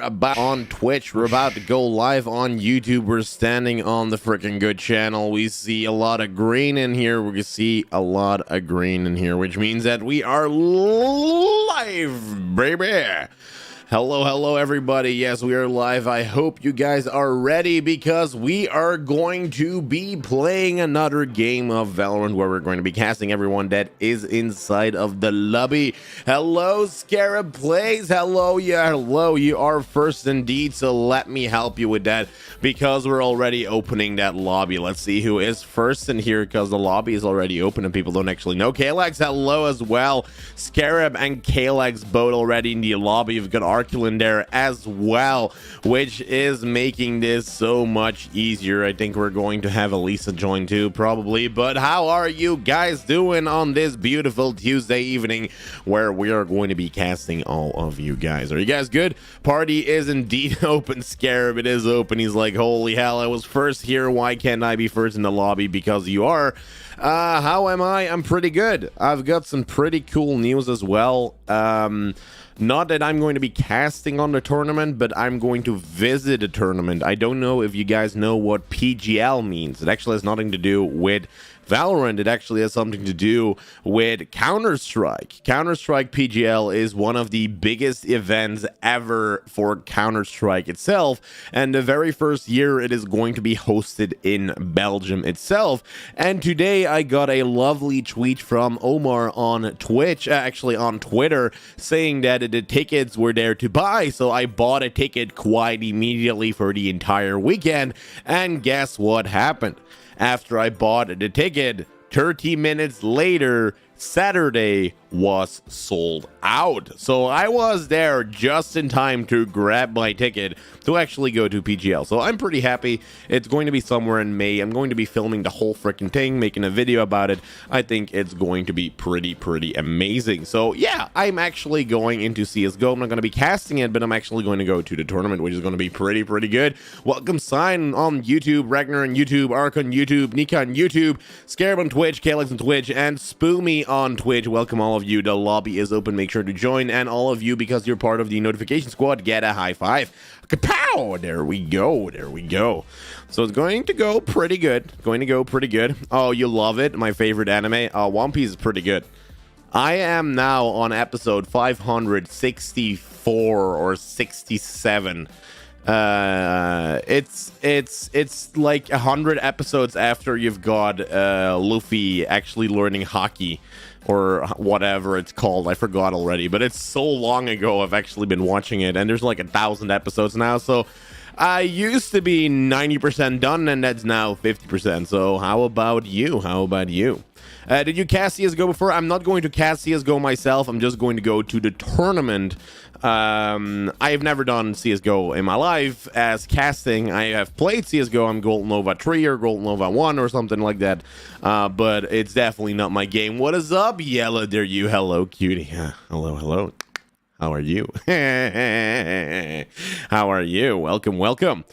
about on Twitch. We're about to go live on YouTube. We're standing on the freaking good channel. We see a lot of green in here. We can see a lot of green in here, which means that we are live, baby. Hello, everybody. Yes, we are live. I hope you guys are ready because we are going to be playing another game of Valorant where we're going to be casting everyone that is inside of the lobby. Hello, Scarab Plays. Hello. You are first indeed, so let me help you with that because we're already opening that lobby. Let's see who is first in here because the lobby is already open and people don't actually know. Kalex, hello as well. Scarab and Kalex both already in the lobby. You've got Arculin there as well, which is making this so much easier. I think we're going to have Elisa join too, probably. But how are you guys doing on this beautiful Tuesday evening where we are going to be casting all of you guys? Are you guys good? Party is indeed open. Scarab, it is open. He's like, holy hell, I was first here. Why can't I be first in the lobby? Because you are. How am I? I'm pretty good. I've got some pretty cool news as well. Not that I'm going to be casting on the tournament, but I'm going to visit a tournament. I don't know if you guys know what PGL means. It actually has nothing to do with Valorant. It actually has something to do with Counter-Strike. Counter-Strike PGL is one of the biggest events ever for Counter-Strike itself, and the very first year it is going to be hosted in Belgium itself. And today I got a lovely tweet from Omar on Twitch, actually on Twitter, saying that the tickets were there to buy, so I bought a ticket quite immediately for the entire weekend. And guess what happened? After I bought the ticket, 30 minutes later, Saturday was sold out. So I was there just in time to grab my ticket to actually go to PGL. So I'm pretty happy. It's going to be somewhere in May. I'm going to be filming the whole freaking thing, making a video about it. I think it's going to be pretty amazing. So yeah, I'm actually going into CSGO. I'm not going to be casting it, but I'm actually going to go to the tournament, which is going to be pretty good. Welcome Sign on YouTube, Ragnar on YouTube, Ark on YouTube, Nika on YouTube, Scarab on Twitch, Kalex on Twitch, and Spoomy on Twitch. Welcome all of you. The lobby is open. Make sure to join, and all of you, because you're part of the notification squad, get a high five. Kapow! There we go. So it's going to go pretty good. Oh, you love it. My favorite anime. One Piece is pretty good. I am now on episode 564 or 67. It's like 100 episodes after you've got Luffy actually learning hockey or whatever it's called. I forgot already, but it's so long ago I've actually been watching it, and there's like 1,000 episodes now. So I used to be 90% done, and that's now 50%. So how about you? Did you cast CSGO before? I'm not going to cast CSGO myself. I'm just going to go to the tournament. I've never done CSGO in my life as casting. I have played CSGO. I'm Gold Nova 3 or Gold Nova 1 or something like that. But it's definitely not my game. What is up, Yellow? There you. Hello, cutie. Hello. How are you? How are you? Welcome.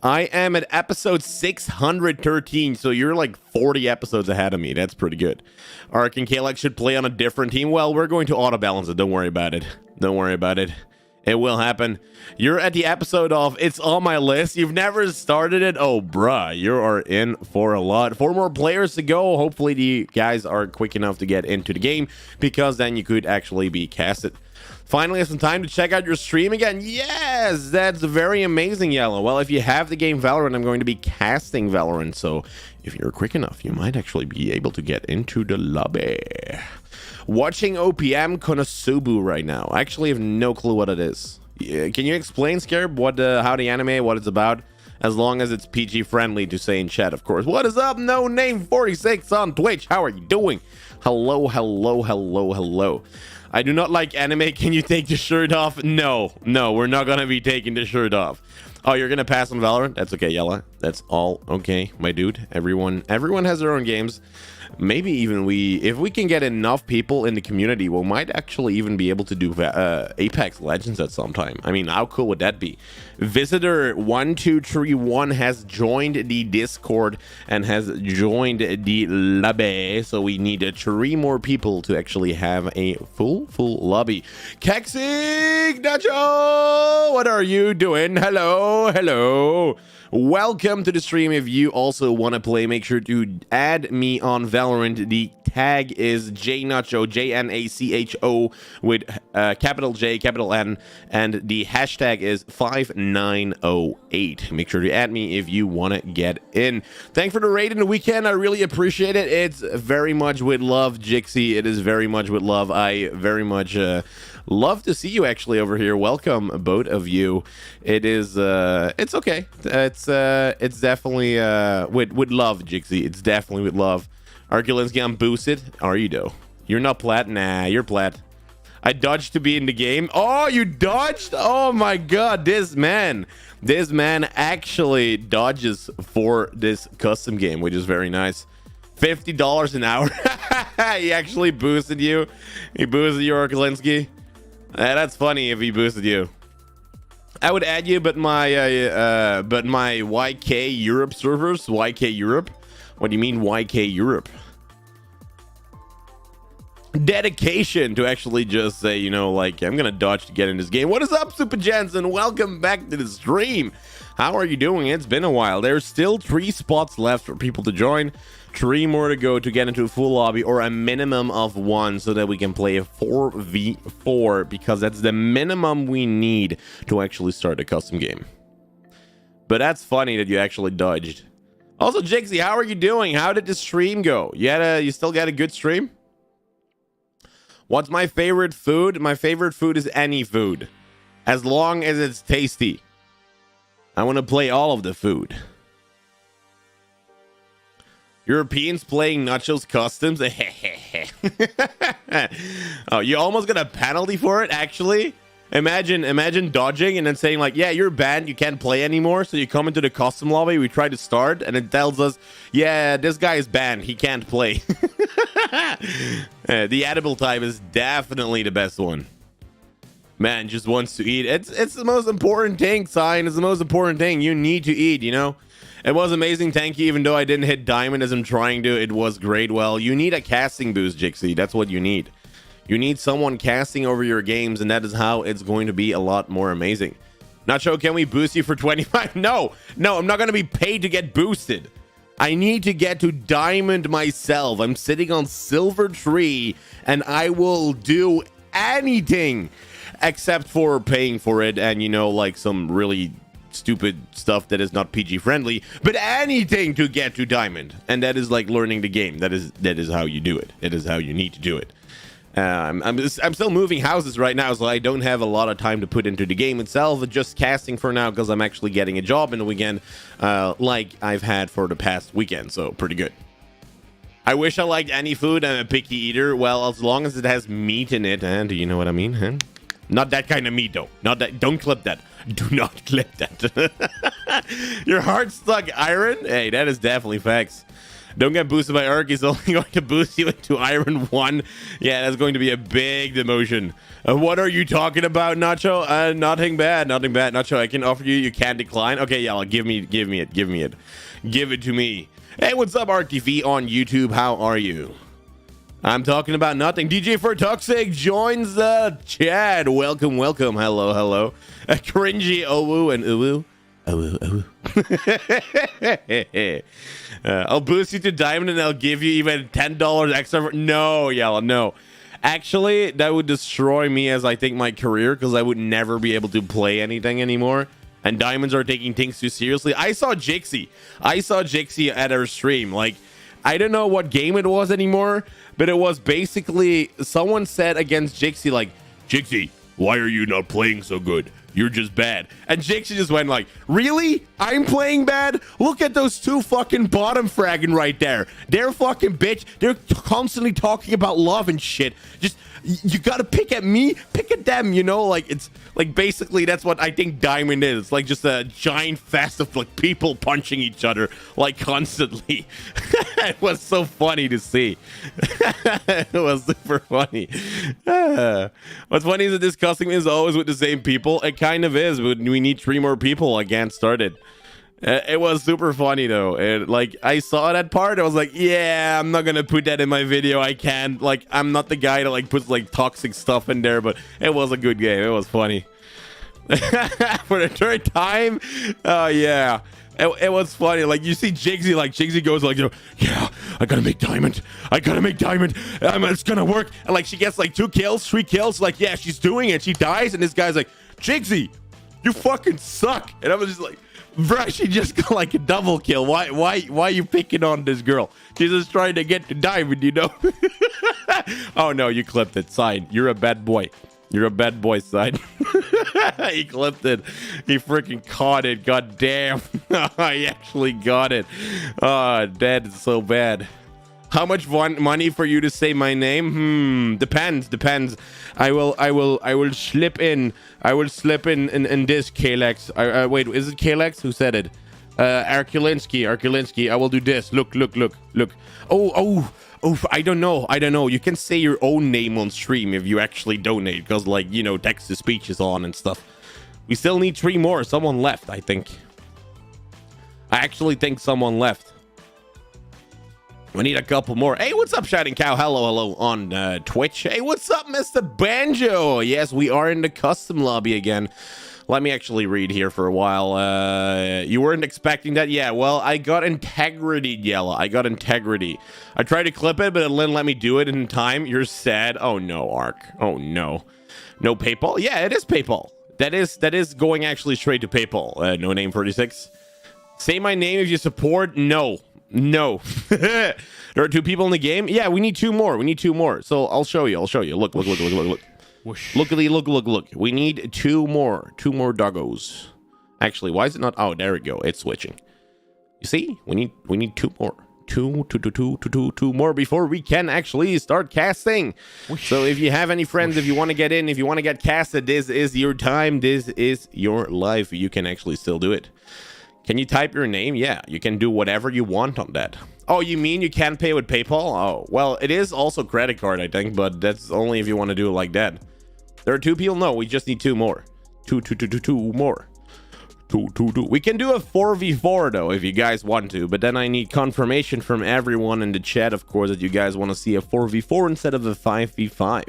I am at episode 613, so you're like 40 episodes ahead of me. That's pretty good. Ark and Kalex should play on a different team. Well, we're going to auto-balance it. Don't worry about it. It will happen. You're at the episode of It's on my list. You've never started it? Oh, bruh. You are in for a lot. 4 more players to go. Hopefully, the guys are quick enough to get into the game because then you could actually be casted. Finally, have some time to check out your stream again. Yes, that's very amazing, Yellow. Well, if you have the game Valorant, I'm going to be casting Valorant. So if you're quick enough, you might actually be able to get into the lobby. Watching OPM Konosuba right now. I actually have no clue what it is. Can you explain, Scarab, how the anime, what it's about? As long as it's PG friendly to say in chat, of course. What is up? No Name 46 on Twitch. How are you doing? Hello. I do not like anime. Can you take the shirt off? No, we're not gonna be taking the shirt off. Oh, you're gonna pass on Valorant? That's okay, Yella. That's all okay, my dude. Everyone has their own games. Maybe even if we can get enough people in the community, we might actually even be able to do Apex Legends at some time. I mean, how cool would that be? Visitor 1231 has joined the Discord and has joined the lobby, so we need 3 more people to actually have a full full lobby. Kexig Nacho, what are you doing? Hello. Welcome to the stream. If you also want to play, make sure to add me on Valorant. The tag is JNacho, JNacho with capital J, capital N, and the hashtag is 5908. Make sure to add me if you want to get in. Thanks for the raid in the weekend. I really appreciate it. It's very much with love, Jixie. It is very much with love. I very much love to see you actually over here. Welcome, both of you. It is it's okay. It's definitely with love, Jixie. It's definitely with love. Arkulinski, I'm boosted. Are you though? You're not plat? Nah, you're plat. I dodged to be in the game. Oh, you dodged? Oh my god, this man actually dodges for this custom game, which is very nice. $50 an hour. He actually boosted you. He boosted you, Arkulinski. That's funny if he boosted you. I would add you, but my YK Europe servers, YK Europe. What do you mean YK Europe? Dedication to actually just say, you know, like, I'm gonna dodge to get in this game. What is up, Super Jensen? Welcome back to the stream. How are you doing? It's been a while. There's still 3 spots left for people to join. 3 more to go to get into a full lobby, or a minimum of 1, so that we can play a 4v4, because that's the minimum we need to actually start a custom game. But that's funny that you actually dodged. Also, Jixie, how are you doing? How did the stream go? You still got a good stream? What's my favorite food? My favorite food is any food, as long as it's tasty. I want to play all of the food. Europeans playing Nacho's customs. Oh, you almost got a penalty for it, actually. Imagine dodging and then saying like, yeah, you're banned, you can't play anymore. So you come into the custom lobby, we try to start, and it tells us, yeah, this guy is banned, he can't play. The edible type is definitely the best one. Man just wants to eat. It's the most important thing, Sign. It's the most important thing. You need to eat, you know? It was amazing, thank you. Even though I didn't hit diamond as I'm trying to, it was great. Well, you need a casting boost, Jixie. That's what you need. You need someone casting over your games, and that is how it's going to be a lot more amazing. Nacho, can we boost you for 25? No, I'm not going to be paid to get boosted. I need to get to diamond myself. I'm sitting on silver 3, and I will do anything except for paying for it, and, you know, like some really stupid stuff that is not PG friendly, but anything to get to diamond. And that is like learning the game. That is how you do it. It is how you need to do it. I'm still moving houses right now, so I don't have a lot of time to put into the game itself. Just casting for now, because I'm actually getting a job in the weekend, like I've had for the past weekend. So pretty good. I wish I liked any food. I'm a picky eater. Well, as long as it has meat in it, do you know what I mean? Huh? Not that kind of meat, though. Not that. Don't clip that. Do not clip that. Your heart stuck iron? Hey, that is definitely facts. Don't get boosted by Ark. He's only going to boost you into Iron 1. Yeah, that's going to be a big demotion. What are you talking about, Nacho? Nothing bad. Nacho, I can offer you. You can't decline. Okay, yeah, give me it. Give it to me. Hey, what's up, RTV on YouTube? How are you? I'm talking about nothing. DJ for Toxic joins the chat. Welcome. Hello. A cringy Owu and Uwu. Owu. I'll boost you to diamond and I'll give you even $10 extra. No, Yella, no. Actually, that would destroy me as I think my career, because I would never be able to play anything anymore. And diamonds are taking things too seriously. I saw Jixie at her stream. Like, I don't know what game it was anymore, but it was basically someone said against Jixie, like, Jixie, why are you not playing so good? You're just bad. And Jixie just went like, really? I'm playing bad? Look at those 2 fucking bottom fragging right there. They're fucking bitch. They're constantly talking about love and shit. Just, you gotta pick at me, pick at them, you know? Like, it's like, basically that's what I think diamond is. It's like just a giant fest of like people punching each other like constantly. It was so funny to see. It was super funny. What's funny is that this custom is always with the same people. It kind of is, but we need 3 more people. I can't start it. It was super funny though. Like I saw that part, I was like, yeah, I'm not gonna put that in my video. I can't. Like, I'm not the guy that like puts like toxic stuff in there. But it was a good game. It was funny. For the third time. Oh yeah. It was funny. Like you see Jigsy, like Jigsy goes like, yeah, I gotta make diamond. I gotta make diamond. It's gonna work. And like she gets like 2 kills, 3 kills. Like, yeah, she's doing it. She dies, and this guy's like, Jigsy, you fucking suck. And I was just like, bruh, she just got like a double kill. Why are you picking on this girl? She's just trying to get to diamond, you know? Oh no, you clipped it. Sign. You're a bad boy. You're a bad boy, Sign. He clipped it. He freaking caught it. God damn. He actually got it. Oh, that is so bad. How much money for you to say my name? Depends. I will slip in. I will slip in this Kalex. Wait, is it Kalex? Who said it? Arkulinski. I will do this. Look. Oh, I don't know. You can say your own name on stream if you actually donate, because like, you know, text to speech is on and stuff. We still need 3 more. Someone left, I think. I actually think someone left. We need a couple more. Hey, what's up, Shouting Cow? Hello on Twitch. Hey, what's up, Mr. Banjo? Yes, we are in the custom lobby again. Let me actually read here for a while. You weren't expecting that? Yeah, well, I got integrity, Yella. I got integrity. I tried to clip it, but it didn't let me do it in time. You're sad. Oh, no, Ark. Oh, no. No PayPal? Yeah, it is PayPal. That is going actually straight to PayPal. No name 36. Say my name if you support. No. There are 2 people in the game. Yeah, we need 2 more. So I'll show you. Look. Whoosh. Look. We need 2 more doggos. Actually, why is it not? Oh, there we go. It's switching. You see, we need 2 more. Two more before we can actually start casting. Whoosh. So if you have any friends, if you want to get in, if you want to get casted, this is your time. This is your life. You can actually still do it. Can you type your name? Yeah, you can do whatever you want on that. Oh, you mean you can't pay with PayPal? Oh, well, it is also credit card, I think, but that's only if you want to do it like that. There are 2 people? No, we just need 2 more. Two more. Two. We can do a 4v4 though, if you guys want to, but then I need confirmation from everyone in the chat, of course, that you guys want to see a 4v4 instead of a 5v5.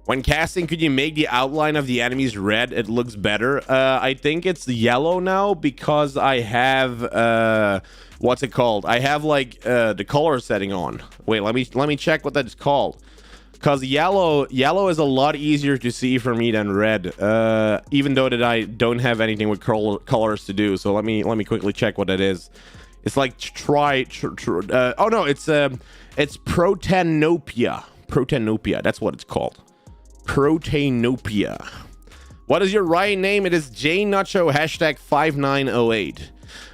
When casting, could you make the outline of the enemies red? It looks better. I think it's yellow now because I have what's it called? I have like the color setting on. Wait, let me check what that is called. Because yellow is a lot easier to see for me than red. Even though that I don't have anything with colors to do. So let me quickly check what that is. It's like oh no, it's Protanopia. Protanopia. That's what it's called. Protanopia. What is your right name? It is JNacho #5908.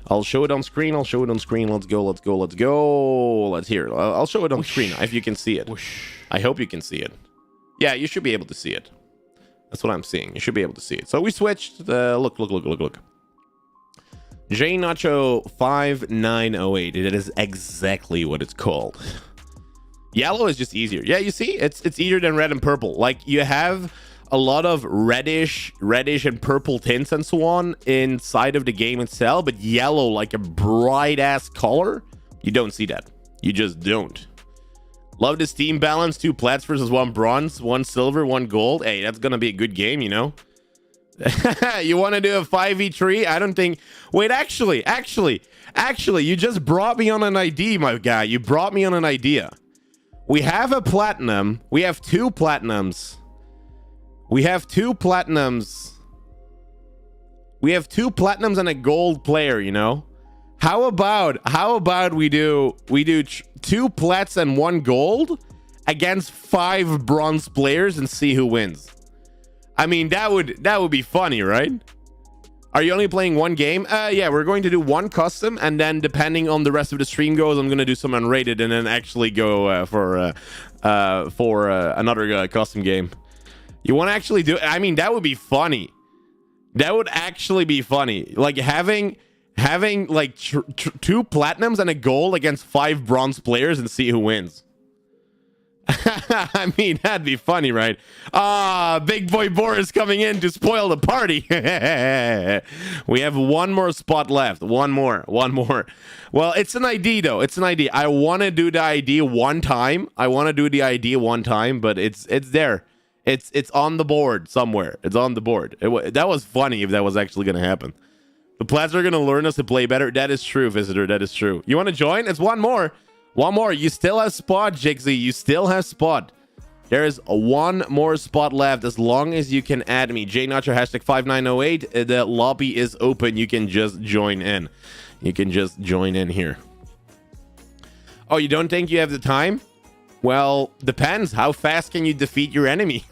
I'll show it on screen. Let's go. Let's hear it. I'll show it on screen if you can see it. I hope you can see it. Yeah, you should be able to see it. That's what I'm seeing. You should be able to see it. So we switched. Look. JNacho 5908. It is exactly what it's called. Yellow is just easier. Yeah, you see, it's easier than red and purple. Like, you have a lot of reddish and purple tints and so on inside of the game itself, but yellow, like a bright ass color, you don't see that. You just don't. Love the Steam balance. 2 plats versus 1 bronze, 1 silver, 1 gold. Hey, that's gonna be a good game, you know. You want to do a 5v3? I don't think. Wait, actually, you just brought me on an idea, my guy. You brought me on an idea. We have a platinum. We have 2 platinums. We have 2 platinums and a gold player, you know? How about we do 2 plats and 1 gold against 5 bronze players and see who wins? I mean, that would be funny, right? Are you only playing 1 game? Yeah, we're going to do 1 custom, and then depending on the rest of the stream goes, I'm going to do some unrated and then actually go for another custom game. You want to actually do it? I mean, that would be funny. That would actually be funny. Like having like 2 platinums and a gold against 5 bronze players and see who wins. I mean, that'd be funny, right? Big boy Boris coming in to spoil the party. We have one more spot left. One more. Well, it's an ID though. It's an ID. I want to do the ID one time. But it's there. It's on the board somewhere. It's on the board. That was funny if that was actually going to happen. The plats are going to learn us to play better. That is true, Visitor. That is true. You want to join? It's one more. One more. You still have spot, Jigsy. You still have spot. There is one more spot left as long as you can add me. JNacho hashtag 5908. The lobby is open. You can just join in. You can just join in here. Oh, you don't think you have the time? Well, depends. How fast can you defeat your enemy?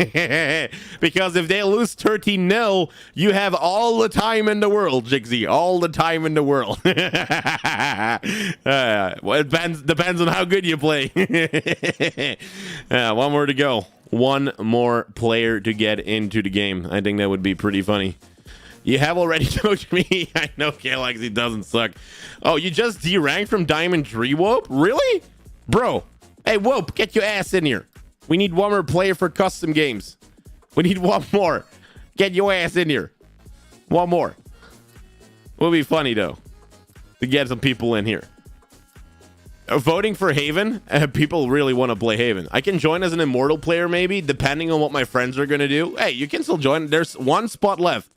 Because if they lose 13-0, you have all the time in the world, Jigsy. All the time in the world. Well, it depends on how good you play. One more to go. One more player to get into the game. I think that would be pretty funny. You have already coached me. I know Galaxy doesn't suck. Oh, you just D-ranked from Diamond 3, Whoop? Really? Bro. Hey, Whoop, get your ass in here. We need one more player for custom games. We need one more. Get your ass in here. One more. Will be funny, though, to get some people in here. Voting for Haven. People really want to play Haven. I can join as an Immortal player, maybe, depending on what my friends are going to do. Hey, you can still join. There's one spot left.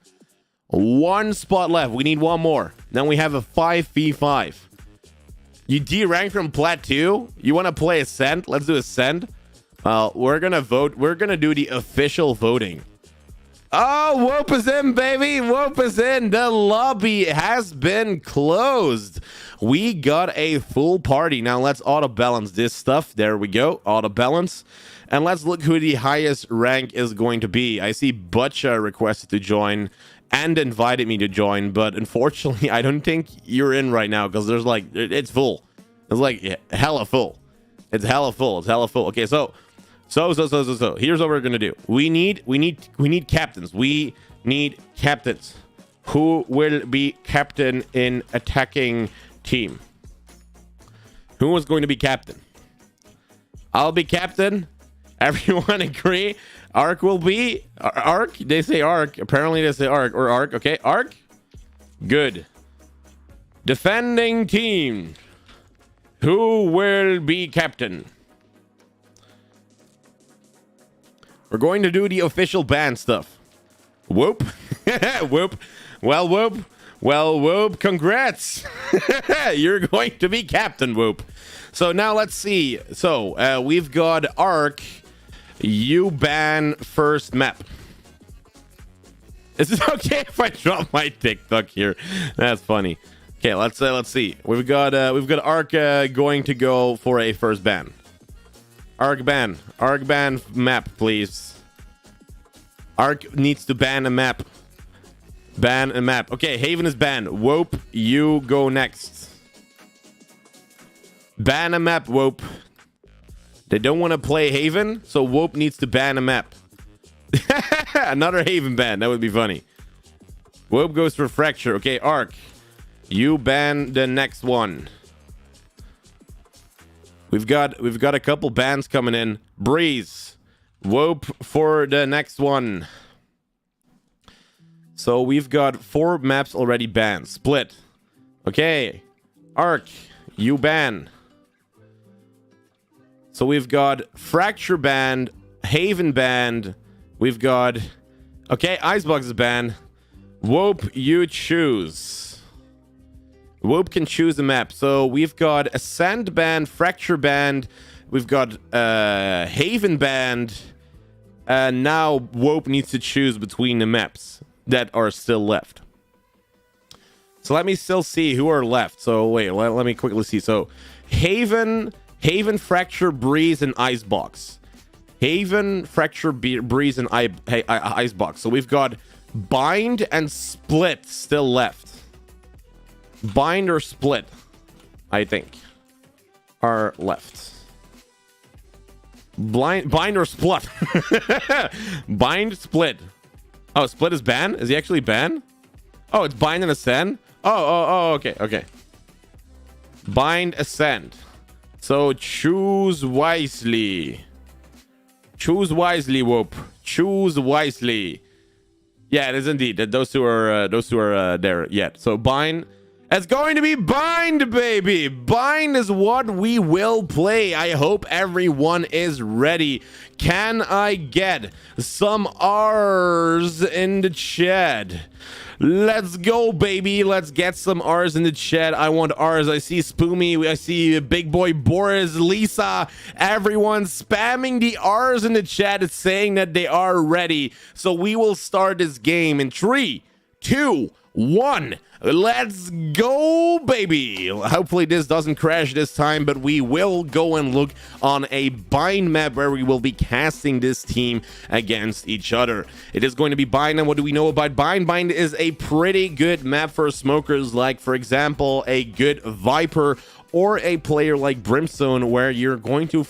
One spot left. We need one more. Then we have a 5v5. You D-rank from Plat 2? You want to play Ascent? Let's do Ascent. We're going to vote. We're going to do the official voting. Oh, Whoop is in, baby. Whoop is in. The lobby has been closed. We got a full party. Now, let's auto-balance this stuff. There we go. Auto-balance. And let's look who the highest rank is going to be. I see Butcha requested to join and invited me to join, but unfortunately I don't think you're in right now because there's like it's full. It's like hella full. It's hella full. Okay, so here's what we're gonna do. We need captains. We need captains. Who will be captain in attacking team? Who is going to be captain? I'll be captain. Everyone agree? Arc will be Arc. They say Arc. Apparently they say Arc or Arc. Okay, Arc. Good. Defending team. Who will be captain? We're going to do the official ban stuff. Whoop. Whoop. Well, Whoop. Congrats. You're going to be captain, Whoop. So now let's see. So we've got Arc. You ban first map. Is it okay if I drop my TikTok here? That's funny. Okay, let's see. We've got Arc going to go for a first ban. Arc ban map, please. Arc needs to ban a map. Ban a map. Okay, Haven is banned. Whoop, you go next. Ban a map, Whoop. They don't want to play Haven, so Whoop needs to ban a map. Another Haven ban. That would be funny. Whoop goes for Fracture. Okay, Arc. You ban the next one. We've got a couple bans coming in. Breeze. Whoop for the next one. So we've got 4 maps already banned. Split. Okay. Arc. You ban. So we've got Fracture banned, Haven banned. We've got... Okay, Icebox is banned. Whoop, you choose. Whoop can choose the map. So we've got Ascent banned, Fracture banned. We've got Haven banned. And now Whoop needs to choose between the maps that are still left. So let me still see who are left. So wait, let me quickly see. So Haven, Fracture, Breeze, and Icebox. Haven, Fracture, Breeze, and Icebox. So we've got Bind and Split still left. Bind or Split, I think, are left. Bind or Split. Bind, Split. Oh, Split is banned? Is he actually banned? Oh, it's Bind and Ascend? Oh, okay. Bind, Ascend. So choose wisely. Choose wisely, Whoop. Choose wisely. Yeah, it is indeed. Those two are there yet. So bind. It's going to be bind, baby. Bind is what we will play. I hope everyone is ready. Can I get some R's in the chat? Let's go, baby. Let's get some R's in the chat. I want R's. I see Spoomy. I see Big Boy Boris, Lisa. Everyone spamming the R's in the chat. It's saying that they are ready. So we will start this game in 3, 2, 1. Let's go, baby. Hopefully this doesn't crash this time, but we will go and look on a bind map where we will be casting this team against each other. It is going to be bind, and what do we know about bind? Bind is a pretty good map for smokers, like for example a good Viper or a player like Brimstone, where you're going to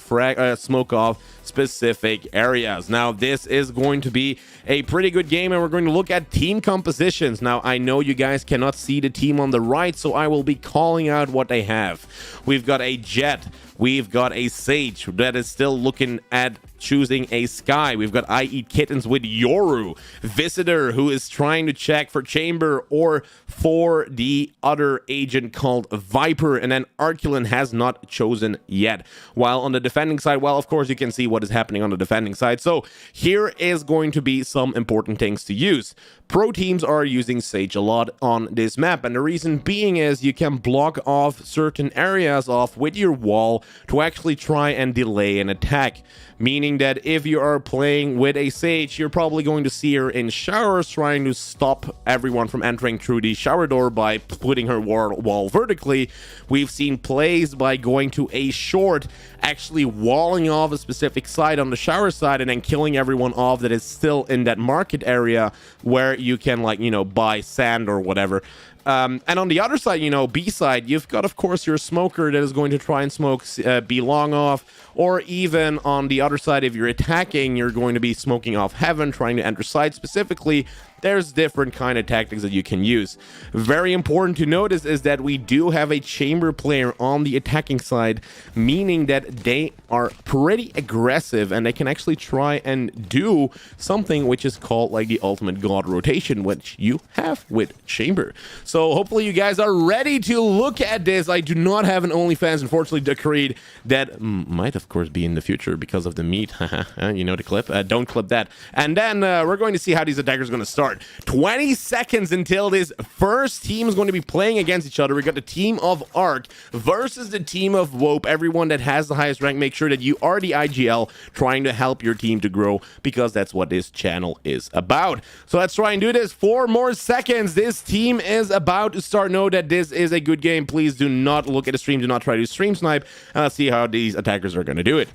smoke off specific areas. Now, this is going to be a pretty good game, and we're going to look at team compositions. Now, I know you guys cannot see the team on the right, so I will be calling out what they have. We've got a Jet. We've got a Sage that is still looking at choosing a Sky. We've got I Eat Kittens with Yoru. Visitor, who is trying to check for Chamber or for the other agent called Viper. And then Arculin has not chosen yet. While on the defending side, well, of course, you can see what is happening on the defending side. So here is going to be some important things to use. Pro teams are using Sage a lot on this map, and the reason being is you can block off certain areas off with your wall to actually try and delay an attack. Meaning that if you are playing with a Sage, you're probably going to see her in showers trying to stop everyone from entering through the shower door by putting her wall vertically. We've seen plays by going to a short, actually walling off a specific side on the shower side and then killing everyone off that is still in that market area where you can, like, you know, buy sand or whatever. And on the other side, you know, B side, you've got, of course, your smoker that is going to try and smoke B long off, or even on the other side, if you're attacking, you're going to be smoking off heaven, trying to enter side specifically. There's different kind of tactics that you can use. Very important to notice is that we do have a chamber player on the attacking side, meaning that they are pretty aggressive and they can actually try and do something which is called like the ultimate god rotation, which you have with chamber. So hopefully you guys are ready to look at this. I do not have an OnlyFans, unfortunately, decreed. That might of course be in the future because of the meat. You know the clip. Don't clip that. And then we're going to see how these attackers are going to start. 20 seconds until this first team is going to be playing against each other. We got the team of Arc versus the team of Wope. Everyone that has the highest rank, make sure that you are the IGL trying to help your team to grow, because that's what this channel is about. So let's try and do this. 4 more seconds. This team is about to start. Know that this is a good game. Please do not look at the stream. Do not try to stream snipe. Let's see how these attackers are going to do it.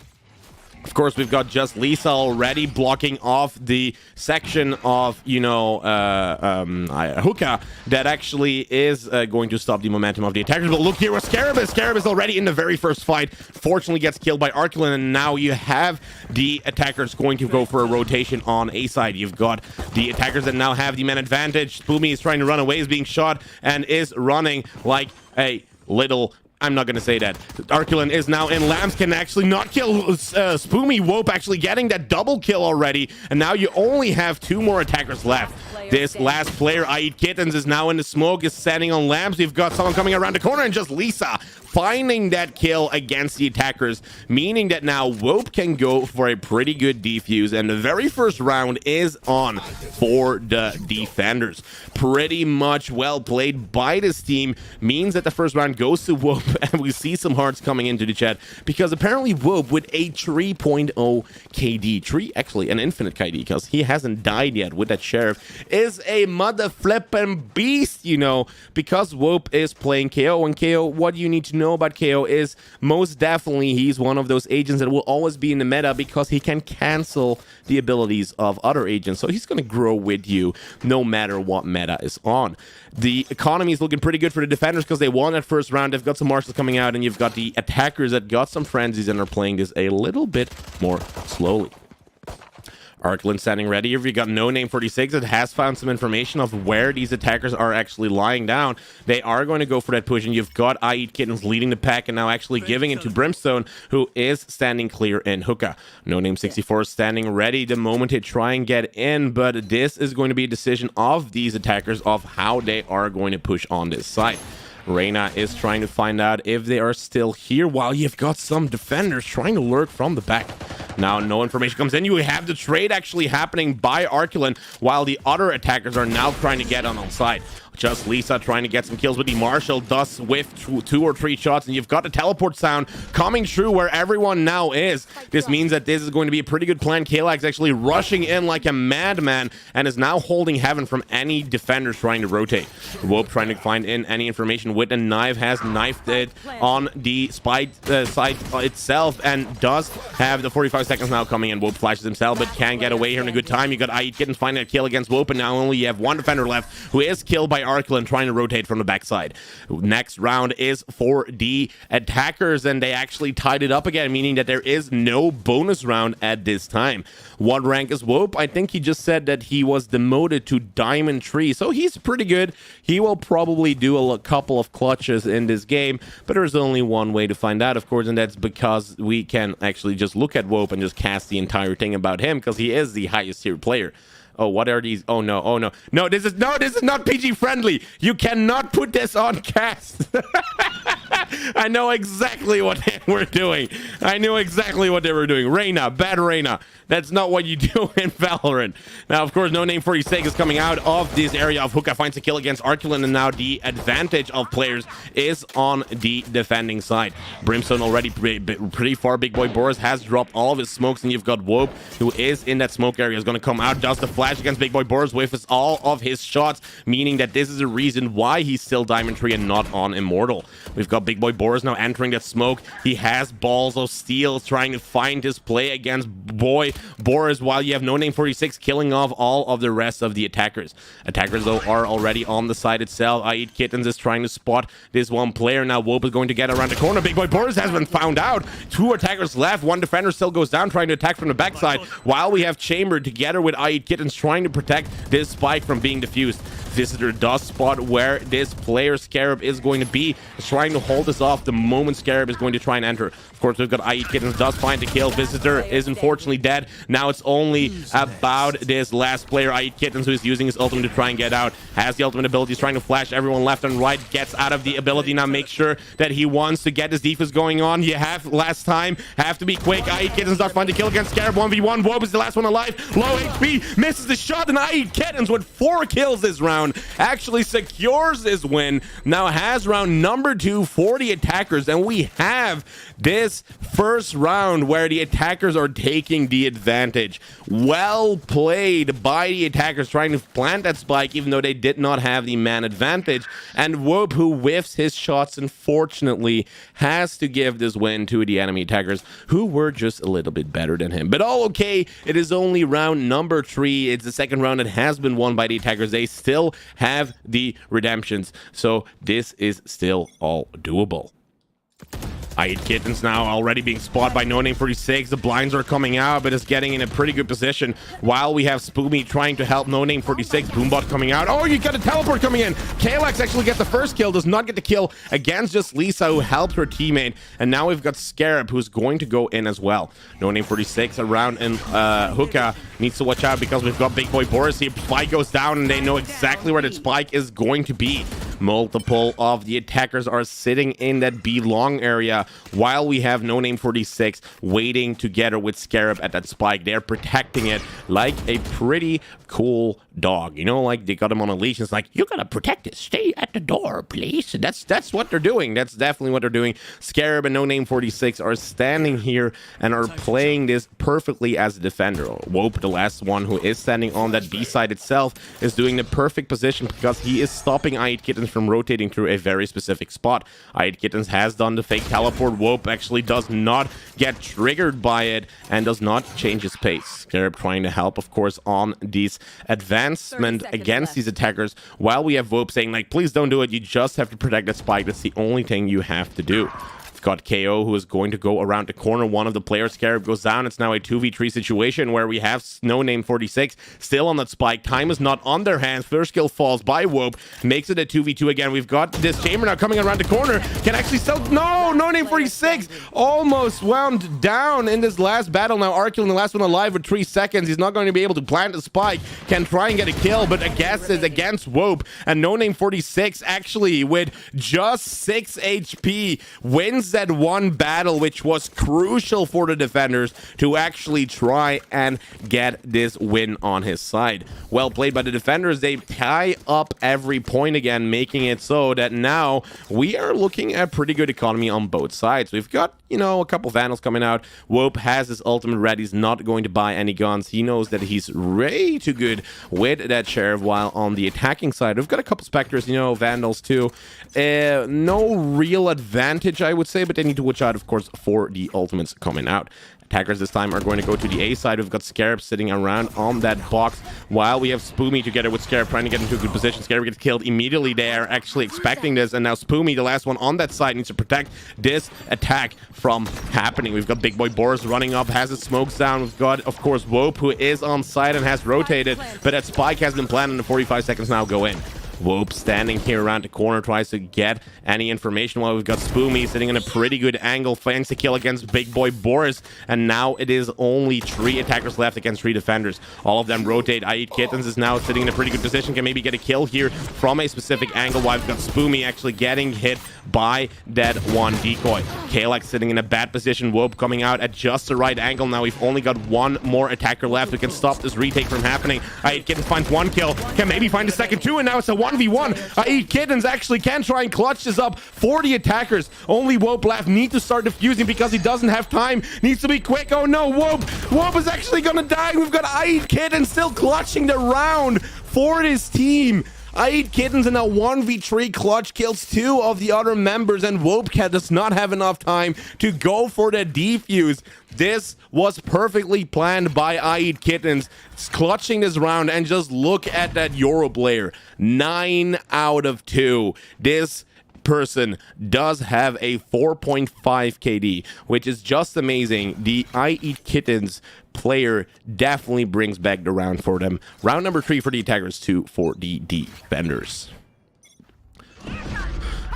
Of course, we've got just Lisa already blocking off the section of, you know, Hookah that actually is going to stop the momentum of the attackers. But look here with Scarabus. Scarabus already in the very first fight. Fortunately gets killed by Arculin, and now you have the attackers going to go for a rotation on A side. You've got the attackers that now have the man advantage. Spoomy is trying to run away, is being shot, and is running like a little... I'm not going to say that. Arculin is now in. Lambs can actually not kill Spoomy. Wope actually getting that double kill already. And now you only have 2 more attackers left. This last player, I Eat Kittens, is now in the smoke, is standing on Lambs. We've got someone coming around the corner, and just Lisa finding that kill against the attackers, meaning that now Wope can go for a pretty good defuse, and the very first round is on for the defenders. Pretty much well played by this team, means that the first round goes to Wope, and we see some hearts coming into the chat, because apparently Wope with a 3.0 KD, actually an infinite KD, because he hasn't died yet with that sheriff, is a mother flippin' beast, you know, because Wope is playing KO, and KO, what you need to know about KO is most definitely he's one of those agents that will always be in the meta, because he can cancel the abilities of other agents. So he's going to grow with you no matter what meta is on. The economy is looking pretty good for the defenders because they won that first round. They've got some marshals coming out, and you've got the attackers that got some frenzies and are playing this a little bit more slowly. Arklin standing ready. If you got No Name 46, it has found some information of where these attackers are actually lying down. They are going to go for that push, and you've got I Eat Kittens leading the pack and now actually giving it to Brimstone, who is standing clear in hookah. No Name 64 is standing ready the moment they try and get in, but this is going to be a decision of these attackers of how they are going to push on this side. Reyna is trying to find out if they are still here, while you've got some defenders trying to lurk from the back. Now, no information comes in. You have the trade actually happening by Arculin, while the other attackers are now trying to get on side. Just Lisa trying to get some kills, but the Marshall does whiff two or three shots, and you've got a teleport sound coming through where everyone now is. This means that this is going to be a pretty good plan. Kalax actually rushing in like a madman and is now holding heaven from any defenders trying to rotate. Wope trying to find in any information with a knife, has knifed it on the side itself, and does have the 45 seconds now coming in. Wope flashes himself, but can get away here in a good time. You got I Eat Kittens finding a kill against Wope, and now only you have one defender left who is killed by Arklin trying to rotate from the backside. Next round is for the attackers, and they actually tied it up again, meaning that there is no bonus round at this time. What rank is Wope? I think he just said that he was demoted to Diamond 3, so he's pretty good. He will probably do a couple of clutches in this game, but there's only one way to find out, of course, and that's because we can actually just look at Wope and just cast the entire thing about him, because he is the highest tier player. Oh, what are these? Oh no, oh no. No, this is not PG friendly. You cannot put this on cast. I know exactly what they were doing. I knew exactly what they were doing. Reyna, bad Reyna. That's not what you do in Valorant. Now, of course, No Name 46 is coming out of this area of hookah, finds a kill against Arculin, and now the advantage of players is on the defending side. Brimstone already pretty far. Big Boy Boris has dropped all of his smokes, and you've got Wope, who is in that smoke area, is going to come out, does the flash against Big Boy Boris, whiffs all of his shots, meaning that this is a reason why he's still Diamond 3 and not on Immortal. We've got Big Boy Boris now entering that smoke. He has balls of steel, trying to find his play against Boy Boris, while you have No Name 46 killing off all of the rest of the attackers. Attackers, though, are already on the side itself. I Eat Kittens is trying to spot this one player. Now Wope is going to get around the corner. Big Boy Boris has been found out. Two attackers left. One defender still goes down, trying to attack from the backside, while we have Chamber together with I Eat Kittens trying to protect this spike from being diffused. Visitor does spot where this player Scarab is going to be. He's trying to hold this off the moment Scarab is going to try and enter. Of course, we've got I Eat Kittens does find the kill. Visitor is unfortunately dead. Now it's only about this last player, I Eat Kittens, who is using his ultimate to try and get out. Has the ultimate ability, he's trying to flash everyone left and right. Gets out of the ability. Now make sure that he wants to get his defense going on. You have last time. Have to be quick. I Eat Kittens does find the kill against Scarab. 1v1. Wope is the last one alive. Low HP. Misses the shot, and I Eat Kittens with 4 kills this round actually secures this win. Now has round number 2 for the attackers, and we have this first round where the attackers are taking the advantage. Well played by the attackers, trying to plant that spike even though they did not have the man advantage, and Wope, who whiffs his shots, unfortunately has to give this win to the enemy attackers, who were just a little bit better than him. But all okay, it is only round number 3. It's the second round that has been won by the attackers. They still have the redemptions, so this is still all doable. I Eat Kittens now already being spotted by No Name 46. The blinds are coming out, but it's getting in a pretty good position, while we have Spoomy trying to help No Name 46. Boombot coming out. Oh, you got a teleport coming in. Kalax actually gets the first kill, does not get the kill against just Lisa, who helped her teammate. And now we've got Scarab, who's going to go in as well. No Name 46 around in hookah needs to watch out, because we've got Big Boy Boris here. Spike goes down, and they know exactly where that spike is going to be. Multiple of the attackers are sitting in that B long area, while we have No Name 46 waiting together with Scarab at that spike. They're protecting it like a pretty cool dog. You know, like they got him on a leash. It's like, you gotta protect it. Stay at the door, please. That's what they're doing. That's definitely what they're doing. Scarab and No Name 46 are standing here and are playing this perfectly as a defender. Wope, the last one who is standing on that B side itself, is doing the perfect position, because he is stopping I Eat Kittens from rotating through a very specific spot. I Eat Kittens has done the fake teleport. Wope actually does not get triggered by it and does not change his pace. Scarab trying to help, of course, on these advancement against these attackers, while we have Wope saying, like, please don't do it. You just have to protect that spike. That's the only thing you have to do. We've got KO, who is going to go around the corner. One of the players, Scarab, goes down. It's now a 2v3 situation where we have No Name 46 still on that spike. Time is not on their hands. First kill falls by Wope, makes it a 2v2 again. We've got this Chamber now coming around the corner. Can actually sell. No Name 46 almost wound down in this last battle. Now Arkil in the last one alive with 3 seconds. He's not going to be able to plant the spike. Can try and get a kill, but I guess it's against Wope. And No Name 46 actually with just 6 HP wins that one battle, which was crucial for the defenders to actually try and get this win on his side. Well played by the defenders. They tie up every point again, making it so that now we are looking at pretty good economy on both sides. We've got, you know, a couple Vandals coming out. Wope has his ultimate ready. He's not going to buy any guns. He knows that he's way too good with that Sheriff, while on the attacking side, we've got a couple Spectres, you know, Vandals too. No real advantage, I would say, but they need to watch out, of course, for the ultimates coming out. Attackers this time are going to go to the A side. We've got Scarab sitting around on that box, while we have Spoomy together with Scarab trying to get into a good position. Scarab gets killed immediately. They are actually expecting this, and now Spoomy, the last one on that side, needs to protect this attack from happening. We've got Big Boy Boris running up, has his smokes down. We've got, of course, Wope, who is on side and has rotated, but that spike has been planted, and the 45 seconds now go in. Wope standing here around the corner, tries to get any information, while we've got Spoomy sitting in a pretty good angle, finds the kill against Big Boy Boris, and now it is only 3 attackers left against 3 defenders. All of them rotate. I Eat Kittens is now sitting in a pretty good position, can maybe get a kill here from a specific angle, while we've got Spoomy actually getting hit by that one decoy. Kalak sitting in a bad position. Wope coming out at just the right angle. Now we've only got one more attacker left who can stop this retake from happening. I Eat Kittens finds 1 kill, can maybe find a second 2, and now it's a 1v1. I Eat Kittens actually can try and clutch this up. 40 attackers, only Wope left. Need to start defusing because he doesn't have time. Needs to be quick. Oh no, Wope is actually gonna die. We've got I Eat Kittens still clutching the round for his team. I Eat Kittens in a 1v3 clutch kills 2 of the other members, and Wope does not have enough time to go for the defuse. This was perfectly planned by I Eat Kittens, clutching this round, and just look at that Euro player. 9 out of 2. This person does have a 4.5 KD, which is just amazing. The I Eat Kittens player definitely brings back the round for them. Round number 3 for the attackers, 2 for the defenders.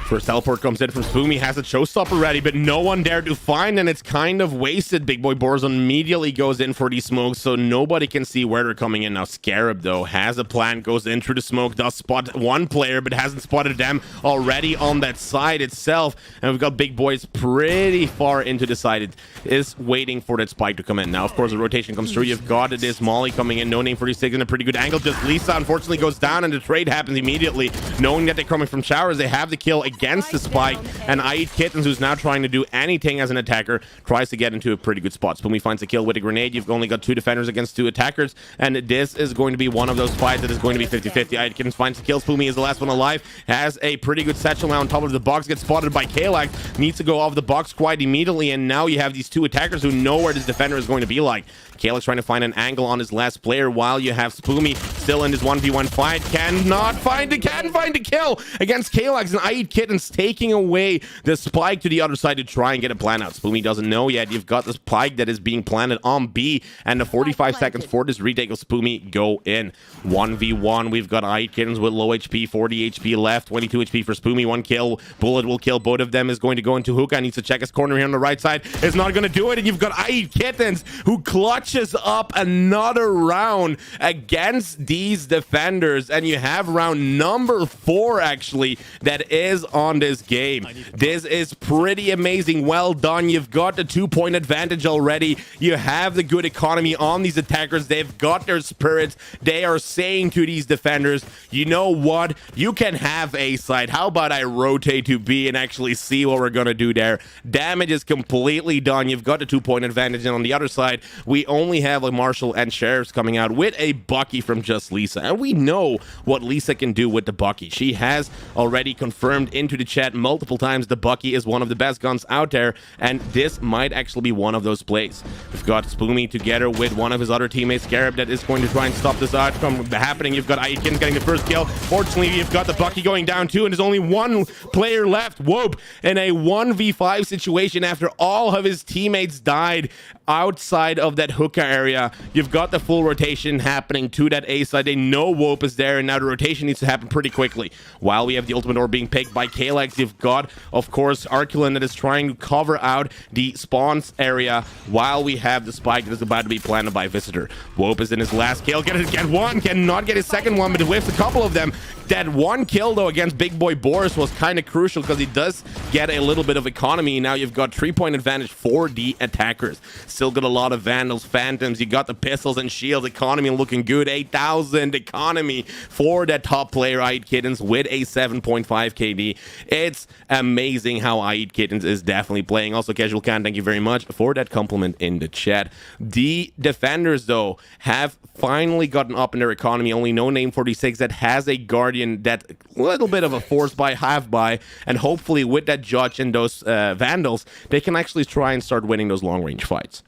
First teleport comes in from Spoomy, has a showstopper ready, but no one there to find, and it's kind of wasted. Big Boy Borzon immediately goes in for these smokes, so nobody can see where they're coming in. Now Scarab, though, has a plan, goes in through the smoke, does spot one player, but hasn't spotted them already on that side itself. And we've got Big Boys pretty far into the side. It is waiting for that spike to come in. Now, of course, the rotation comes through. You've got this Molly coming in. No Name 46 in a pretty good angle. Just Lisa, unfortunately, goes down, and the trade happens immediately. Knowing that they're coming from showers, they have the kill against the spike, and I Eat Kittens, who's now trying to do anything as an attacker, tries to get into a pretty good spot. Spoomy finds a kill with a grenade. You've only got 2 defenders against 2 attackers, and this is going to be one of those fights that is going to be 50-50. I Eat Kittens finds the kill. Spoomy is the last one alive, has a pretty good satchel now on top of the box, gets spotted by Kalak, needs to go off the box quite immediately, and now you have these 2 attackers who know where this defender is going to be like. Kalak's trying to find an angle on his last player, while you have Spoomy still in this 1v1 fight. Can find a kill against Kalak, and I Eat Kittens taking away the spike to the other side to try and get a plan out. Spoomy doesn't know yet. You've got this spike that is being planted on B, and the 45 seconds for this retake of Spoomy go in. 1v1. We've got I Eat Kittens with low HP, 40 HP left, 22 HP for Spoomy. 1 kill. Bullet will kill both of them. Is going to go into Hookah. Needs to check his corner here on the right side. Is not going to do it, and you've got I Eat Kittens who clutches up another round against these defenders, and you have round number 4 actually that is on this game. This is pretty amazing. Well done. You've got the 2-point advantage already. You have the good economy on these attackers. They've got their spirits. They are saying to these defenders, you know what? You can have A side. How about I rotate to B and actually see what we're going to do there? Damage is completely done. You've got the 2-point advantage. And on the other side, we only have a Marshall and Sheriffs coming out with a Bucky from just Lisa. And we know what Lisa can do with the Bucky. She has already confirmed in into the chat multiple times. The Bucky is one of the best guns out there, and this might actually be one of those plays. We've got Spoomy together with one of his other teammates, Scarab, that is going to try and stop this outcome from happening. You've got Aitken getting the first kill. Fortunately, you've got the Bucky going down too, and there's only one player left. Whoop, in a 1v5 situation after all of his teammates died outside of that hookah area. You've got the full rotation happening to that A side. They know Wope is there, and now the rotation needs to happen pretty quickly. While we have the ultimate orb being picked by Kalex, you've got, of course, Arculin that is trying to cover out the spawns area while we have the spike that is about to be planted by Visitor. Wope is in his last kill. Get one, cannot get his second one, but whiffs a couple of them. That one kill, though, against Big Boy Boris was kind of crucial because he does get a little bit of economy. Now you've got 3-point advantage for the attackers. Still got a lot of Vandals, Phantoms. You got the pistols and shields. Economy looking good. 8,000 economy for that top player, Aid Kittens, with a 7.5 KD. It's amazing how Aid Kittens is definitely playing. Also, Casual Khan, thank you very much for that compliment in the chat. The defenders, though, have finally gotten up in their economy. Only No Name 46 that has a Guardian, that little bit of a force buy, half buy, and hopefully with that Judge and those Vandals, they can actually try and start winning those long range fights.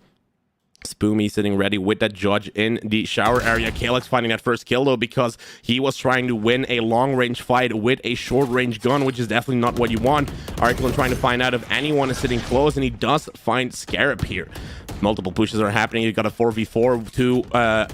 Spoomy sitting ready with that Judge in the shower area. Kalex finding that first kill, though, because he was trying to win a long-range fight with a short-range gun, which is definitely not what you want. Arculin trying to find out if anyone is sitting close, and he does find Scarab here. Multiple pushes are happening. You've got a 4v4,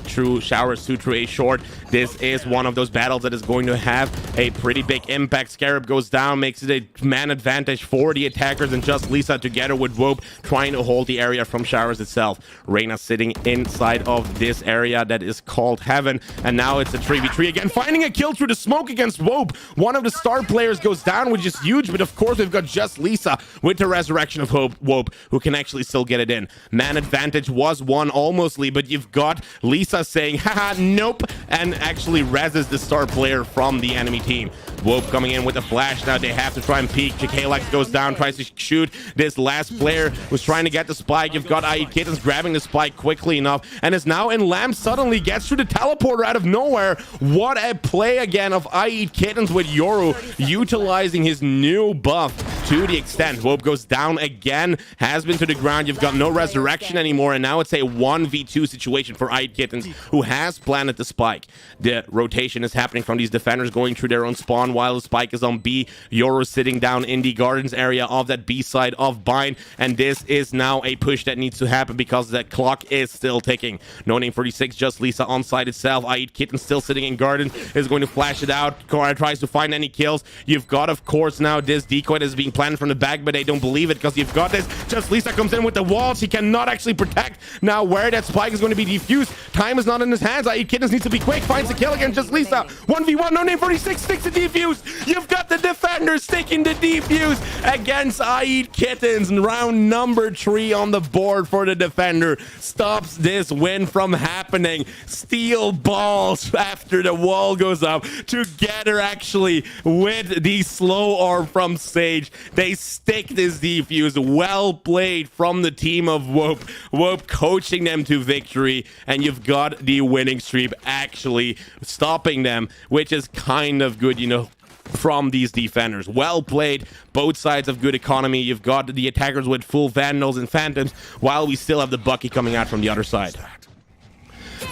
2 true showers, 2 true A short. This is one of those battles that is going to have a pretty big impact. Scarab goes down, makes it a man advantage for the attackers, and just Lisa together with Wope trying to hold the area from showers itself. Reyna sitting inside of this area that is called Heaven, and now it's a 3v3 again, finding a kill through the smoke against Wope. One of the star players goes down, which is huge, but of course we've got just Lisa with the resurrection of Wope, who can actually still get it in. Man advantage was won almostly, but you've got Lisa saying, haha, nope, and actually reses the star player from the enemy team. Wope coming in with a flash. Now they have to try and peek. Kalex goes down, tries to shoot. This last player was trying to get the spike. You've got Aid Kittens grabbing the spike quickly enough, and is now in Lamb. Suddenly gets through the teleporter out of nowhere. What a play again of Aid Kittens with Yoru utilizing his new buff to the extent. Wope goes down again, has been to the ground. You've got no resurrection anymore, and now it's a 1v2 situation for Aid Kittens, who has planted the spike. The rotation is happening from these defenders going through their own spawn while the spike is on B. Yoru sitting down in the gardens area of that B side of Bind, and this is now a push that needs to happen because that clock is still ticking. No Name 46, just Lisa on site itself. Aid Kittens still sitting in garden, is going to flash it out. Cora tries to find any kills. You've got, of course, now this decoy that is being planted from the back, but they don't believe it because you've got this. Just Lisa comes in with the wall. She cannot actually protect now where that spike is going to be defused. Time is not in his hands. Aid Kittens needs to be quick, finds the kill against just Lisa. 1v1, No Name 46 sticks the defuse. You've got the defender sticking the defuse against Aid Kittens. Round number 3 on the board for the defender. Stops this win from happening. Steel balls after the wall goes up. Together, actually, with the slow orb from Sage, they stick this defuse. Well played from the team of Wope. Wope coaching them to victory, and you've got the winning streak actually stopping them, which is kind of good, you know, from these defenders. Well played. Both sides of good economy. You've got the attackers with full Vandals and Phantoms, while we still have the Bucky coming out from the other side.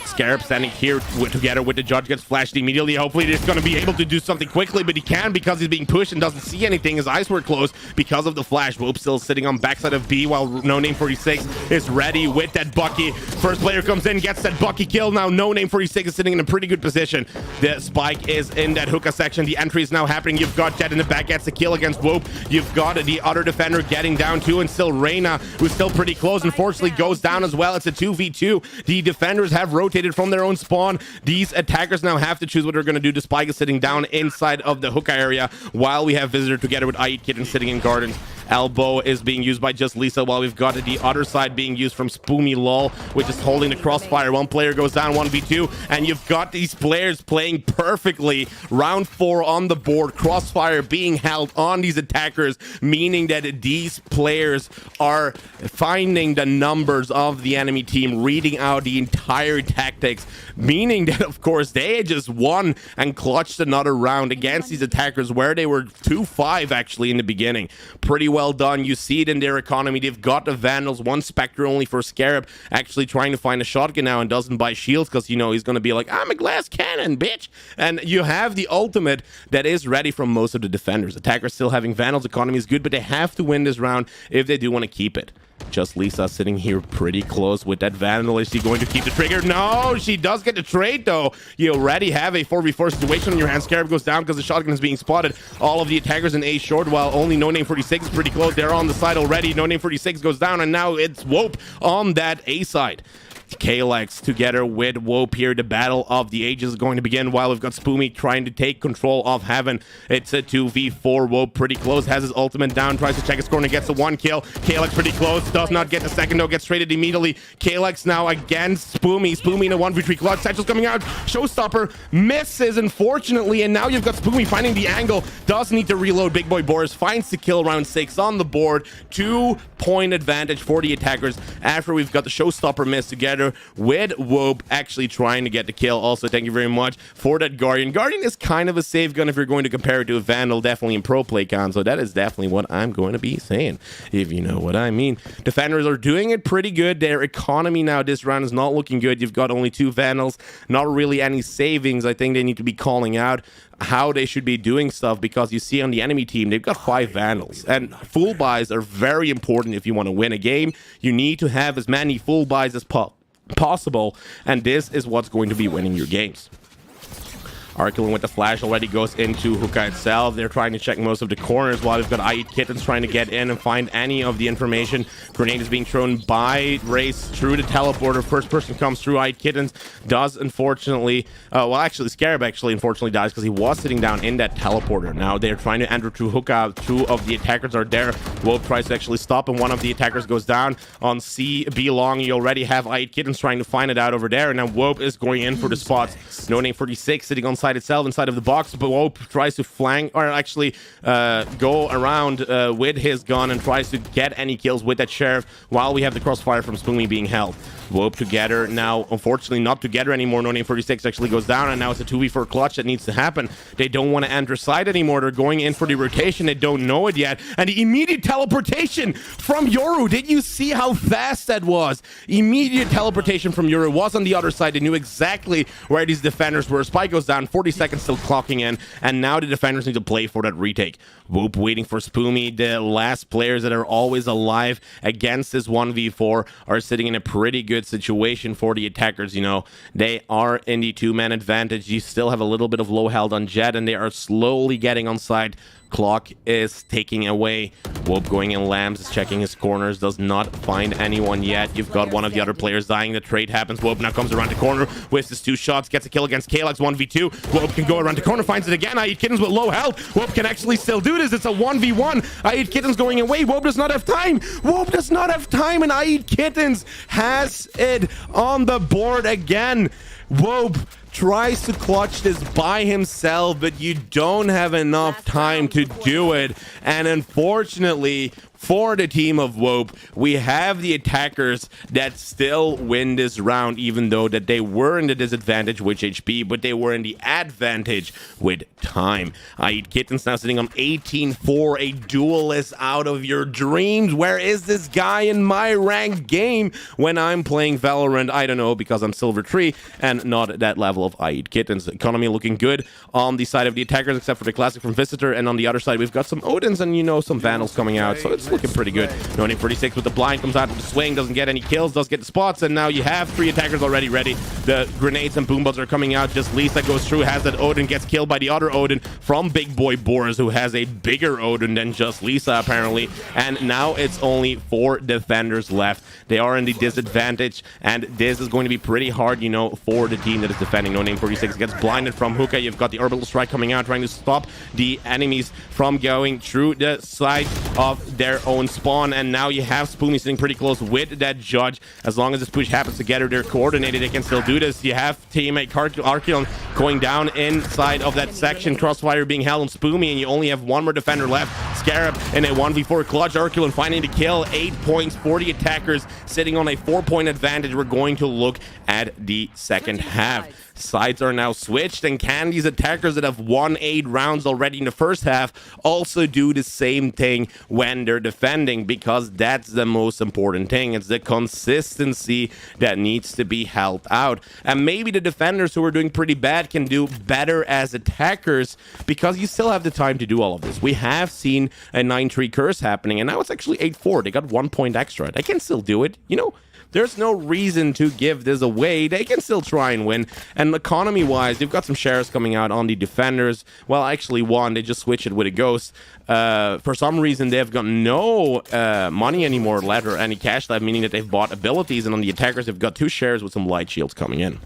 Scarab standing here together with the Judge, gets flashed immediately. Hopefully he's going to be able to do something quickly, but he can because he's being pushed and doesn't see anything. His eyes were closed because of the flash. Wope still sitting on backside of B while No Name 46 is ready with that Bucky. First player comes in, gets that Bucky kill. Now No Name 46 is sitting in a pretty good position. The spike is in that hookah section. The entry is now happening. You've got Jet in the back, gets the kill against Wope. You've got the other defender getting down too, and still Reyna, who's still pretty close, unfortunately goes down as well. It's a 2v2. The defenders have rotated from their own spawn. These attackers now have to choose what they're going to do. The spike is sitting down inside of the hookah area, while we have Visitor together with Aid Kittens sitting in gardens. Elbow is being used by just Lisa, while we've got the other side being used from Spoomy Lol, which is holding the crossfire. One player goes down, 1v2, and you've got these players playing perfectly. Round 4 on the board. Crossfire being held on these attackers, meaning that these players are finding the numbers of the enemy team, reading out the entire attack tactics, meaning that, of course, they had just won and clutched another round against these attackers where they were 2-5 actually in the beginning. Pretty well done. You see it in their economy. They've got the Vandals, one Spectre only for Scarab, actually trying to find a shotgun now and doesn't buy shields because, you know, he's going to be like, I'm a glass cannon, bitch. And you have the ultimate that is ready from most of the defenders. Attackers still having Vandals. Economy is good, but they have to win this round if they do want to keep it. Just Lisa sitting here pretty close with that Vandal. Is she going to keep the trigger? No, she does get the trade though. You already have a 4v4 situation on your hands. Scarab goes down because the shotgun is being spotted. All of the attackers in A short, while only No Name 46 is pretty close. They're on the side already. No Name 46 goes down, and now it's Wope on that A side. Kalex together with Wope here. The battle of the ages is going to begin while we've got Spoomy trying to take control of Heaven. It's a 2v4. Wope pretty close, has his ultimate down, tries to check his corner, gets the one kill. Kalex pretty close, does not get the second though, gets traded immediately. Kalex now against Spoomy. Spoomy in a 1v3 clutch. Satchel's coming out. Showstopper misses, unfortunately, and now you've got Spoomy finding the angle. Does need to reload. Big Boy Boris finds the kill, round 6 on the board. 2-point advantage for the attackers after we've got the Showstopper miss together with Wope actually trying to get the kill. Also, thank you very much for that Guardian. Guardian is kind of a safe gun if you're going to compare it to a Vandal, definitely in pro play con, so that is definitely what I'm going to be saying, if you know what I mean. Defenders are doing it pretty good. Their economy now this round is not looking good. You've got only 2 Vandals, not really any savings. I think they need to be calling out how they should be doing stuff, because you see on the enemy team they've got 5 Vandals, and full buys are very important. If you want to win a game, you need to have as many full buys as possible, and this is what's going to be winning your games. Arculin with the flash already goes into Hookah itself. They're trying to check most of the corners while we've got I Eat Kittens trying to get in and find any of the information. Grenade is being thrown by Race through the teleporter. First person comes through. I Eat Kittens does unfortunately, well actually Scarab actually unfortunately dies because he was sitting down in that teleporter. Now they're trying to enter through Hookah. 2 of the attackers are there. Wope tries to actually stop, and one of the attackers goes down. On C, B long, you already have I Eat Kittens trying to find it out over there, and now Wope is going in for the spots. No Name 46 sitting on side itself inside of the box, but Wope tries to flank, or actually go around with his gun and tries to get any kills with that sheriff while we have the crossfire from Spoomy being held. Wope together now, unfortunately not together anymore. No Name 46 actually goes down, and now it's a 2v4 clutch that needs to happen. They don't want to enter side anymore. They're going in for the rotation. They don't know it yet, and the immediate teleportation from Yoru. Did you see how fast that was? Immediate teleportation from Yoru was on the other side. They knew exactly where these defenders were. Spike goes down, 40 seconds still clocking in, and now the defenders need to play for that retake. Wope waiting for Spoomy. The last players that are always alive against this 1v4 are sitting in a pretty good situation for the attackers. You know, they are in the 2-man advantage. You still have a little bit of low health on Jet, and they are slowly getting on side. Clock is taking away. Wope going in Lambs is checking his corners, does not find anyone yet. You've got one of the other players dying. The trade happens. Wope now comes around the corner, wastes his 2 shots, gets a kill against Kalex. 1v2. Wope can go around the corner, finds it again. I Eat Kittens with low health. Wope can actually still do this. It's a 1v1. I Eat Kittens going away. Wope does not have time. Wope does not have time, and I Eat Kittens has it on the board again. Wope tries to clutch this by himself, but you don't have enough time to do it. And unfortunately for the team of Wope, we have the attackers that still win this round, even though that they were in the disadvantage with HP, but they were in the advantage with time. I Eat Kittens now sitting on 18-4, a duelist out of your dreams. Where is this guy in my ranked game when I'm playing Valorant? I don't know, because I'm Silver 3 and not at that level of I Eat Kittens. Economy looking good on the side of the attackers, except for the classic from Visitor, and on the other side we've got some Odins and, you know, some Vandals coming out, so it's looking pretty good. No Name 46 with the blind comes out with the swing, doesn't get any kills, does get the spots, and now you have 3 attackers already ready. The grenades and boombots are coming out. Just Lisa goes through, has that Odin, gets killed by the other Odin from Big Boy Boris, who has a bigger Odin than just Lisa apparently, and now it's only 4 defenders left. They are in the disadvantage, and this is going to be pretty hard, you know, for the team that is defending. No Name 46 gets blinded from Hookah. You've got the orbital strike coming out, trying to stop the enemies from going through the side of their own spawn, and now you have Spoomy sitting pretty close with that judge. As long as this push happens together, they're coordinated, they can still do this. You have teammate Arculin going down inside of that section, crossfire being held on Spoomy, and you only have 1 more defender left. Scarab in a 1v4 clutch. Arculin finding the kill. 8 points for the attackers, sitting on a 4-point advantage. We're going to look at the second half. Sides are now switched, and can these attackers that have won 8 rounds already in the first half also do the same thing when they're defending? Because that's the most important thing. It's the consistency that needs to be held out. And maybe the defenders who are doing pretty bad can do better as attackers, because you still have the time to do all of this. We have seen a 9-3 curse happening, and now it's actually 8-4. They got 1 point extra. They can still do it, you know. There's no reason to give this away. They can still try and win. And economy-wise, they've got some shares coming out on the defenders. Well, actually one. They just switched it with a ghost. For some reason, they've got no money anymore left, or any cash left, meaning that they've bought abilities. And on the attackers, they've got 2 shares with some light shields coming in.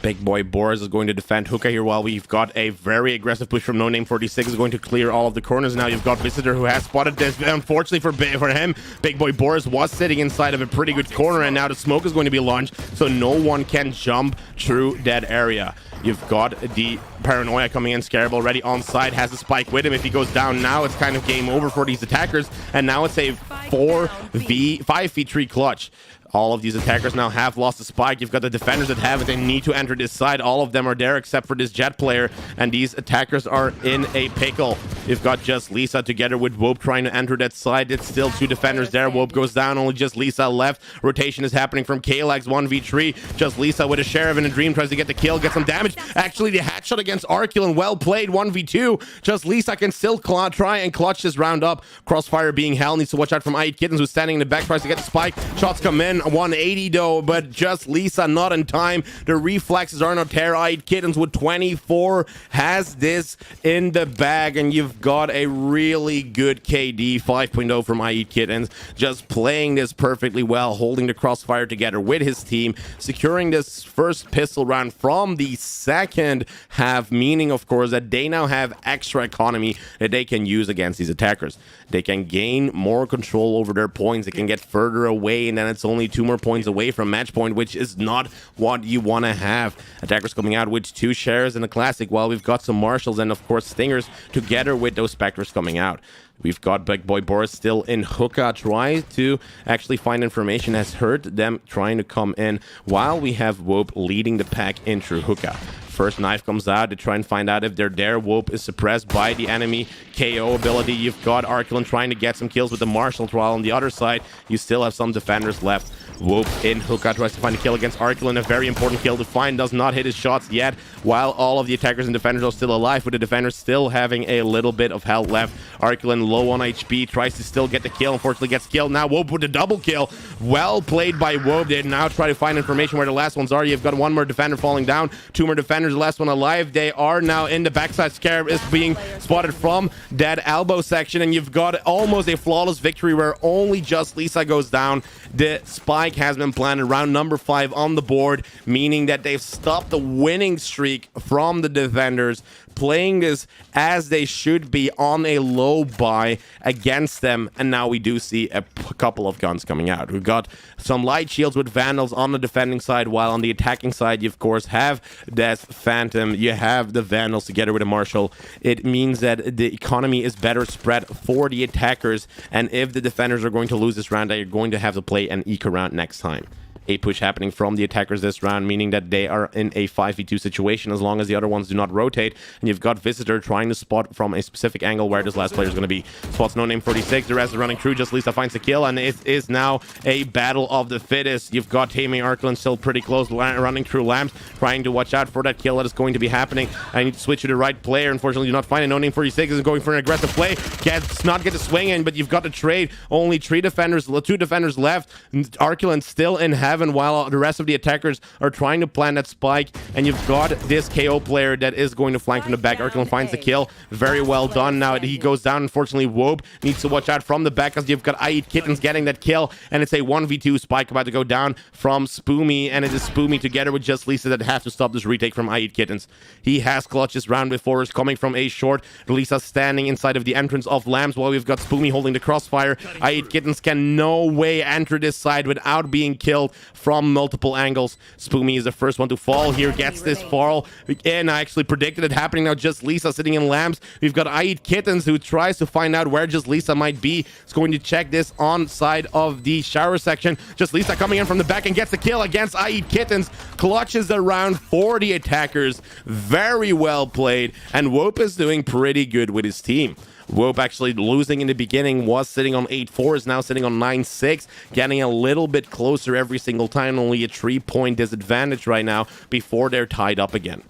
Big boy Boris is going to defend Hookah here, while we've got a very aggressive push from No Name 46 is going to clear all of the corners. Now you've got Visitor who has spotted this. Unfortunately for him, Big boy Boris was sitting inside of a pretty good corner, and now the smoke is going to be launched, so no one can jump through that area. You've got the Paranoia coming in. Scarab already on side, has a spike with him. If he goes down now, it's kind of game over for these attackers, and now it's a 5v3 clutch. All of these attackers now have lost the spike. You've got the defenders that have it. They need to enter this side. All of them are there except for this Jet player, and these attackers are in a pickle. You've got just Lisa together with Wope trying to enter that side. It's still 2 defenders there. Wope goes down, only just Lisa left. Rotation is happening from Kalax 1v3. Just Lisa with a Sheriff and a Dream tries to get the kill, get some damage. Actually, the hatch shot against Arculin, well played. 1v2. Just Lisa can still try and clutch this round up. Crossfire being hell, needs to watch out from Aid Kittens, who's standing in the back, tries to get the spike. Shots come in. 180 though, but just Lisa not in time. The reflexes are not there. Aid Kittens with 24 has this in the bag, and you've got a really good KD 5.0 from Aid Kittens, just playing this perfectly well, holding the crossfire together with his team, securing this first pistol round from the second half, meaning of course that they now have extra economy that they can use against these attackers. They can gain more control over their points. They can get further away, and then it's only 2 more points away from match point, which is not what you want to have. Attackers coming out with 2 shares in the classic, while we've got some marshals and of course stingers together with those specters coming out. We've got Big Boy Boris still in Hookah, trying to actually find information, has heard them trying to come in, while we have Wope leading the pack in through Hookah. First knife comes out to try and find out if they're there. Wope is suppressed by the enemy KO ability. You've got Arculin trying to get some kills with the Marshal, while on the other side, you still have some defenders left. Wope in Hookah tries to find a kill against Arculin. A very important kill to find. Does not hit his shots yet, while all of the attackers and defenders are still alive, with the defenders still having a little bit of health left. Arculin low on HP, tries to still get the kill. Unfortunately gets killed. Now Wope with the double kill. Well played by Wope. They now try to find information where the last ones are. You've got 1 more defender falling down, 2 more defenders, the last one alive. They are now in the backside. Scarab is being spotted from that elbow section, and you've got almost a flawless victory where only just Lisa goes down. The spike has been planted, round number 5 on the board, meaning that they've stopped the winning streak from the defenders, playing this as they should be on a low buy against them. And now we do see a couple of guns coming out. We've got some light shields with Vandals on the defending side, while on the attacking side you of course have Death Phantom, you have the Vandals together with a Marshal. It means that the economy is better spread for the attackers, and if the defenders are going to lose this round, they're going to have to play an eco round next time. A push happening from the attackers this round, meaning that they are in a 5v2 situation as long as the other ones do not rotate. And you've got Visitor trying to spot from a specific angle where this last player is going to be. Spots No Name 46, the rest is running through. Just Lisa finds the kill, and it is now a battle of the fittest. You've got Taming Arculin still pretty close, running through lamps, trying to watch out for that kill that is going to be happening. I need to switch to the right player. Unfortunately, do not find it. No Name 46 is going for an aggressive play. Does not get the swing in, but you've got the trade. Only 2 defenders left. Arculin still in heaven, while the rest of the attackers are trying to plant that spike, and you've got this KO player that is going to flank from the back. Arculin finds the kill. Very well done. Now he goes down. Unfortunately, Wope needs to watch out from the back, as you've got Aid Kittens getting that kill, and it's a 1v2 spike about to go down from Spoomy, and it is Spoomy together with just Lisa that have to stop this retake from Aid Kittens. He has clutched this round before, is coming from a short. Lisa standing inside of the entrance of lamps, while we've got Spoomy holding the crossfire. Aid Kittens can no way enter this side without being killed. from multiple angles. Spoomy is the first one to fall here, gets this fall, and I actually predicted it happening now. Just Lisa sitting in lamps. We've got I Eat Kittens who tries to find out where Just Lisa might be. It's going to check this on side of the shower section. Just Lisa coming in from the back and gets the kill against I Eat Kittens. Clutches around 40 attackers. Very well played, and Wope is doing pretty good with his team. Wope actually losing in the beginning, was sitting on 8-4, is now sitting on 9-6, getting a little bit closer every single time, only a 3-point disadvantage right now before they're tied up again.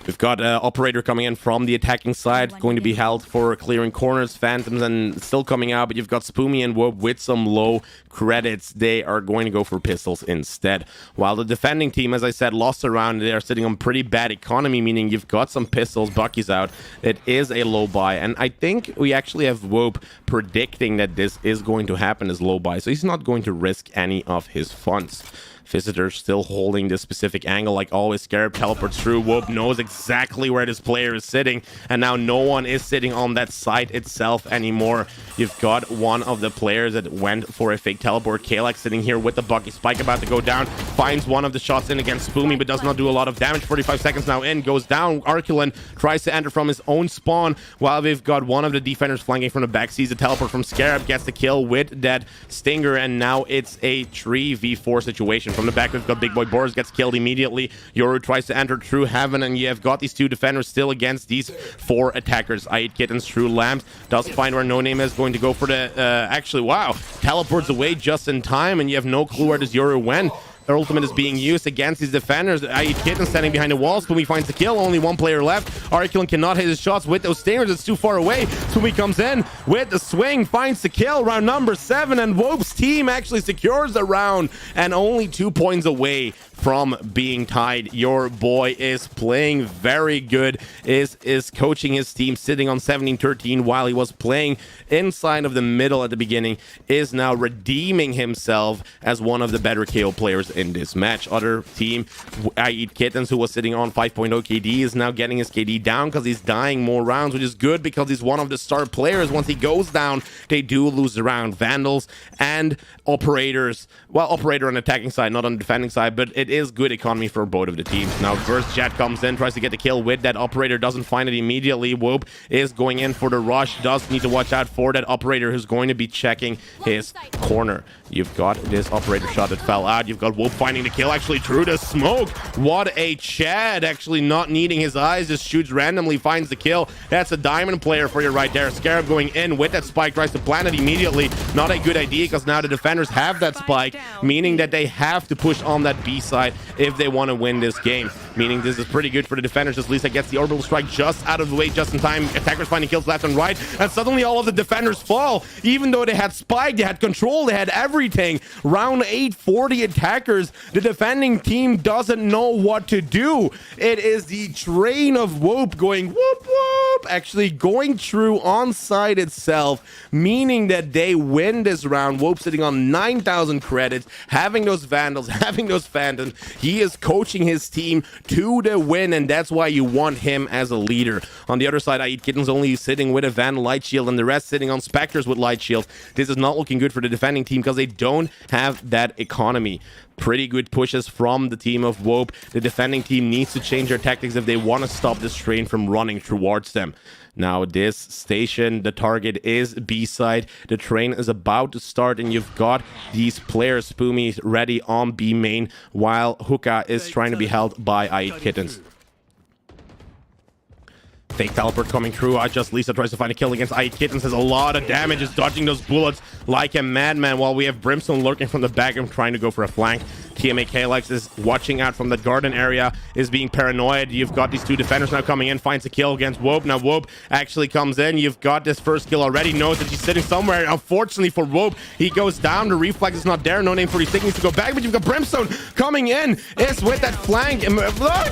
We've got Operator coming in from the attacking side, going to be held for clearing corners, Phantoms, and still coming out, but you've got Spoomy and Wope with some low credits. They are going to go for pistols instead. While the defending team, as I said, lost a round. They are sitting on pretty bad economy, meaning you've got some pistols. Bucky's out. It is a low buy, and I think we actually have Wope predicting that this is going to happen as low buy, so he's not going to risk any of his funds. Visitor still holding this specific angle like always. Scarab teleports through. Wope knows exactly where this player is sitting, and now no one is sitting on that site itself anymore. You've got one of the players that went for a fake teleport. Kalex sitting here with the Bucky Spike about to go down. Finds one of the shots in against Spoomy, but does not do a lot of damage. 45 seconds now in. Goes down. Arculin tries to enter from his own spawn, while we've got one of the defenders flanking from the back. Sees the teleport from Scarab. Gets the kill with that Stinger, and now it's a 3v4 situation. From the back, we've got Big Boy Boris gets killed immediately. Yoru tries to enter through Heaven, and you have got these two defenders still against these 4 attackers. I Eat Kittens through Lamps. Does find where No Name is, going to go for the... actually, wow. Teleports away just in time, and you have no clue where this Yoru went. Their ultimate is being used against these defenders. I Eat Kittens standing behind the wall. Spoomy finds the kill. Only one player left. Arculin cannot hit his shots with those stingers. It's too far away. Spoomy comes in with the swing, finds the kill. Round number 7, and Wope's team actually secures the round, and only 2 points away from being tied. Your boy is playing very good, is coaching his team, sitting on 17-13 while he was playing inside of the middle at the beginning, is now redeeming himself as one of the better KO players in this match. Other team, I Eat Kittens, who was sitting on 5.0 KD, is now getting his KD down because he's dying more rounds, which is good because he's one of the star players. Once he goes down, they do lose the round. Vandals and Operators, well, Operator on the attacking side, not on the defending side, but it is good economy for both of the teams. Now first Jet comes in, tries to get the kill with that Operator, doesn't find it immediately. Wope is going in for the rush, does need to watch out for that Operator who's going to be checking his corner. You've got this Operator shot that fell out. You've got Wope finding the kill actually through the smoke. What a Chad, actually not needing his eyes, just shoots randomly, finds the kill. That's a diamond player for you right there. Scarab going in with that spike, tries to plant it immediately. Not a good idea because now the defenders have that spike, meaning that they have to push on that B side if they want to win this game. Meaning this is pretty good for the defenders. Just Lisa gets the orbital strike just out of the way, just in time. Attackers finding kills left and right, and suddenly all of the defenders fall. Even though they had spike, they had control, they had everything. Round 8, 40 attackers. The defending team doesn't know what to do. It is the train of Wope going whoop whoop, actually going through on side itself, meaning that they win this round. Wope sitting on 9,000 credits, having those Vandals, having those Phantoms. He is coaching his team to the win, and that's why you want him as a leader. On the other side, I Eat Kittens only sitting with a Vandal Light Shield, and the rest sitting on Spectres with Light Shields. This is not looking good for the defending team because they don't have that economy. Pretty good pushes from the team of Wope. The defending team needs to change their tactics if they want to stop this train from running towards them. Now this station, the target is B-side. The train is about to start, and you've got these players, Spoomy, ready on B main, while Hookah is trying to be held by I Eat Kittens. Fake teleport coming through. Just Lisa tries to find a kill against I Eat Kittens. Has a lot of damage. Is dodging those bullets like a madman, while we have Brimstone lurking from the back and trying to go for a flank. TMA Kalex is watching out from the garden area, is being paranoid. You've got these two defenders now coming in, finds a kill against Wope. Now Wope actually comes in. You've got this first kill already, knows that she's sitting somewhere. Unfortunately for Wope, he goes down. The reflex is not there. No Name 46 needs to go back, but you've got Brimstone coming in. Is with that flank.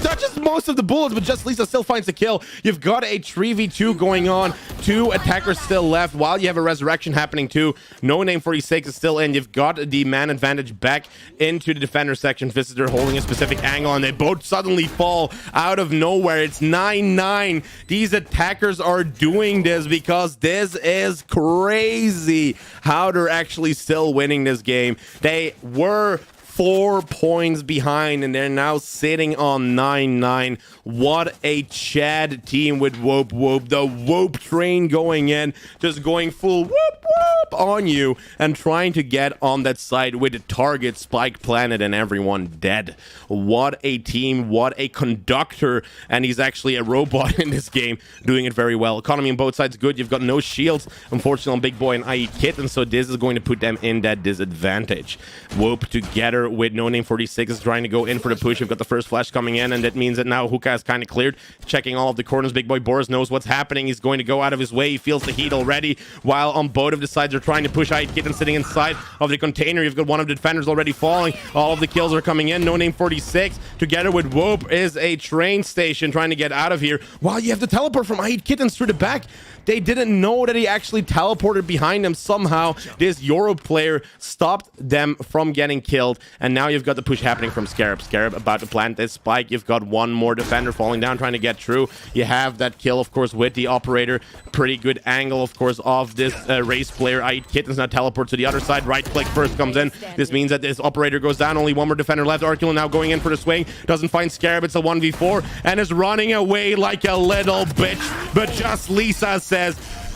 Touches most of the bullets, but Just Lisa still finds the kill. You've got a 3v2 going on. 2 attackers still left, while you have a resurrection happening too. No Name 46 is still in. You've got the man advantage back into the defender section. Visitor holding a specific angle, and they both suddenly fall out of nowhere. It's 9-9. These attackers are doing this because this is crazy how they're actually still winning this game. They were 4 points behind, and they're now sitting on 9-9. What a Chad team with Whoop Whoop. The Whoop train going in, just going full whoop whoop on you and trying to get on that side with the target, Spike Planet, and everyone dead. What a team, what a conductor, and he's actually a robot in this game, doing it very well. Economy on both sides good. You've got no shields, unfortunately, on Big Boy and IE Kitten, so this is going to put them in that disadvantage. Whoop together with No Name 46 is trying to go in for the push. You've got the first flash coming in, and that means that now Hookah is kind of cleared, checking all of the corners. Big Boy Boris knows what's happening. He's going to go out of his way. He feels the heat already, while on both of the sides are trying to push IE Kitten sitting inside of the container. You've got one of the defenders already falling. All of the kills are coming in. No Name 46 together with Whoop is a train station trying to get out of here, while you have the teleport from IE Kittens through the back. They didn't know that he actually teleported behind them. Somehow this Euro player stopped them from getting killed, and now you've got the push happening from Scarab. Scarab about to plant this spike. You've got one more defender falling down trying to get through. You have that kill, of course, with the operator. Pretty good angle, of course, of this race player. IE Kitten's now teleport to the other side. Right click first comes in. This means that this operator goes down. Only one more defender left. Arcula now going in for the swing. Doesn't find Scarab. It's a 1v4 and is running away like a little bitch. But just Lisa says,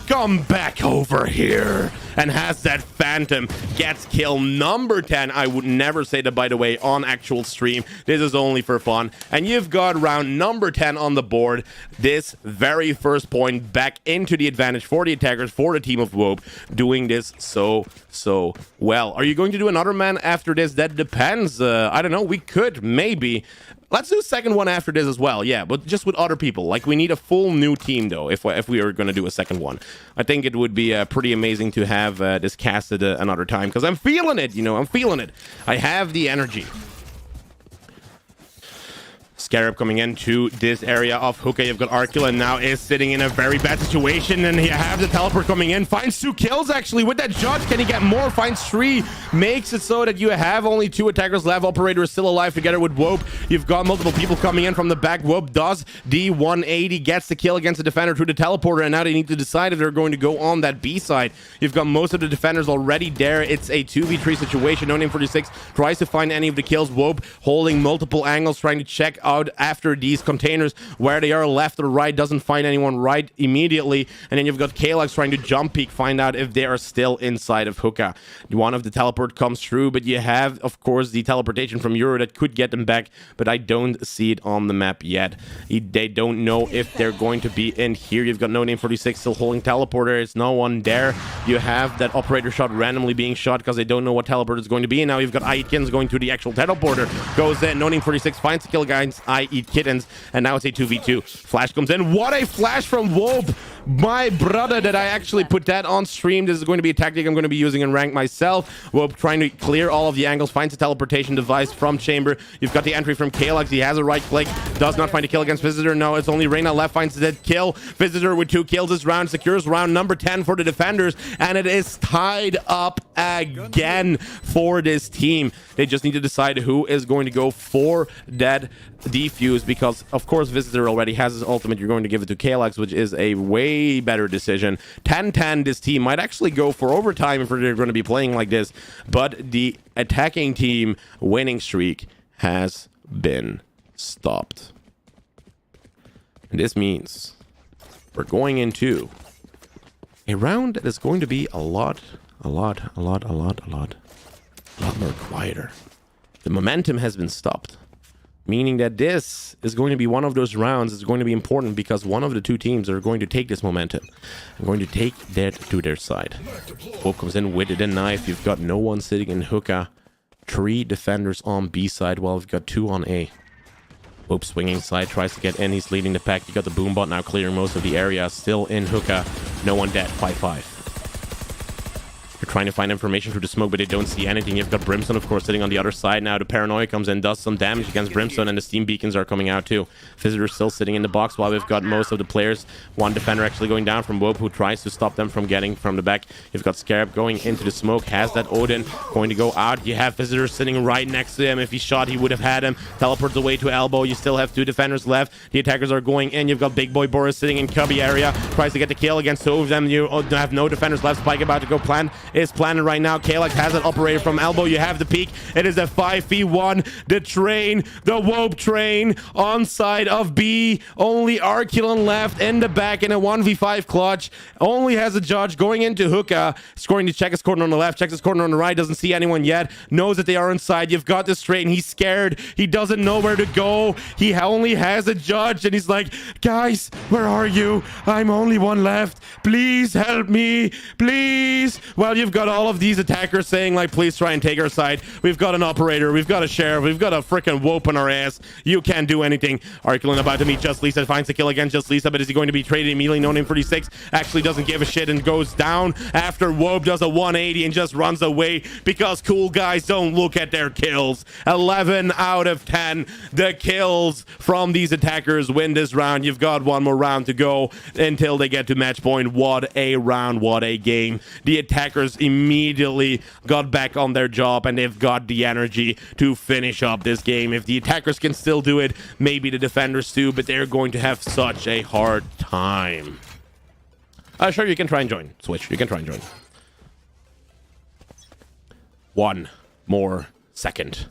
come back over here, and has that Phantom. Gets kill number 10. I would never say that, by the way, on actual stream. This is only for fun. And you've got round number 10 on the board. This very first point back into the advantage for the attackers, for the team of Whoop, doing this so well. Are you going to do another man after this? That depends. I don't know. We could, maybe. Let's do a second one after this as well. Yeah, but just with other people. Like, we need a full new team, though, if we are going to do a second one. I think it would be pretty amazing to have this casted another time, because I'm feeling it, you know, I'm feeling it. I have the energy. Scarab coming into this area of Hookah. You've got Arcula now is sitting in a very bad situation, and you have the teleport coming in. Finds 2 kills actually with that judge. Can he get more? Finds 3. Makes it so that you have only 2 attackers left. Operator is still alive together with Whoop. You've got multiple people coming in from the back. Whoop does the 180, gets the kill against the defender through the teleporter, and now they need to decide if they're going to go on that B side. You've got most of the defenders already there. It's a 2v3 situation. No Name 46 tries to find any of the kills. Whoop holding multiple angles, trying to check out after these containers where they are, left or right. Doesn't find anyone right immediately, and then you've got Kalax trying to jump peek, find out if they are still inside of Hookah. One of the teleport comes through, but you have, of course, the teleportation from Euro that could get them back, but I don't see it on the map yet. They don't know if they're going to be in here. You've got No Name 46 still holding teleporter. There's no one there. You have that operator shot randomly being shot because they don't know what teleport is going to be, and now you've got IE Kittens going to the actual teleporter. Goes in. No Name 46 finds the kill against IE Kittens, and now it's a 2v2. Flash comes in. What a flash from Whoop! My brother, that I actually put that on stream. This is going to be a tactic I'm going to be using in rank myself. Whoop trying to clear all of the angles, finds a teleportation device from Chamber. You've got the entry from Kalax. He has a right click, does not find a kill against Visitor. No, it's only Reyna left, finds the kill. Visitor with 2 kills this round, secures round number 10 for the defenders, and it is tied up again for this team. They just need to decide who is going to go for that defuse, because of course Visitor already has his ultimate. You're going to give it to Kalax, which is a way better decision. 10-10, this team might actually go for overtime if they're going to be playing like this, but the attacking team winning streak has been stopped. And this means we're going into a round that is going to be a lot more quieter. The momentum has been stopped, meaning that this is going to be one of those rounds that's going to be important, because one of the 2 teams are going to take this momentum and going to take that to their side. Whoop comes in with it, a knife. You've got no one sitting in Hookah. 3 defenders on B side, while we've got 2 on A. Whoop swinging side, tries to get in. He's leading the pack. You got the Boombot now clearing most of the area. Still in Hookah. No one dead. 5-5. They're trying to find information through the smoke, but they don't see anything. You've got Brimstone, of course, sitting on the other side now. The Paranoia comes in, does some damage against Brimstone, and the Steam Beacons are coming out too. Visitor still sitting in the box while we've got most of the players. One defender actually going down from Wope, who tries to stop them from getting from the back. You've got Scarab going into the smoke, has that Odin going to go out. You have Visitor sitting right next to him. If he shot, he would have had him. Teleports away to elbow. You still have 2 defenders left. The attackers are going in. You've got Big Boy Boris sitting in cubby area, tries to get the kill against 2 of them. You have no defenders left. Spike about to go is planning right now. Kalex has it operated from elbow. You have the peak. It is a 5v1. The train, the Wope train on side of B. Only Arculon left in the back in a 1v5 clutch. Only has a judge going into hookah. Scoring to check his corner on the left, checks his corner on the right, doesn't see anyone yet. Knows that they are inside. You've got this train. He's scared. He doesn't know where to go. He only has a judge and he's like, guys, where are you? I'm only one left. Please help me. Please. Well, you've got all of these attackers saying like, please try and take our side. We've got an operator. We've got a sheriff. We've got a freaking Wope on our ass. You can't do anything. Arculon about to meet Just Lisa. Finds the kill against Just Lisa, but is he going to be traded immediately? No name 46 actually doesn't give a shit and goes down after Wope does a 180 and just runs away because cool guys don't look at their kills. 11 out of 10. The kills from these attackers win this round. You've got one more round to go until they get to match point. What a round. What a game. The attackers immediately got back on their job and they've got the energy to finish up this game. If the attackers can still do it, maybe the defenders too, but they're going to have such a hard time. Sure, you can try and join. Switch, you can try and join. One more second.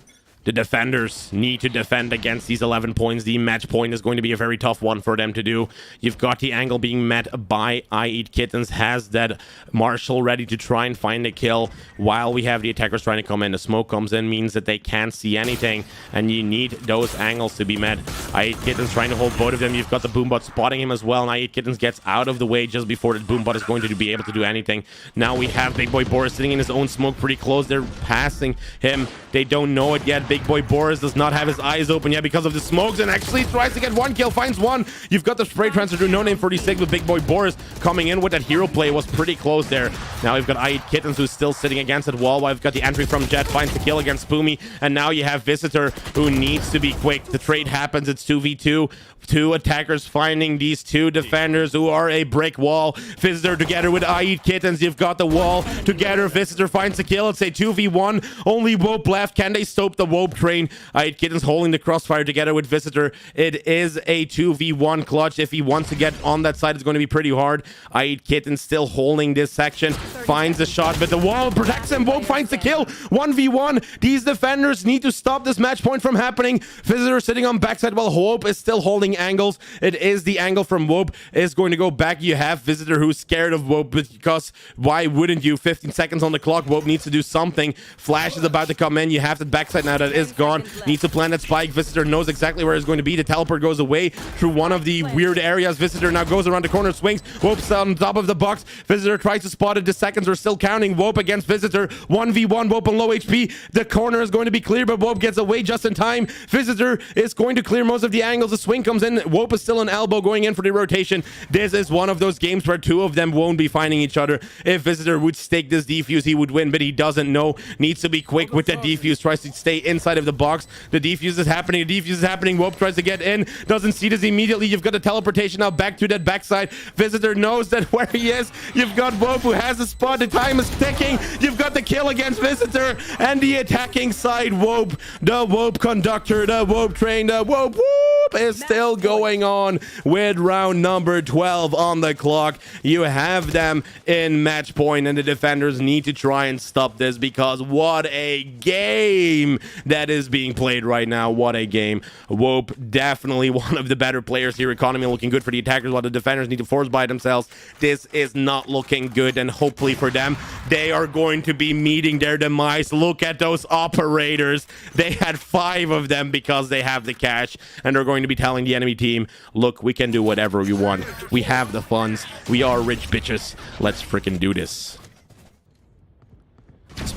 The defenders need to defend against these 11 points. The match point is going to be a very tough one for them to do. You've got the angle being met by I Eat Kittens. Has that Marshall ready to try and find a kill while we have the attackers trying to come in. The smoke comes in, means that they can't see anything, and you need those angles to be met. I Eat Kittens trying to hold both of them. You've got the Boombot spotting him as well, and I Eat Kittens gets out of the way just before the Boombot is going to be able to do anything. Now we have Big Boy Boris sitting in his own smoke pretty close. They're passing him. They don't know it yet. Big Boy Boris does not have his eyes open yet because of the smokes and actually tries to get one kill, finds one. You've got the spray transfer to No Name 46 with Big Boy Boris coming in with that hero play. Was pretty close there. Now we've got I Eat Kittens who's still sitting against that wall while we've got the entry from Jet, finds the kill against Spoomy, and now you have Visitor who needs to be quick. The trade happens. It's 2v2. 2 attackers finding these 2 defenders who are a brick wall. Visitor together with I Eat Kittens. You've got the wall together. Visitor finds the kill. It's a 2v1. Only Wope left. Can they stop the Wope train? I Eat Kittens holding the crossfire together with Visitor. It is a 2v1 clutch. If he wants to get on that side, it's going to be pretty hard. I Eat Kittens still holding this section. Finds the shot, but the wall protects him. Wope finds the kill. 1v1. These defenders need to stop this match point from happening. Visitor sitting on backside while Wope is still holding angles. It is the angle from Wope is going to go back. You have Visitor who's scared of Wope because why wouldn't you? 15 seconds on the clock. Wope needs to do something. Flash is about to come in. You have the backside now that is gone. Needs to plant that spike. Visitor knows exactly where it's going to be. The teleport goes away through one of the weird areas. Visitor now goes around the corner, swings. Wope's on top of the box. Visitor tries to spot it. The seconds are still counting. Wope against Visitor. 1v1. Wope on low HP. The corner is going to be clear, but Wope gets away just in time. Visitor is going to clear most of the angles. The swing comes in. Wope is still an elbow going in for the rotation. This is one of those games where 2 of them won't be finding each other. If Visitor would stake this defuse, he would win, but he doesn't know. Needs to be quick with that defuse. Tries to stay inside of the box. The defuse is happening. The defuse is happening. Wope tries to get in. Doesn't see this immediately. You've got the teleportation now back to that backside. Visitor knows that where he is. You've got Wope who has a spot. The time is ticking. You've got the kill against Visitor and the attacking side. Wope, the Wope conductor, the Wope train, the Wope is still going on with round number 12 on the clock. You have them in match point and the defenders need to try and stop this because what a game that is being played right now. What a game. Wope definitely one of the better players here. Economy looking good for the attackers while the defenders need to force by themselves. This is not looking good and hopefully for them they are going to be meeting their demise. Look at those operators. They had 5 of them because they have the cash and they're going to be telling the enemy team, look, we can do whatever we want. We have the funds. We are rich bitches. Let's freaking do this.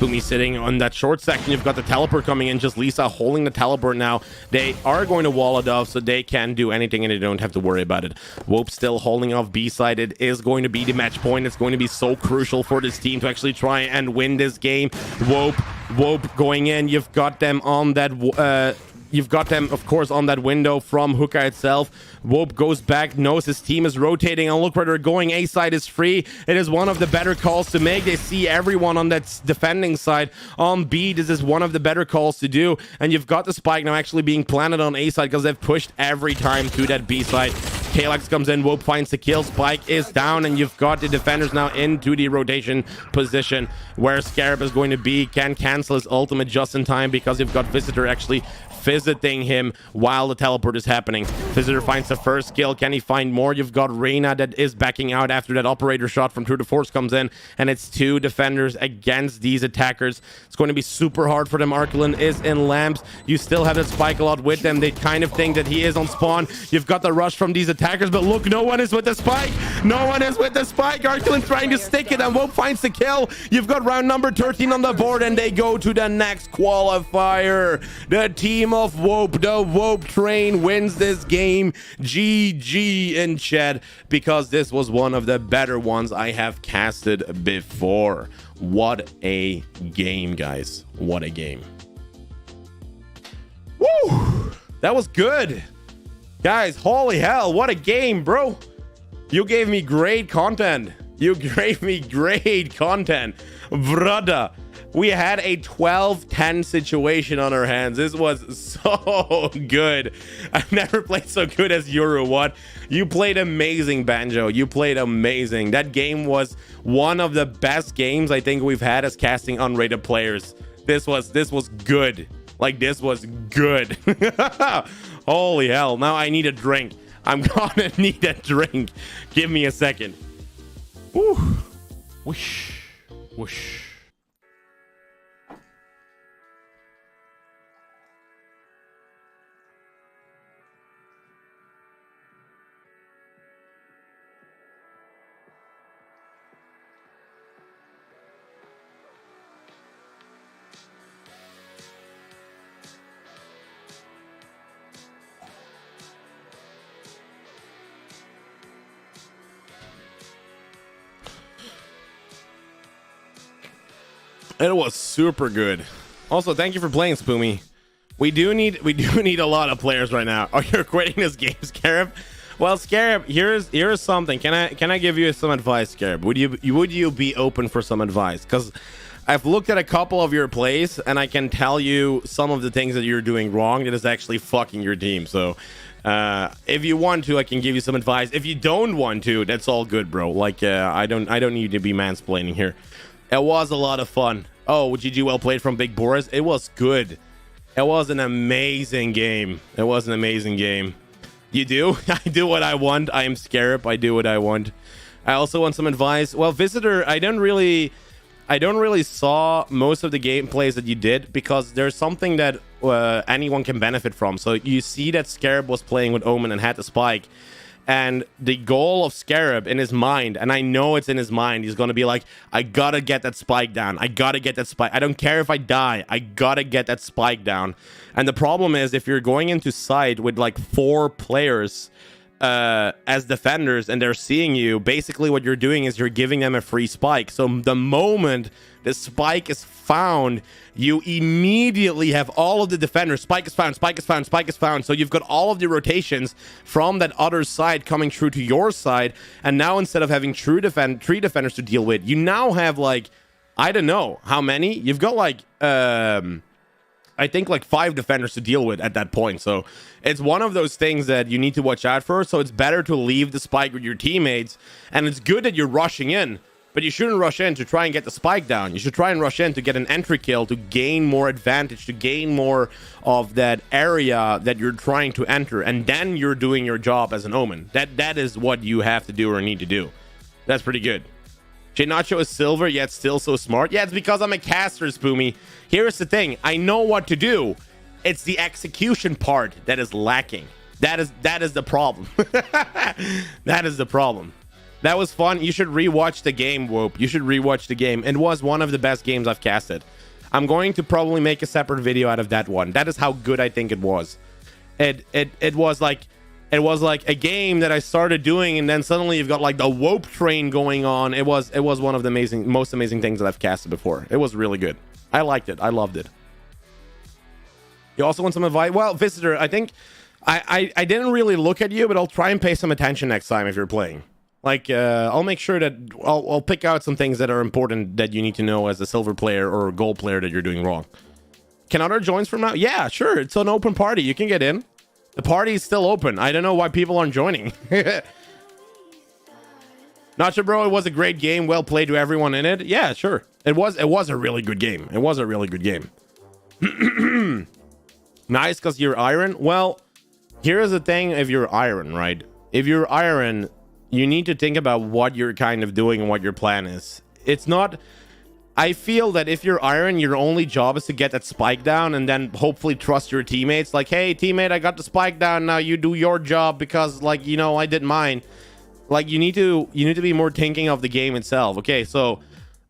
Spoomy sitting on that short section. You've got the teleport coming in. Just Lisa holding the teleport now. They are going to wall it off, so they can do anything and they don't have to worry about it. Wope still holding off B side. It is going to be the match point. It's going to be so crucial for this team to actually try and win this game. Wope going in. You've got them on that you've got them, of course, on that window from Hookah itself. Wope goes back, knows his team is rotating, and look where they're going. A side is free. It is one of the better calls to make. They see everyone on that defending side. On B, this is one of the better calls to do. And you've got the spike now actually being planted on A side because they've pushed every time to that B side. Kalex comes in, Wope finds the kill, Spike is down, and you've got the defenders now into the rotation position where Scarab is going to be. Can cancel his ultimate just in time because you've got Visitor actually visiting him while the teleport is happening. Visitor finds the first kill. Can he find more? You've got Reyna that is backing out after that operator shot from True to Force comes in, and it's two defenders against these attackers. It's going to be super hard for them. Arkelin is in lamps. You still have that Spike a lot with them. They kind of think that he is on spawn. You've got the rush from these attackers, but look, no one is with the Spike. No one is with the Spike. Arkelin trying to stick it, and Wope finds the kill. You've got round number 13 on the board, and they go to the next qualifier. The team of Wope, the Wope train, wins this game. GG in chat, because this was one of the better ones I have casted before. What a game, guys. What a game. Woo! That was good. Guys, holy hell, what a game, bro. You gave me great content. You gave me great content. Brother, we had a 12-10 situation on our hands. This was so good. I've never played so good as Yoru. What? You played amazing, Banjo. You played amazing. That game was one of the best games I think we've had as casting unrated players. This was good. Like, this was good. Holy hell. Now I need a drink. I'm gonna need a drink. Give me a second. Woo. Whoosh. Whoosh. It was super good. Also, thank you for playing, Spoomy. We do need a lot of players right now. Oh, you're quitting this game, Scarab? Well, Scarab, here's something. Can I give you some advice, Scarab? Would you be open for some advice? Because I've looked at a couple of your plays, and I can tell you some of the things that you're doing wrong that is actually fucking your team. So, if you want to, I can give you some advice. If you don't want to, that's all good, bro. Like, I don't need to be mansplaining here. It was a lot of fun. Oh, GG, well played from Big Boris. It was good. It was an amazing game. It was an amazing game. You do? I do what I want. I am Scarab. I do what I want. I also want some advice. Well, Visitor, I don't really saw most of the gameplays that you did, because there's something that anyone can benefit from. So you see that Scarab was playing with Omen and had the Spike. And the goal of Scarab in his mind, and I know it's in his mind, he's going to be like, I got to get that Spike down. I got to get that Spike. I don't care if I die. I got to get that Spike down. And the problem is, if you're going into side with like 4 players as defenders and they're seeing you, basically what you're doing is you're giving them a free Spike. So the moment the Spike is found, you immediately have all of the defenders. Spike is found, Spike is found, Spike is found. So you've got all of the rotations from that other side coming through to your side. And now instead of having 3 defenders to deal with, you now have like, I don't know how many. You've got like, I think like 5 defenders to deal with at that point. So it's one of those things that you need to watch out for. So it's better to leave the Spike with your teammates. And it's good that you're rushing in, but you shouldn't rush in to try and get the Spike down. You should try and rush in to get an entry kill, to gain more advantage, to gain more of that area that you're trying to enter. And then you're doing your job as an Omen. That is what you have to do or need to do. That's pretty good. JNacho is silver, yet still so smart. Yeah, it's because I'm a caster, Spoomy. Here's the thing. I know what to do. It's the execution part that is lacking. That is the problem. That is the problem. That was fun. You should rewatch the game, Whoop. You should rewatch the game. It was one of the best games I've casted. I'm going to probably make a separate video out of that one. That is how good I think it was. It was like a game that I started doing, and then suddenly you've got like the Whoop train going on. It was one of the most amazing things that I've casted before. It was really good. I liked it. I loved it. You also want some advice? Well, Visitor, I think I didn't really look at you, but I'll try and pay some attention next time if you're playing. Like, I'll make sure that I'll pick out some things that are important that you need to know as a silver player or a gold player that you're doing wrong. Can other joins from now? Yeah, sure. It's an open party. You can get in. The party is still open. I don't know why people aren't joining. Nacho Bro, it was a great game. Well played to everyone in it. Yeah, sure. It was a really good game. It was a really good game. Nice because you're Iron. Well, here's the thing. If you're Iron, right? If you're Iron, you need to think about what you're kind of doing and what your plan is. It's not... I feel that if you're Iron, your only job is to get that spike down and then hopefully trust your teammates. Like, hey, teammate, I got the spike down. Now you do your job because, like, you know, I did mine. Like, you need to be more thinking of the game itself. Okay, so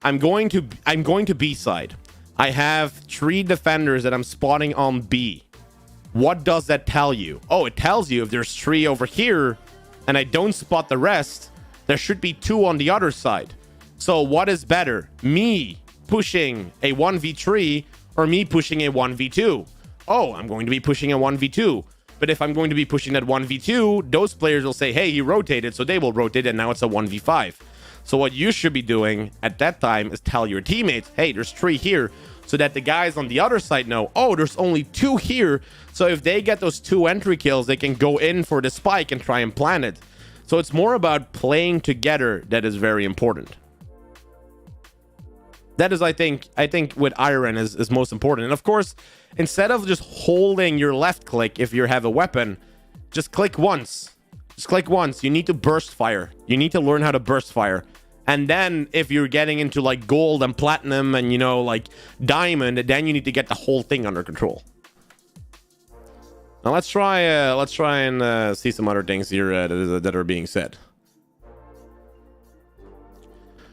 I'm going to B side. I have 3 defenders that I'm spotting on B. What does that tell you? Oh, it tells you if there's 3 over here and I don't spot the rest, there should be 2 on the other side. So what is better? Me pushing a 1v3 or me pushing a 1v2? Oh, I'm going to be pushing a 1v2. But if I'm going to be pushing that 1v2, those players will say, hey, you rotated, so they will rotate, and now it's a 1v5. So what you should be doing at that time is tell your teammates, hey, there's 3 here, so that the guys on the other side know, oh, there's only 2 here. So if they get those 2 entry kills, they can go in for the spike and try and plant it. So it's more about playing together that is very important. That is, I think with Iron is most important. And of course, instead of just holding your left click if you have a weapon, just click once. Just click once. You need to burst fire. You need to learn how to burst fire. And then if you're getting into like gold and platinum and, you know, like diamond, then you need to get the whole thing under control. Now let's try and see some other things here that are being said.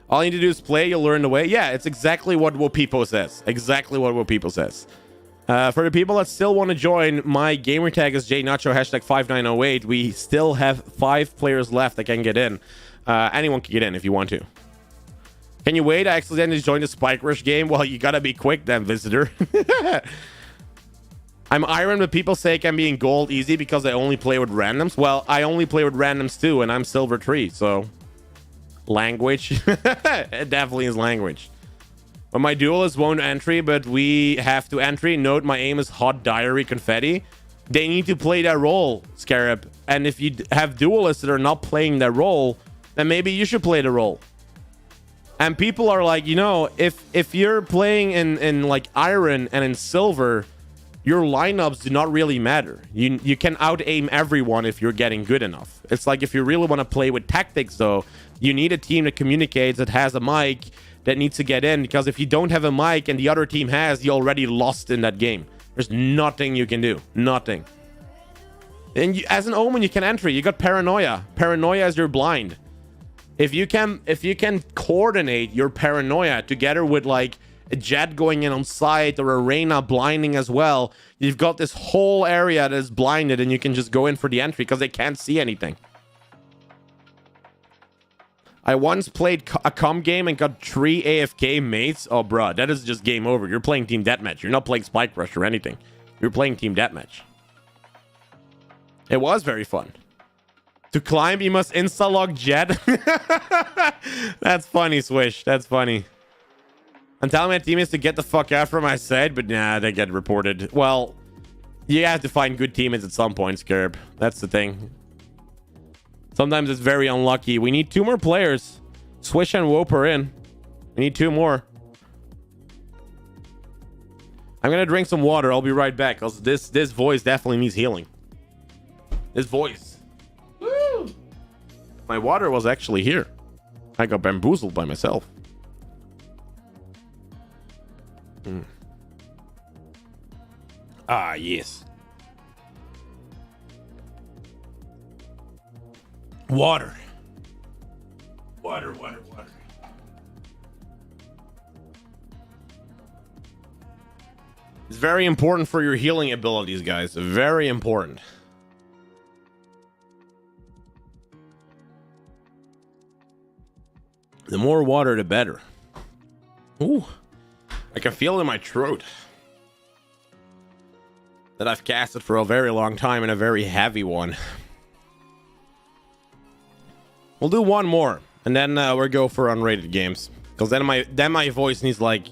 All you need to do is play, you'll learn the way. Yeah, it's exactly what Wopipo says. Exactly what Wopipo says. For the people that still want to join, my gamer tag is JNacho, #5908. We still have 5 players left that can get in. Anyone can get in if you want to. Can you wait? I accidentally joined the Spike Rush game. Well, you gotta be quick then, Visitor. I'm Iron, but people say I'm being gold easy because I only play with randoms. Well, I only play with randoms too, and I'm silver 3, so... Language. It definitely is language. But my duelist won't entry, but we have to entry. Note my aim is hot diary confetti. They need to play that role, Scarab. And if you have duelists that are not playing that role, then maybe you should play the role. And people are like, you know, if you're playing in like Iron and in Silver, your lineups do not really matter. You can out aim everyone if you're getting good enough. It's like if you really want to play with tactics though, you need a team that communicates, that has a mic, that needs to get in, because if you don't have a mic and the other team has, you're already lost in that game. There's nothing you can do. Nothing. And you, as an Omen, you can entry. You got Paranoia. Paranoia is your blind. If you can coordinate your Paranoia together with like a Jet going in on site or a Reyna blinding as well, you've got this whole area that is blinded and you can just go in for the entry because they can't see anything. I once played a com game and got 3 AFK mates. Oh, bro, that is just game over. You're playing Team Deathmatch. You're not playing Spike Rush or anything. You're playing Team Deathmatch. It was very fun. To climb, you must insta-log Jet. That's funny, Swish. That's funny. I'm telling my teammates to get the fuck out from my side, but nah, they get reported. Well, you have to find good teammates at some point, Scarab. That's the thing. Sometimes it's very unlucky. We need 2 more players. Swish and Wope are in. We need 2 more. I'm gonna drink some water. I'll be right back. Cause this voice definitely needs healing. This voice. Woo! My water was actually here. I got bamboozled by myself. Ah, yes. Water. water. It's very important for your healing abilities, guys. Very important. The more water, the better. Ooh. I can feel it in my throat. That I've casted for a very long time and a very heavy one. We'll do one more. And then we'll go for unrated games. Because then my voice needs like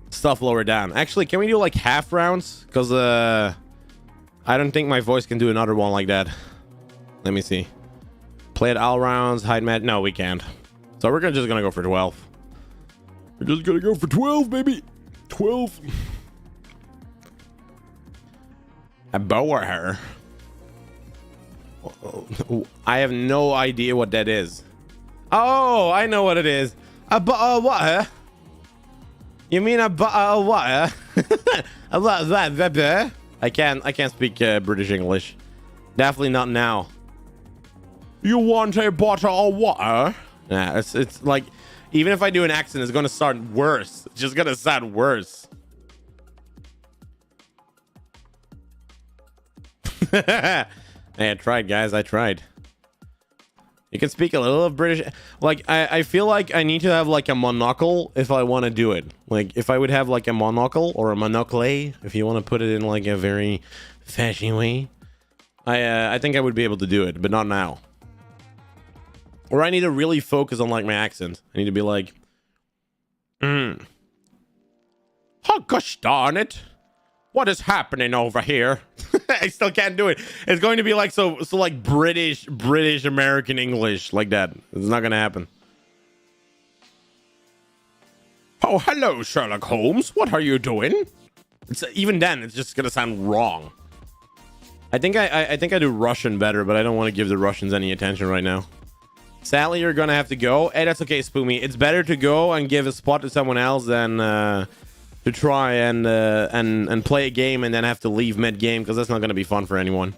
stuff lower down. Actually, can we do like half rounds? Because I don't think my voice can do another one like that. Let me see. Play it all rounds, hide match. No, we can't. So we're just gonna go for 12. We're just gonna go for 12, baby. 12. A bower hair. I have no idea what that is. Oh, I know what it is. A what? You mean a what? I can't speak British English. Definitely not now. You want a bottle of water? Yeah, it's like, even if I do an accent, it's gonna sound worse. It's just gonna sound worse. Hey, I tried, guys. I tried. You can speak a little of British. Like, I feel like I need to have like a monocle if I want to do it. Like, if I would have like a monocle or a monocle, if you want to put it in like a very fashion way, I think I would be able to do it, but not now. Or I need to really focus on like my accent. I need to be like, oh gosh darn it, what is happening over here? I still can't do it. It's going to be like so like British American English like that. It's not gonna happen. Oh, hello, Sherlock Holmes. What are you doing? Even then, it's just gonna sound wrong. I think I do Russian better, but I don't want to give the Russians any attention right now. Sadly, you're gonna have to go. Hey, that's okay, Spoomy. It's better to go and give a spot to someone else than to try and play a game and then have to leave mid-game, because that's not gonna be fun for anyone.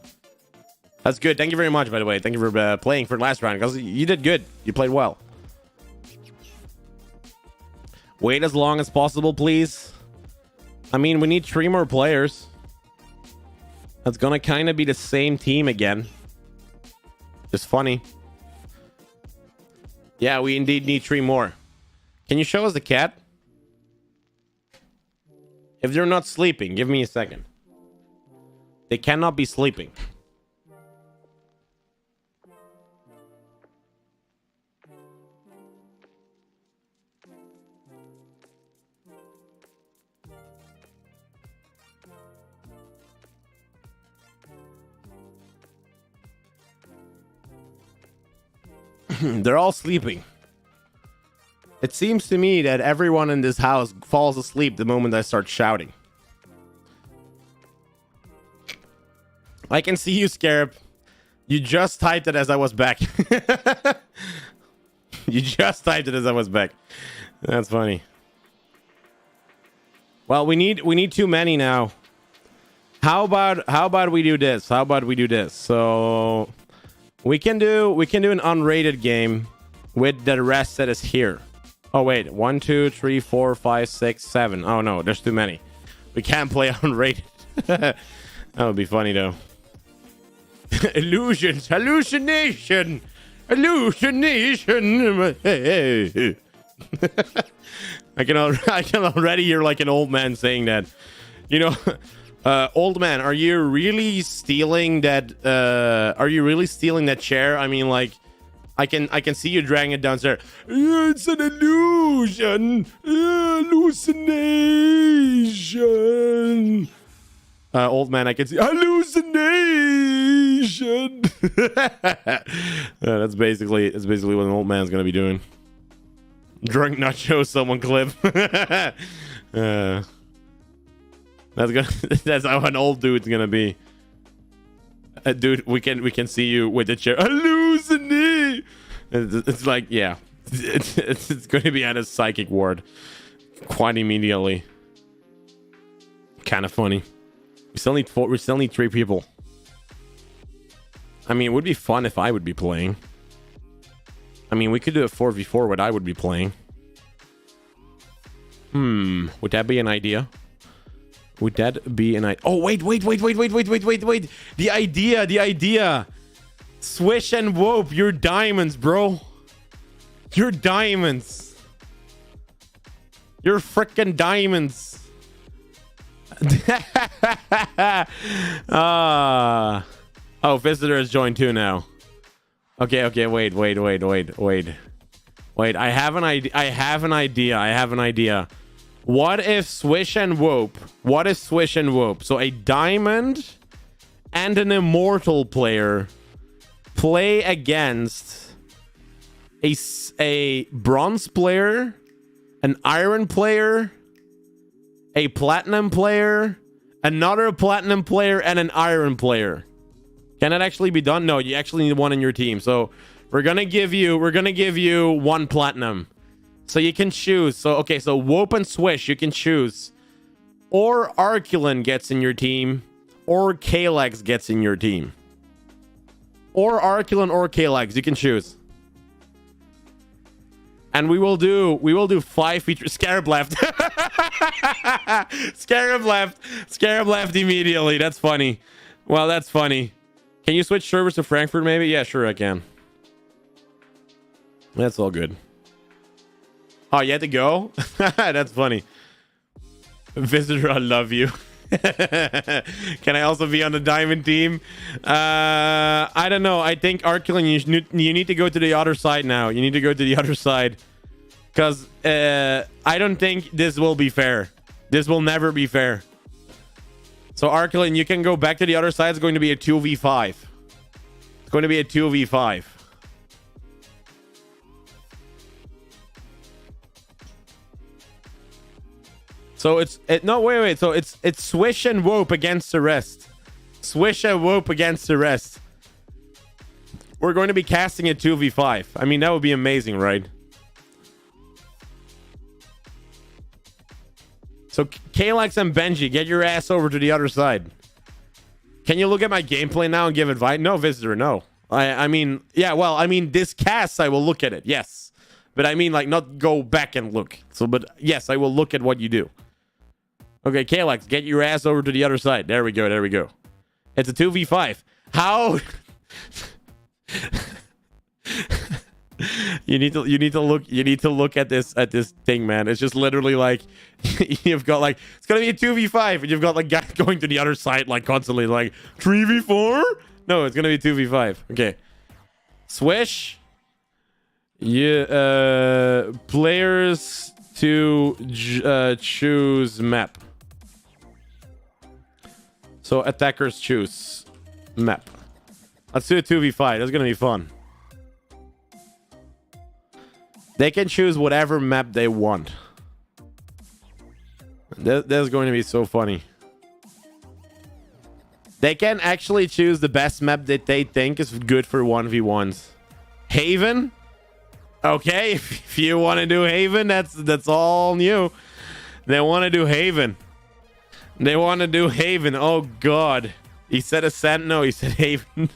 That's good. Thank you very much, by the way. Thank you for playing for the last round, because you did good. You played well. Wait as long as possible, please. I mean, we need 3 more players. That's gonna kind of be the same team again. Just funny. Yeah, we indeed need 3 more. Can you show us the cat? If they're not sleeping, give me a second. They cannot be sleeping. They're all sleeping. It seems to me that everyone in this house falls asleep the moment I start shouting. I can see you, Scarab. You just typed it as I was back. You just typed it as I was back. That's funny. Well, we need too many now. How about we do this? So we can do an unrated game with the rest that is here. Oh wait, 1, 2, 3, 4, 5, 6, 7. Oh no, there's too many. We can't play unrated. That would be funny though. Illusions, hallucination. I can already hear like an old man saying that. You know, old man, are you really stealing that? Are you really stealing that chair? I mean, like, I can see you dragging it downstairs. It's an illusion, hallucination. Old man, I can see hallucination. That's basically what an old man's gonna be doing. Drunk Nacho, someone clip. That's how an old dude's gonna be. Dude, we can see you with the chair. Hallucinate. It's like, yeah, it's going to be at a psychic ward quite immediately. Kind of funny. We still need 3 people. I mean, it would be fun if I would be playing. I mean, we could do a 4v4 what I would be playing. Would that be an idea? Would that be an idea? Oh, wait. The idea. Swish and Whoop, you're diamonds, bro. You're diamonds. You're freaking diamonds. Oh, visitor has joined too now. Okay, wait. I have an idea. What if Swish and Whoop? So a diamond and an immortal player play against a bronze player, an iron player, a platinum player, another platinum player, and an iron player. Can it actually be done? No, you actually need one in your team. So we're gonna give you one platinum. So you can choose. So okay, so Whoop and Swish, you can choose. Or Arculin gets in your team, or Kalex gets in your team. Or Arculin or Kalex, you can choose. And we will do 5 features. Scarab left. Scarab left immediately. That's funny. Well, that's funny. Can you switch servers to Frankfurt maybe? Yeah, sure I can. That's all good. Oh, you had to go? That's funny. Visitor, I love you. Can I also be on the diamond team? I don't know. I think Arculin, you need to go to the other side now. You need to go to the other side. Because I don't think this will be fair. This will never be fair. So Arculin, you can go back to the other side. It's going to be a 2v5. It's going to be a 2v5. So wait. So it's Swish and Whoop against the rest. Swish and Whoop against the rest. We're going to be casting a 2v5. I mean, that would be amazing, right? So Kalex and Benji, get your ass over to the other side. Can you look at my gameplay now and give advice? No, visitor, no. I mean, yeah, well, I mean, this cast, I will look at it, yes. But I mean, like, not go back and look. So, but yes, I will look at what you do. Okay, Kalex, get your ass over to the other side. There we go. It's a 2v5. How? You need to look at this thing, man. It's just literally like you've got like it's gonna be a 2v5 and you've got like guys going to the other side like constantly like 3v4. No, it's gonna be 2v5. Okay, Swish. Yeah, players to choose map. So attackers choose map. Let's do a 2v5. That's gonna be fun. They can choose whatever map they want. That's going to be so funny. They can actually choose the best map that they think is good for 1v1s. Haven? Okay, if you want to do Haven, that's all new. They want to do Haven. Oh, God. He said Ascent? No, he said Haven.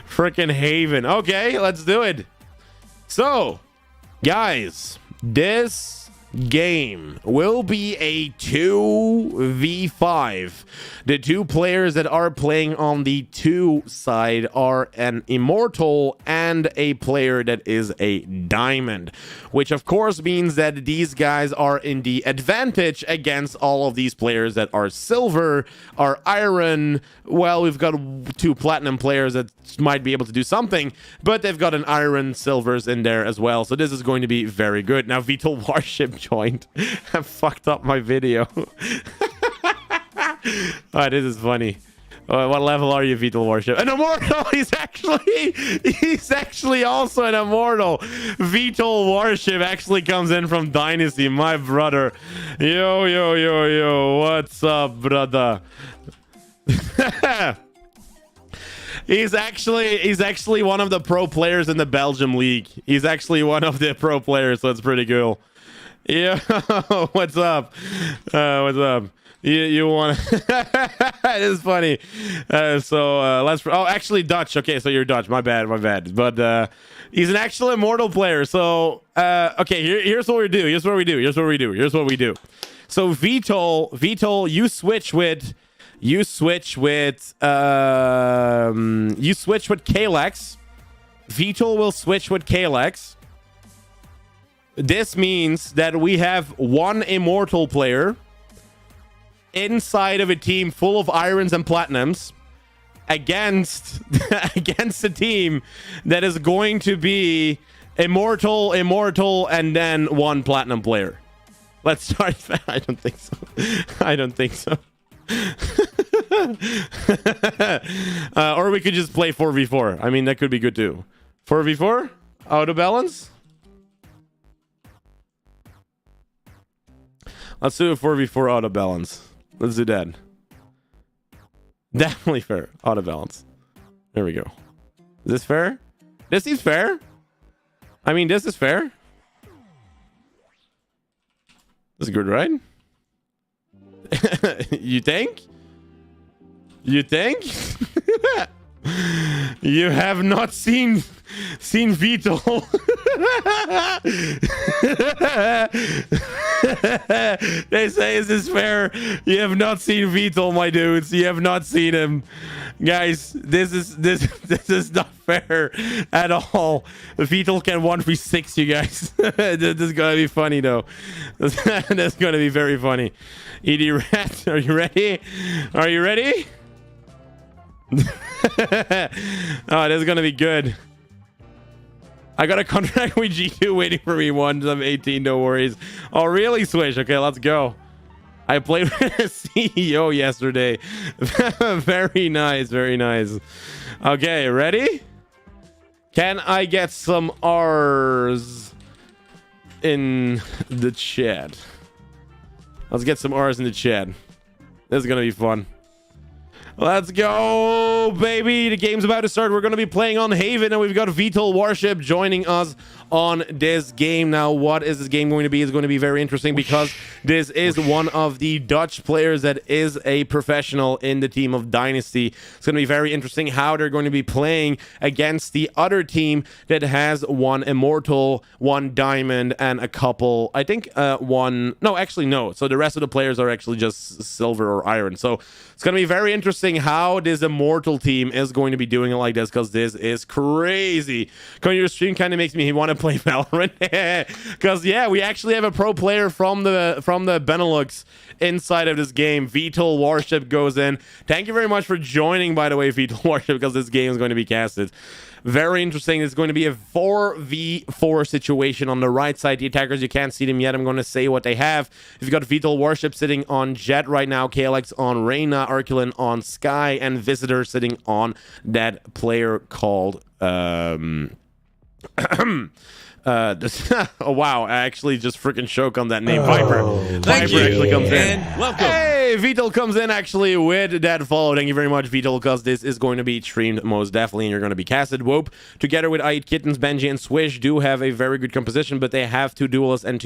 Frickin' Haven. Okay, let's do it. So, guys, this game will be a 2v5. The two players that are playing on the 2 side are an immortal and a player that is a diamond, which of course means that these guys are in the advantage against all of these players that are silver, are iron. Well, we've got 2 platinum players that might be able to do something, but they've got an iron silvers in there as well, so this is going to be very good. Now Vital Warship joined. I fucked up my video. Oh, this is funny. What level are you, Vital Warship? An immortal. He's actually also an immortal. Vital Warship actually comes in from Dynasty, my brother. Yo, what's up, brother? He's actually one of the pro players in the Belgium league. He's actually one of the pro players, so it's pretty cool. Yeah, what's up? What's up? You want it is funny. Let's actually Dutch. Okay, so you're Dutch. My bad. But he's an actual immortal player. So okay, here's what we do. So Vitol, you switch with Kalex. Vitol will switch with Kalex. This means that we have one immortal player inside of a team full of irons and platinums against a team that is going to be immortal, and then one platinum player. Let's start. I don't think so. Or we could just play 4v4. I mean, that could be good too. 4v4? Out of balance? Let's do a 4v4 out of balance. Let's do that. Definitely fair. Out of balance. There we go. Is this fair? This seems fair. I mean, this is fair. This is good, right? You think? You think? You have not seen Vitol. They say, is this fair? You have not seen Vitol, my dudes. You have not seen him. Guys, this is not fair at all. Vitol can 1v6 you guys. This is gonna be funny though. That's gonna be very funny. ED Rat, are you ready? Are you ready? Oh, this is gonna be good. I got a contract with G2 waiting for me once I'm 18, no worries. Oh, really, Swish? Okay, let's go. I played with a CEO yesterday. Very nice, very nice. Okay, ready? Can I get some R's in the chat? Let's get some R's in the chat. This is gonna be fun. Let's go, baby. The game's about to start. We're going to be playing on Haven, and we've got Vitol Warship joining us on this game. Now, what is this game going to be? It's going to be very interesting because this is one of the Dutch players that is a professional in the team of Dynasty. It's going to be very interesting how they're going to be playing against the other team that has one Immortal, one Diamond, and a couple, I think one, no, actually no. So the rest of the players are actually just Silver or Iron. So it's going to be very interesting how this Immortal team is going to be doing it like this, because this is crazy. Coming to your stream kind of makes me want to play Valorant. Because yeah, we actually have a pro player from the Benelux inside of this game. Vitol Warship goes in. Thank you very much for joining, by the way, Vitol Warship, because this game is going to be casted. Very interesting. It's going to be a 4v4 situation on the right side. The attackers, you can't see them yet. I'm going to say what they have. You've got Vitol Warship sitting on Jet right now, KLX on Reyna, Arculin on Sky, and Visitor sitting on that player called oh wow, I actually just freaking choke on that name. Viper. Viper actually comes in. Welcome. Hey, Vitol comes in actually with that follow. Thank you very much, Vitol, because this is going to be streamed most definitely, and you're going to be casted. Wope, together with I Eat Kittens, Benji, and Swish, do have a very good composition, but they have two duelists and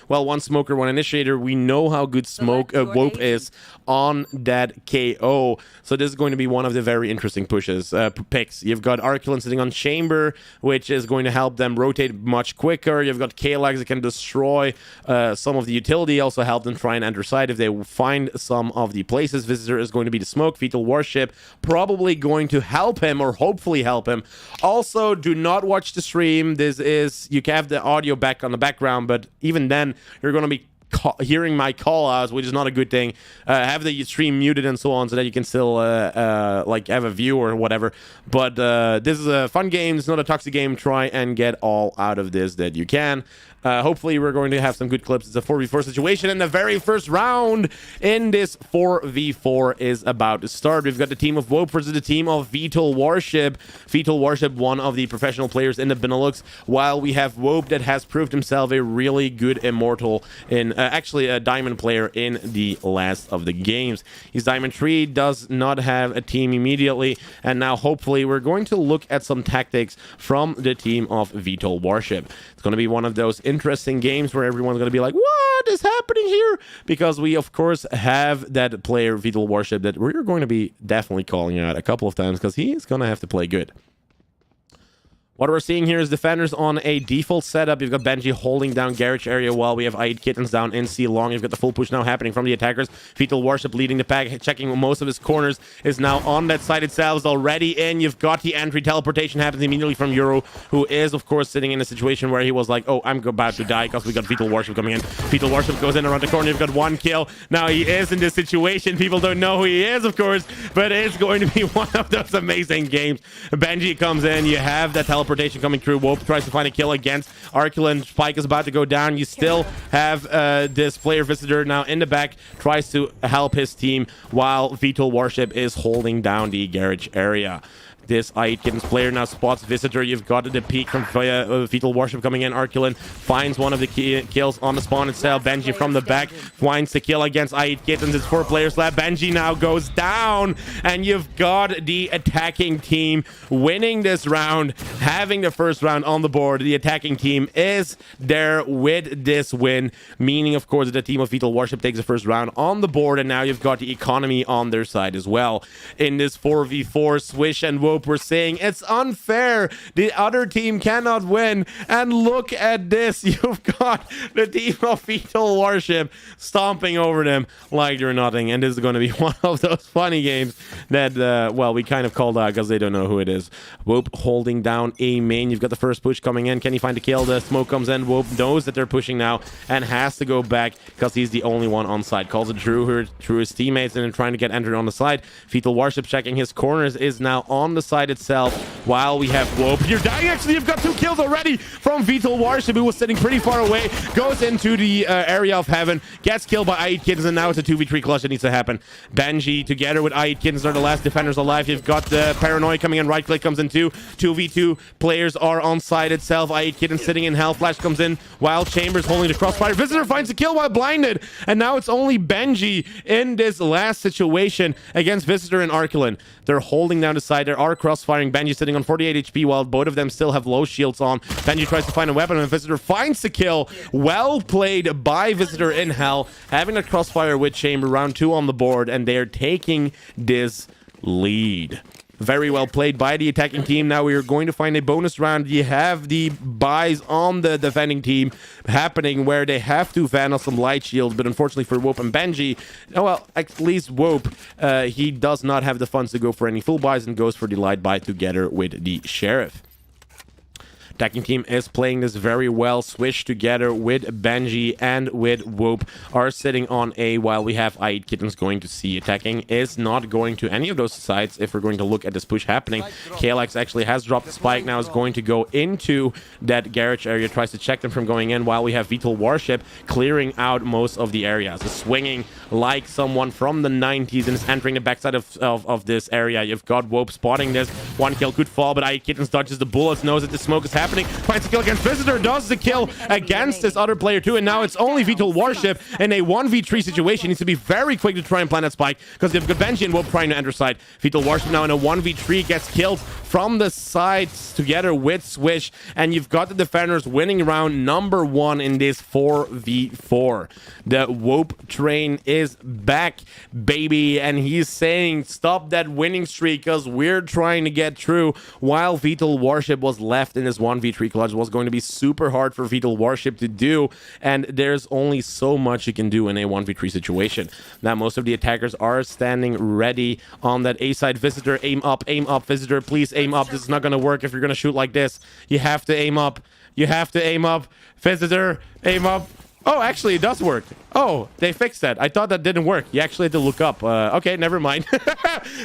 one smoker, one initiator. We know how good Wope is on that KO, so this is going to be one of the very interesting picks. You've got Arculin sitting on Chamber, which is going to help them rotate much quicker. You've got KLX that can destroy some of the utility, also help them try and enter side if they find some of the places. Visitor is going to be the smoke. Vitol Warship probably going to help him, or hopefully help him. Also, do not watch the stream. You can have the audio back on the background, but even then you're going to be hearing my call outs, which is not a good thing. Have the stream muted and so on, so that you can still like have a view or whatever. But this is a fun game. It's not a toxic game. Try and get all out of this that you can. Hopefully we're going to have some good clips. It's a 4v4 situation, and the very first round in this 4v4 is about to start. We've got the team of Wope versus the team of Vitol Warship. Vitol Warship, one of the professional players in the Benelux, while we have Wope that has proved himself a really good Immortal in actually a diamond player in the last of the games. He's diamond 3, does not have a team immediately, and now hopefully we're going to look at some tactics from the team of VTOL Warship. It's going to be one of those interesting games where everyone's going to be like, what is happening here? Because we of course have that player VTOL Warship that we're going to be definitely calling out a couple of times because he is going to have to play good. What we're seeing here is defenders on a default setup. You've got Benji holding down garage area while we have Aid Kittens down in C long. You've got the full push now happening from the attackers. VTOL Warship leading the pack, checking most of his corners, is now on that side itself, is already in. You've got the entry teleportation happens immediately from Euro, who is of course sitting in a situation where he was like, oh, I'm about to die because we got VTOL Warship coming in. VTOL Warship goes in around the corner. You've got 1 kill. Now he is in this situation. People don't know who he is, of course, but it's going to be one of those amazing games. Benji comes in. You have that teleportation coming through. Wope tries to find a kill against Arculin. Spike is about to go down. You still have this player visitor now in the back, tries to help his team while VTOL Warship is holding down the garage area. This Aid Kittens player now spots visitor. You've got the peek from VTOL Warship coming in. Arculin finds one of the kills on the spawn itself. Benji from the back finds the kill against Aid Kittens. It's 4 players left. Benji now goes down, and you've got the attacking team winning this round, having the first round on the board. The attacking team is there with this win, meaning of course that the team of VTOL Warship takes the first round on the board, and now you've got the economy on their side as well. In this 4v4, Swish and Wope were saying it's unfair, the other team cannot win, and look at this. You've got the team of VTOL Warship stomping over them like they're nothing, and this is going to be one of those funny games that well, we kind of called out because they don't know who it is. Wope holding down A main. You've got the first push coming in. Can he find a kill? The smoke comes in. Wope knows that they're pushing now and has to go back because he's the only one on side. Calls it through his teammates and then trying to get entered on the side. VTOL Warship checking his corners, is now on the side itself while we have Wope. You're dying. Actually, you've got 2 kills already from VTOL Warship, who was sitting pretty far away, goes into the area of heaven, gets killed by Aid Kittens, and now it's a 2v3 clutch that needs to happen. Benji together with Aid Kittens are the last defenders alive. You've got the Paranoia coming in. Right click comes in too. 2v2 players are on side itself. Aid Kittens sitting in hell. Flash comes in while Chambers holding the crossfire. Visitor finds a kill while blinded, and now it's only Benji in this last situation against Visitor and Arculin. They're holding down the side. There are crossfiring. Benji sitting on 48 HP while both of them still have low shields on. Benji tries to find a weapon, and Visitor finds the kill. Well played by Visitor in hell, having a crossfire with Chamber. Round 2 on the board, and they're taking this lead. Very well played by the attacking team. Now we are going to find a bonus round. You have the buys on the defending team happening where they have to vandal some light shields, but unfortunately for Wope and Benji, oh well, at least Wope, he does not have the funds to go for any full buys and goes for the light buy together with the Sheriff. Attacking team is playing this very well. Swish together with Benji and with Wope are sitting on A while we have Aid Kittens going to C. Attacking is not going to any of those sides if we're going to look at this push happening. KLX actually has dropped the spike, now is going to go into that garage area, tries to check them from going in while we have VTOL Warship clearing out most of the areas. Is swinging like someone from the 90s and is entering the backside of this area. You've got Wope spotting this. 1 kill could fall, but Aid Kittens dodges the bullets, knows that the smoke is happening, finds a kill against Visitor, does the kill against this other player too, and now it's only VTOL Warship in a 1v3 situation. Needs to be very quick to try and plant that spike because they've got Benji and Wope trying to enter side. VTOL Warship now in a 1v3 gets killed from the sides together with Swish, and you've got the defenders winning round number 1 in this 4v4. The Wope train is back, baby, and he's saying stop that winning streak because we're trying to get through, while VTOL Warship was left in this 1v3 clutch. Was going to be super hard for VTOL Warship to do, and there's only so much you can do in a 1v3 situation. Now most of the attackers are standing ready on that A side. Visitor, aim up, Visitor, please aim up. This is not going to work if you're going to shoot like this. You have to aim up. You have to aim up. Visitor, aim up. Oh, actually, it does work. Oh, they fixed that. I thought that didn't work. You actually had to look up. Okay, never mind.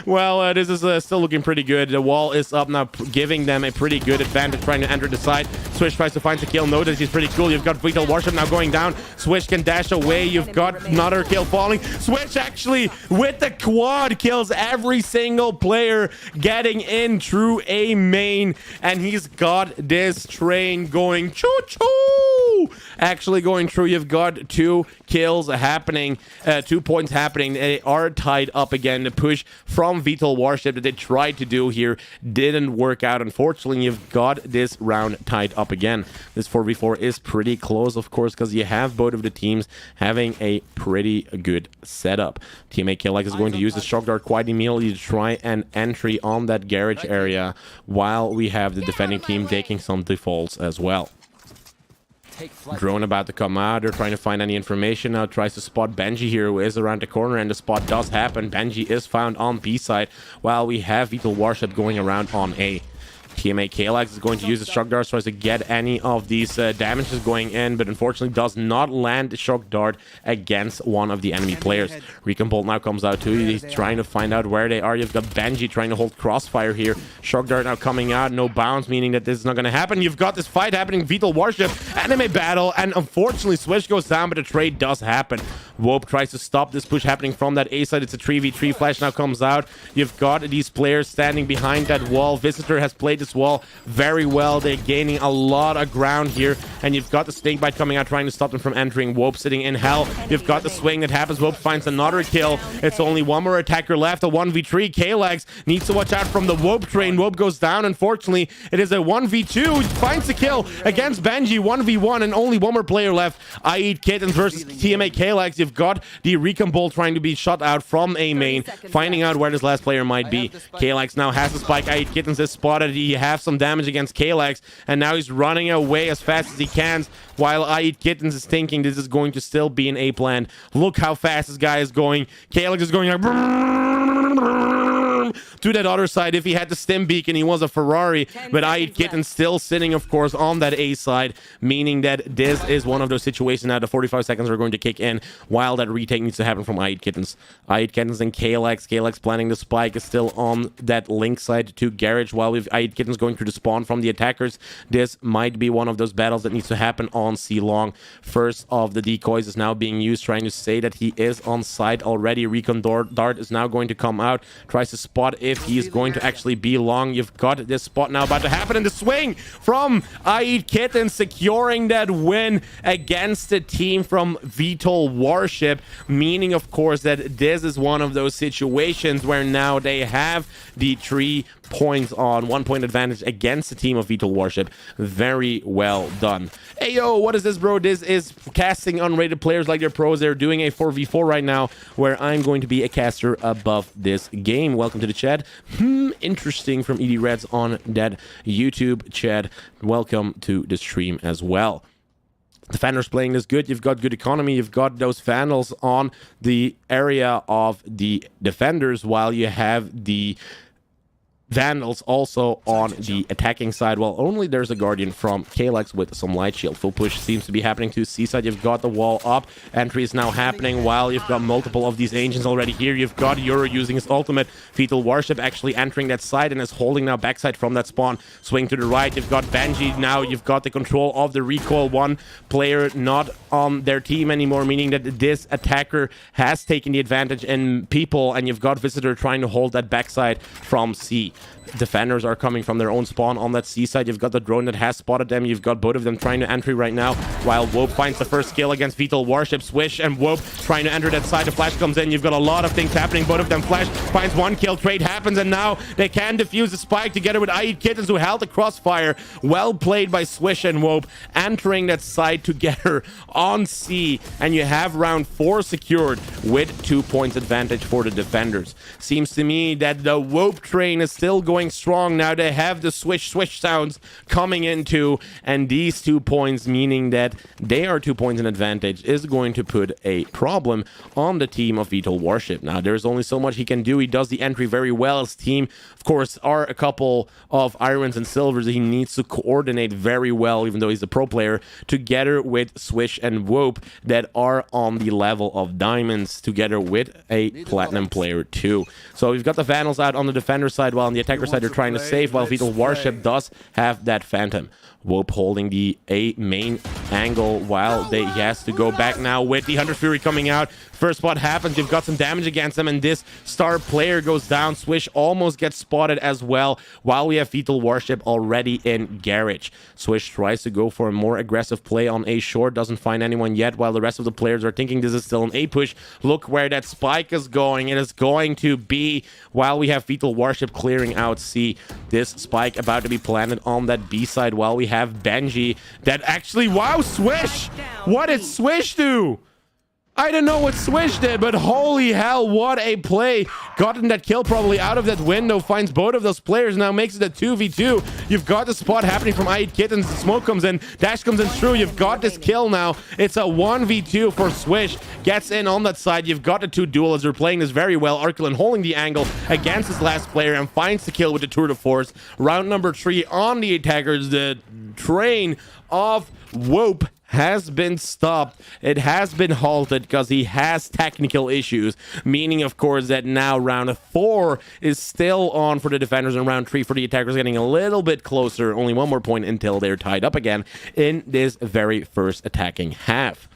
Well, this is still looking pretty good. The wall is up now, giving them a pretty good advantage trying to enter the side. Swish tries to find the kill. Notice he's pretty cool. You've got VTOL Warship now going down. Swish can dash away. You've got another kill falling. Swish actually with the quad kills every single player getting in through A main, and he's got this train going choo-choo. Woo! Actually going through. You've got 2 kills happening, 2 points happening. They are tied up again. The push from VTOL Warship that they tried to do here didn't work out. Unfortunately, you've got this round tied up again. This 4v4 is pretty close, of course, because you have both of the teams having a pretty good setup. Teammate KLX is going to use the shock dart quite immediately to try an entry on that garage area, while we have the defending team taking some defaults as well. Drone about to come out. They're trying to find any information now. Tries to spot Benji here, who is around the corner, and the spot does happen. Benji is found on B side, while we have VTOL Warship going around on A. Teammate KLX is going to use the shock dart, tries to get any of these damages going in, but unfortunately does not land the shock dart against one of the enemy players. Recon Bolt now comes out too. He's trying to find out where they are. You've got Benji trying to hold crossfire here. Shock dart now coming out, no bounce, meaning that this is not going to happen. You've got this fight happening, VTOL Warship, enemy battle, and unfortunately Swish goes down, but the trade does happen. Wope tries to stop this push happening from that A side. It's a 3v3. Flash now comes out. You've got these players standing behind that wall. Visitor has played this wall very well. They're gaining a lot of ground here, and you've got the snakebite coming out trying to stop them from entering. Wope sitting in hell. You've got the swing that happens. Wope finds another kill. It's only one more attacker left, a 1v3. KLX needs to watch out from the Wope train. Wope goes down. Unfortunately, it is a 1v2. He finds the kill against Benji. 1v1, and only one more player left. I Eat Kittens versus TMA KLX. You've got the Recon Bolt trying to be shot out from A main, finding out where this last player might be. KLX now has the spike. I Eat Kittens is spotted. He has some damage against KLX, and now he's running away as fast as he can, while I Eat Kittens is thinking this is going to still be an A plan. Look how fast this guy is going. KLX is going like to that other side. If he had the stim beacon, he was a Ferrari, but I Eat Kittens still sitting, of course, on that A side, meaning that this is one of those situations now. The 45 seconds are going to kick in while that retake needs to happen from I Eat Kittens. I Eat Kittens and KLX. KLX planning the spike is still on that link side to garage, while we've I Eat Kittens going through the spawn from the attackers. This might be one of those battles that needs to happen on C long. First of the decoys is now being used, trying to say that he is on site already. Recon Dart is now going to come out, tries to spot if he is going to actually be long. You've got this spot now about to happen in the swing from I Eat Kittens, securing that win against the team from VTOL Warship, meaning, of course, that this is one of those situations where now they have the 3 points on 1 point advantage against the team of VTOL Warship. Very well done. Hey, yo, what is this, bro? This is casting unrated players like they're pros. They're doing a 4v4 right now, where I'm going to be a caster above this game. Welcome to the chat. Interesting from ED Reds on that YouTube chat. Welcome to the stream as well. Defenders playing this good. You've got good economy. You've got those Vandals on the area of the defenders, while you have the Vandals also on the attacking side. Well, only there's a Guardian from KLX with some light shield. Full push seems to be happening to C-side. You've got the wall up. Entry is now happening, while you've got multiple of these agents already here. You've got Euro using his ultimate. VTOL Warship actually entering that side and is holding now backside from that spawn. Swing to the right. You've got Benji now. You've got the control of the recoil. One player not on their team anymore, meaning that this attacker has taken the advantage in people, and you've got Visitor trying to hold that backside from C. Defenders are coming from their own spawn on that C side. You've got the drone that has spotted them. You've got both of them trying to entry right now, while Wope finds the first kill against VTOL Warship. Swish and Wope trying to enter that side. The flash comes in. You've got a lot of things happening. Both of them flash, finds one kill. Trade happens, and now they can defuse the spike together with I Eat Kittens, who held the crossfire. Well played by Swish and Wope, entering that side together on C, and you have round 4 secured with 2 points advantage for the defenders. Seems to me that the Wope train is still going strong. Now they have the swish sounds coming into, and these 2 points, meaning that they are 2 points in advantage, is going to put a problem on the team of VTOL Warship. Now there's only so much he can do. He does the entry very well. His team, of course, are a couple of irons and silvers. He needs to coordinate very well, even though he's a pro player, together with Swish and Wope that are on the level of diamonds, together with a platinum player too. So we've got the Vandals out on the defender side, while on the attacker side they're trying to save, while VTOL Warship does have that Phantom. Wope holding the A main angle while he has to go back now with the Hunter Fury coming out. First spot happens. You've got some damage against them, and this star player goes down. Swish almost gets spotted as well, while we have Fetal Warship already in garage. Swish tries to go for a more aggressive play on A short, doesn't find anyone yet, while the rest of the players are thinking this is still an A push. Look where that spike is going. It is going to be, while we have Fetal Warship clearing out C, this spike about to be planted on that B side, while we have Benji that actually, wow, Swish! What did Swish do? I don't know what Swish did, but holy hell, what a play. Gotten that kill probably out of that window, finds both of those players, now makes it a 2v2. You've got the spot happening from I Eat Kittens. The smoke comes in, dash comes in through. You've got this kill now. It's a 1v2 for Swish. Gets in on that side. You've got the two duelists. They're playing this very well. Arkelin holding the angle against his last player and finds the kill with the tour de force. Round number 3 on the attackers. The train of Wope has been stopped. It has been halted because he has technical issues, meaning of course that now round 4 is still on for the defenders and round 3 for the attackers, getting a little bit closer. Only one more point until they're tied up again in this very first attacking half.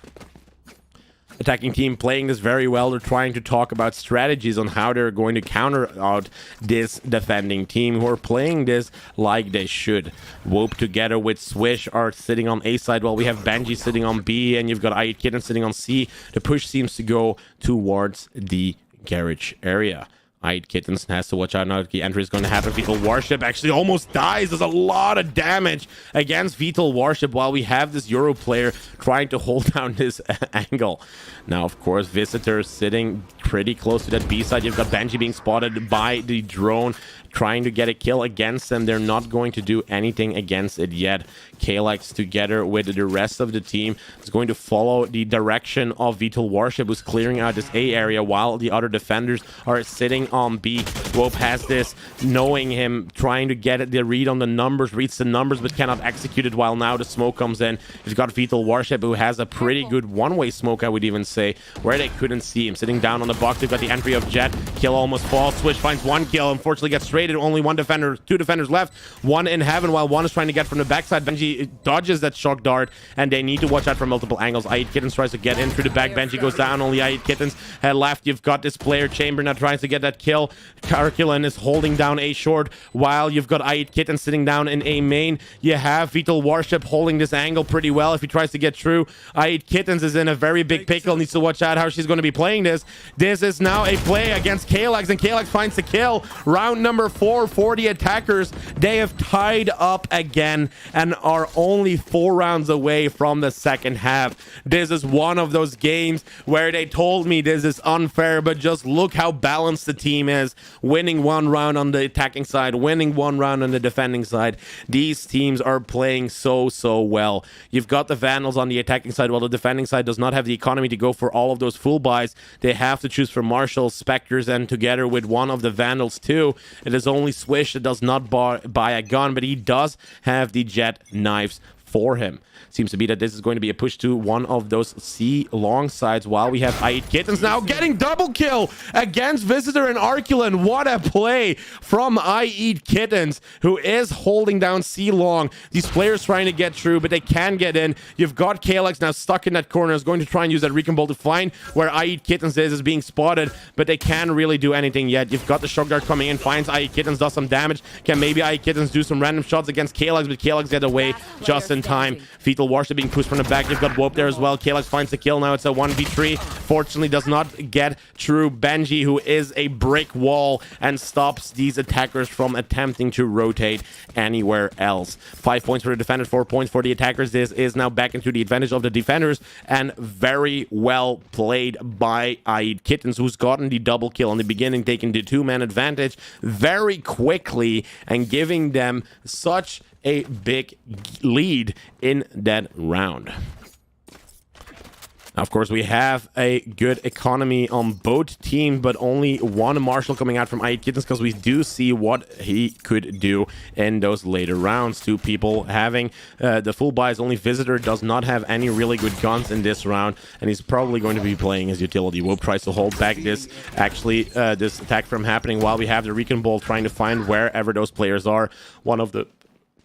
Attacking team playing this very well. They're trying to talk about strategies on how they're going to counter out this defending team, who are playing this like they should. Wope together with Swish are sitting on A side, while we have Benji sitting on B, and you've got I Eat Kitten sitting on C. The push seems to go towards the garage area. I Eat Kittens has to watch out now. The entry is going to happen. Fetal Warship actually almost dies. There's a lot of damage against Fetal Warship, while we have this Euro player trying to hold down this angle. Now, of course, Visitor sitting pretty close to that B side. You've got Benji being spotted by the drone, trying to get a kill against them. They're not going to do anything against it yet. Kalex, together with the rest of the team, is going to follow the direction of Fetal Warship, who's clearing out this A area, while the other defenders are sitting on B. Wope has this, knowing him, trying to get the read on the numbers, reads the numbers, but cannot execute it, while now the smoke comes in. He's got Fetal Warship, who has a pretty good one-way smoke, I would even say, where they couldn't see him. Sitting down on the box, they've got the entry of Jet. Kill almost falls. Swish finds one kill, unfortunately gets traded. Only one defender, two defenders left, one in heaven, while one is trying to get from the backside. Benji dodges that shock dart, and they need to watch out for multiple angles. I Eat Kittens tries to get in through the back. Benji goes down. Only I Eat Kittens had left. You've got this player Chamber now trying to get that kill. Karkulan is holding down A short, while you've got I Eat Kittens sitting down in A main. You have Fetal Warship holding this angle pretty well. If he tries to get through, I Eat Kittens is in a very big pickle, needs to watch out how she's going to be playing this. This is now a play against Kalex, and Kalex finds the kill. Round number 4 for the attackers. They have tied up again and are only 4 rounds away from the second half. This is one of those games where they told me this is unfair, but just look how balanced the team is. Winning one round on the attacking side, winning one round on the defending side. These teams are playing so well. You've got the Vandals on the attacking side, while the defending side does not have the economy to go for all of those full buys. They have to choose from Marshall, Spectres, and together with one of the Vandals too. It is only Swish that does not buy a gun, but he does have the jet knives for him. Seems to be that this is going to be a push to one of those C long sides, while we have I Eat Kittens now getting double kill against Visitor and Arculin. What a play from I Eat Kittens, who is holding down C long. These players trying to get through, but they can get in. You've got Kalex now stuck in that corner, is going to try and use that Recon Bolt to find where I Eat Kittens is being spotted, but they can't really do anything yet. You've got the shock dart coming in, finds I Eat Kittens, does some damage. Can maybe I Eat Kittens do some random shots against Kalex, but Kalex gets away just in time. Fetal Warship being pushed from the back. You've got Wope there as well. Kalex finds the kill. Now it's a 1v3. Fortunately does not get through Benji, who is a brick wall, and stops these attackers from attempting to rotate anywhere else. 5 points for the defenders, 4 points for the attackers. This is now back into the advantage of the defenders, and very well played by I Eat Kittens, who's gotten the double kill in the beginning, taking the 2-man advantage very quickly and giving them such a big lead in that round. Now, of course, we have a good economy on both teams, but only one Marshall coming out from I Eat Kittens, because we do see what he could do in those later rounds. 2 people having the full buys. Only Visitor does not have any really good guns in this round, and he's probably going to be playing as utility. Wope tries to hold back this attack from happening, while we have the Recon Bolt trying to find wherever those players are. One of the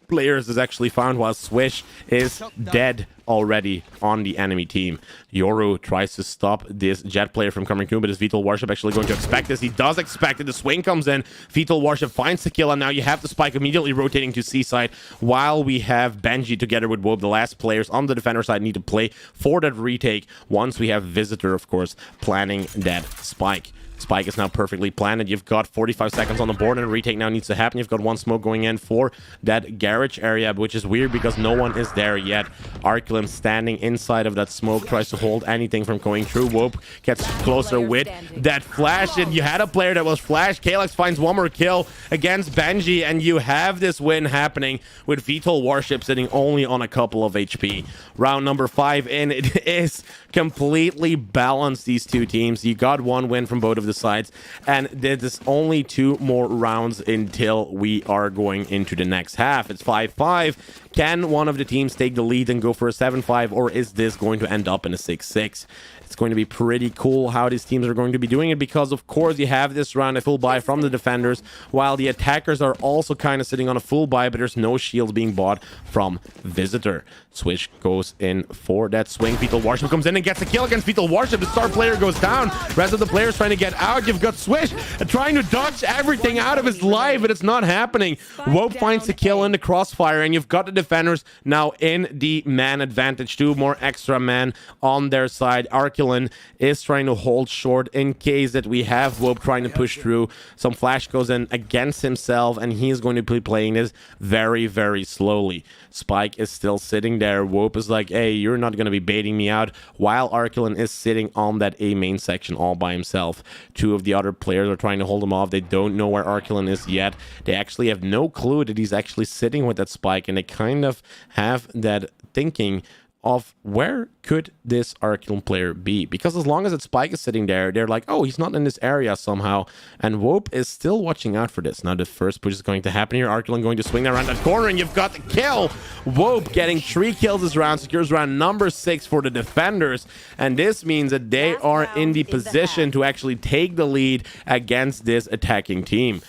players is actually found, while Swish is dead already on the enemy team. Yoru tries to stop this Jet player from coming through, but is Vital Warship actually going to expect this? He does expect it. The swing comes in. Vital Warship finds the kill, and now you have the Spike immediately rotating to C-side, while we have Benji together with Wob. The last players on the defender side need to play for that retake once we have Visitor, of course, planning that Spike. Spike is now perfectly planted. You've got 45 seconds on the board, and a retake now needs to happen. You've got one smoke going in for that garage area, which is weird because no one is there yet. Arculum standing inside of that smoke, tries to hold anything from going through. Whoop gets closer with that flash, and you had a player that was flashed. Kalex finds one more kill against Benji, and you have this win happening with Vital Warship sitting only on a couple of HP. Round number 5 in. It is completely balanced, these two teams. You got one win from both of the sides, and there's only 2 more rounds until we are going into the next half. It's 5-5. Can one of the teams take the lead and go for a 7-5, or is this going to end up in a 6-6? It's going to be pretty cool how these teams are going to be doing it, because of course you have this round a full buy from the defenders, while the attackers are also kind of sitting on a full buy, but there's no shields being bought from Visitor. Swish goes in for that swing. Vital Warship comes in and gets a kill against Vital Warship. The star player goes down. Rest of the players trying to get out. You've got Swish trying to dodge everything out of his life, but it's not happening. Wope finds the kill in the crossfire, and you've got the defenders now in the man advantage. 2 more extra men on their side. Arculin is trying to hold short in case that we have Wope trying to push through. Some flash goes in against himself, and he's going to be playing this very, very slowly. Spike is still sitting there. Wope is like, hey, you're not going to be baiting me out, while Arculin is sitting on that A main section all by himself. 2 of the other players are trying to hold him off. They don't know where Arculin is yet. They actually have no clue that he's actually sitting with that Spike, and they kind of have that thinking of where could this Arculum player be, because as long as that Spike is sitting there, they're like, oh, he's not in this area somehow, and Wope is still watching out for this. Now the first push is going to happen here. Arculum going to swing around that corner, and you've got the kill. Wope getting 3 kills this round, secures round number 6 for the defenders, and this means that they are in the position to actually take the lead against this attacking team.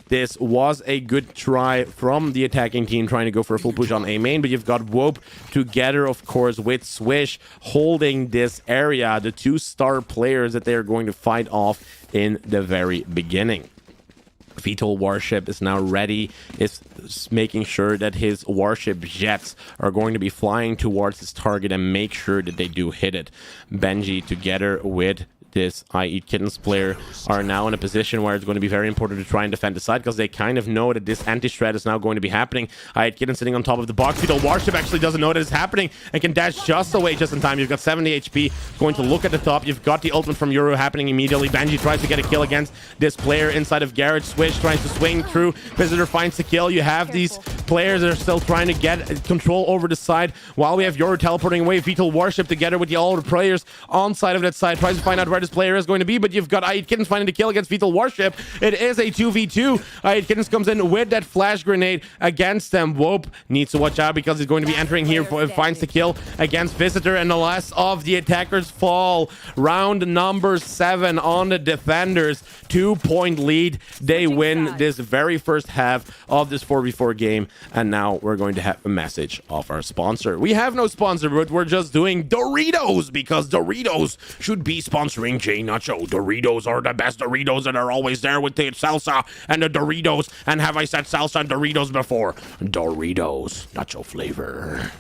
This was a good try from the attacking team trying to go for a full push on A main, but you've got Wope together, of course, with Swish holding this area, the 2 star players that they're going to fight off in the very beginning. Vital Warship is now ready, is making sure that his warship jets are going to be flying towards his target and make sure that they do hit it. Benji together with this I Eat Kittens player are now in a position where it's going to be very important to try and defend the side, because they kind of know that this anti-strat is now going to be happening. I Eat Kittens sitting on top of the box. Vital Warship actually doesn't know that it's happening and can dash just away just in time. You've got 70 HP, going to look at the top. You've got the ultimate from Yoru happening immediately. Benji tries to get a kill against this player inside of Garage. Swish tries to swing through. Visitor finds the kill. You have these players that are still trying to get control over the side, while we have Yoru teleporting away. Vital Warship together with the all the players on side of that side tries to find out where this player is going to be, but you've got I Eat Kittens finding the kill against Vital Warship. It is a 2v2. I Eat Kittens comes in with that flash grenade against them. Wope needs to watch out because he's going to be entering here, finds the kill against Visitor, and the last of the attackers fall. Round number 7 on the defenders. 2-point lead. They win this very first half of this 4v4 game, and now we're going to have a message of our sponsor. We have no sponsor, but we're just doing Doritos, because Doritos should be sponsoring JNacho. Doritos are the best Doritos, and are always there with the salsa and the Doritos. And have I said salsa and Doritos before? Doritos, nacho flavor.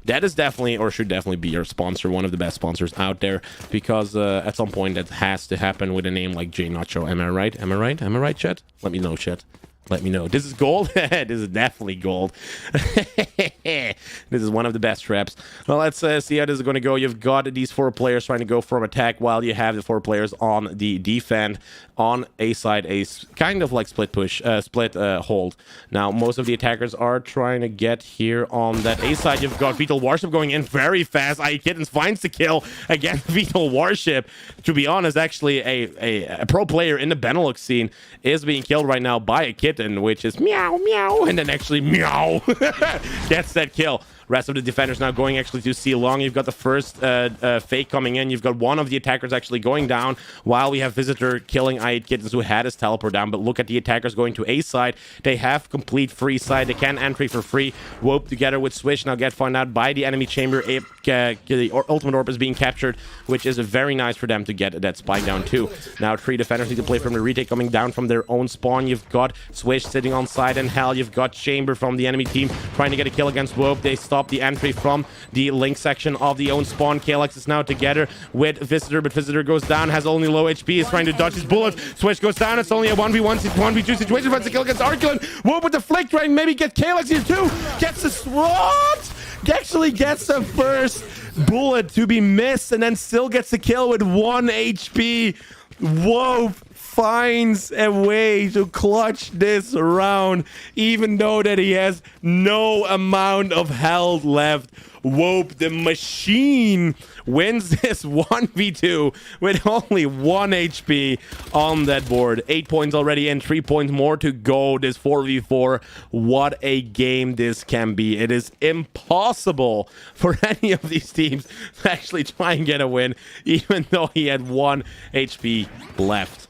That is definitely, or should definitely be, your sponsor, one of the best sponsors out there, because at some point that has to happen with a name like JNacho. Am I right? Am I right? Am I right, chat? Let me know, chat. Let me know. This is gold. This is definitely gold. This is one of the best traps. Well, let's see how this is going to go. You've got these 4 players trying to go from attack, while you have the 4 players on the defend. On A side, a kind of like split push, split hold. Now, most of the attackers are trying to get here on that A side. You've got Vital Warship going in very fast. I Eat Kittens finds the kill against Vital Warship. To be honest, actually, a pro player in the Benelux scene is being killed right now by a kitten, which is meow, meow, and then actually meow gets that kill. Rest of the defenders now going actually to C long. You've got the first fake coming in. You've got one of the attackers actually going down, while we have Visitor killing I8 Kittens, who had his teleport down. But look at the attackers going to A side. They have complete free side. They can entry for free. Wope together with Swish now get found out by the enemy chamber. The ultimate orb is being captured, which is very nice for them to get that spike down too. Now 3 defenders need to play from the retake coming down from their own spawn. You've got Swish sitting on side and Hell. You've got Chamber from the enemy team trying to get a kill against Wope. They stop the entry from the link section of the own spawn. Kalex is now together with Visitor, but Visitor goes down, has only low HP, is trying to dodge his bullets. Swish goes down. It's only a 1v1, 1v2 situation. Finds a kill against Arculin. Wope with the flick, trying to maybe get Kalex here too. Gets the swat. Actually gets the first bullet to be missed and then still gets the kill with 1 HP. Whoa, finds a way to clutch this round, even though that he has no amount of health left. Wope, the machine, wins this 1v2 with only 1 HP on that board. 8 points already and 3 points more to go. This 4v4, what a game this can be. It is impossible for any of these teams to actually try and get a win, even though he had 1 HP left.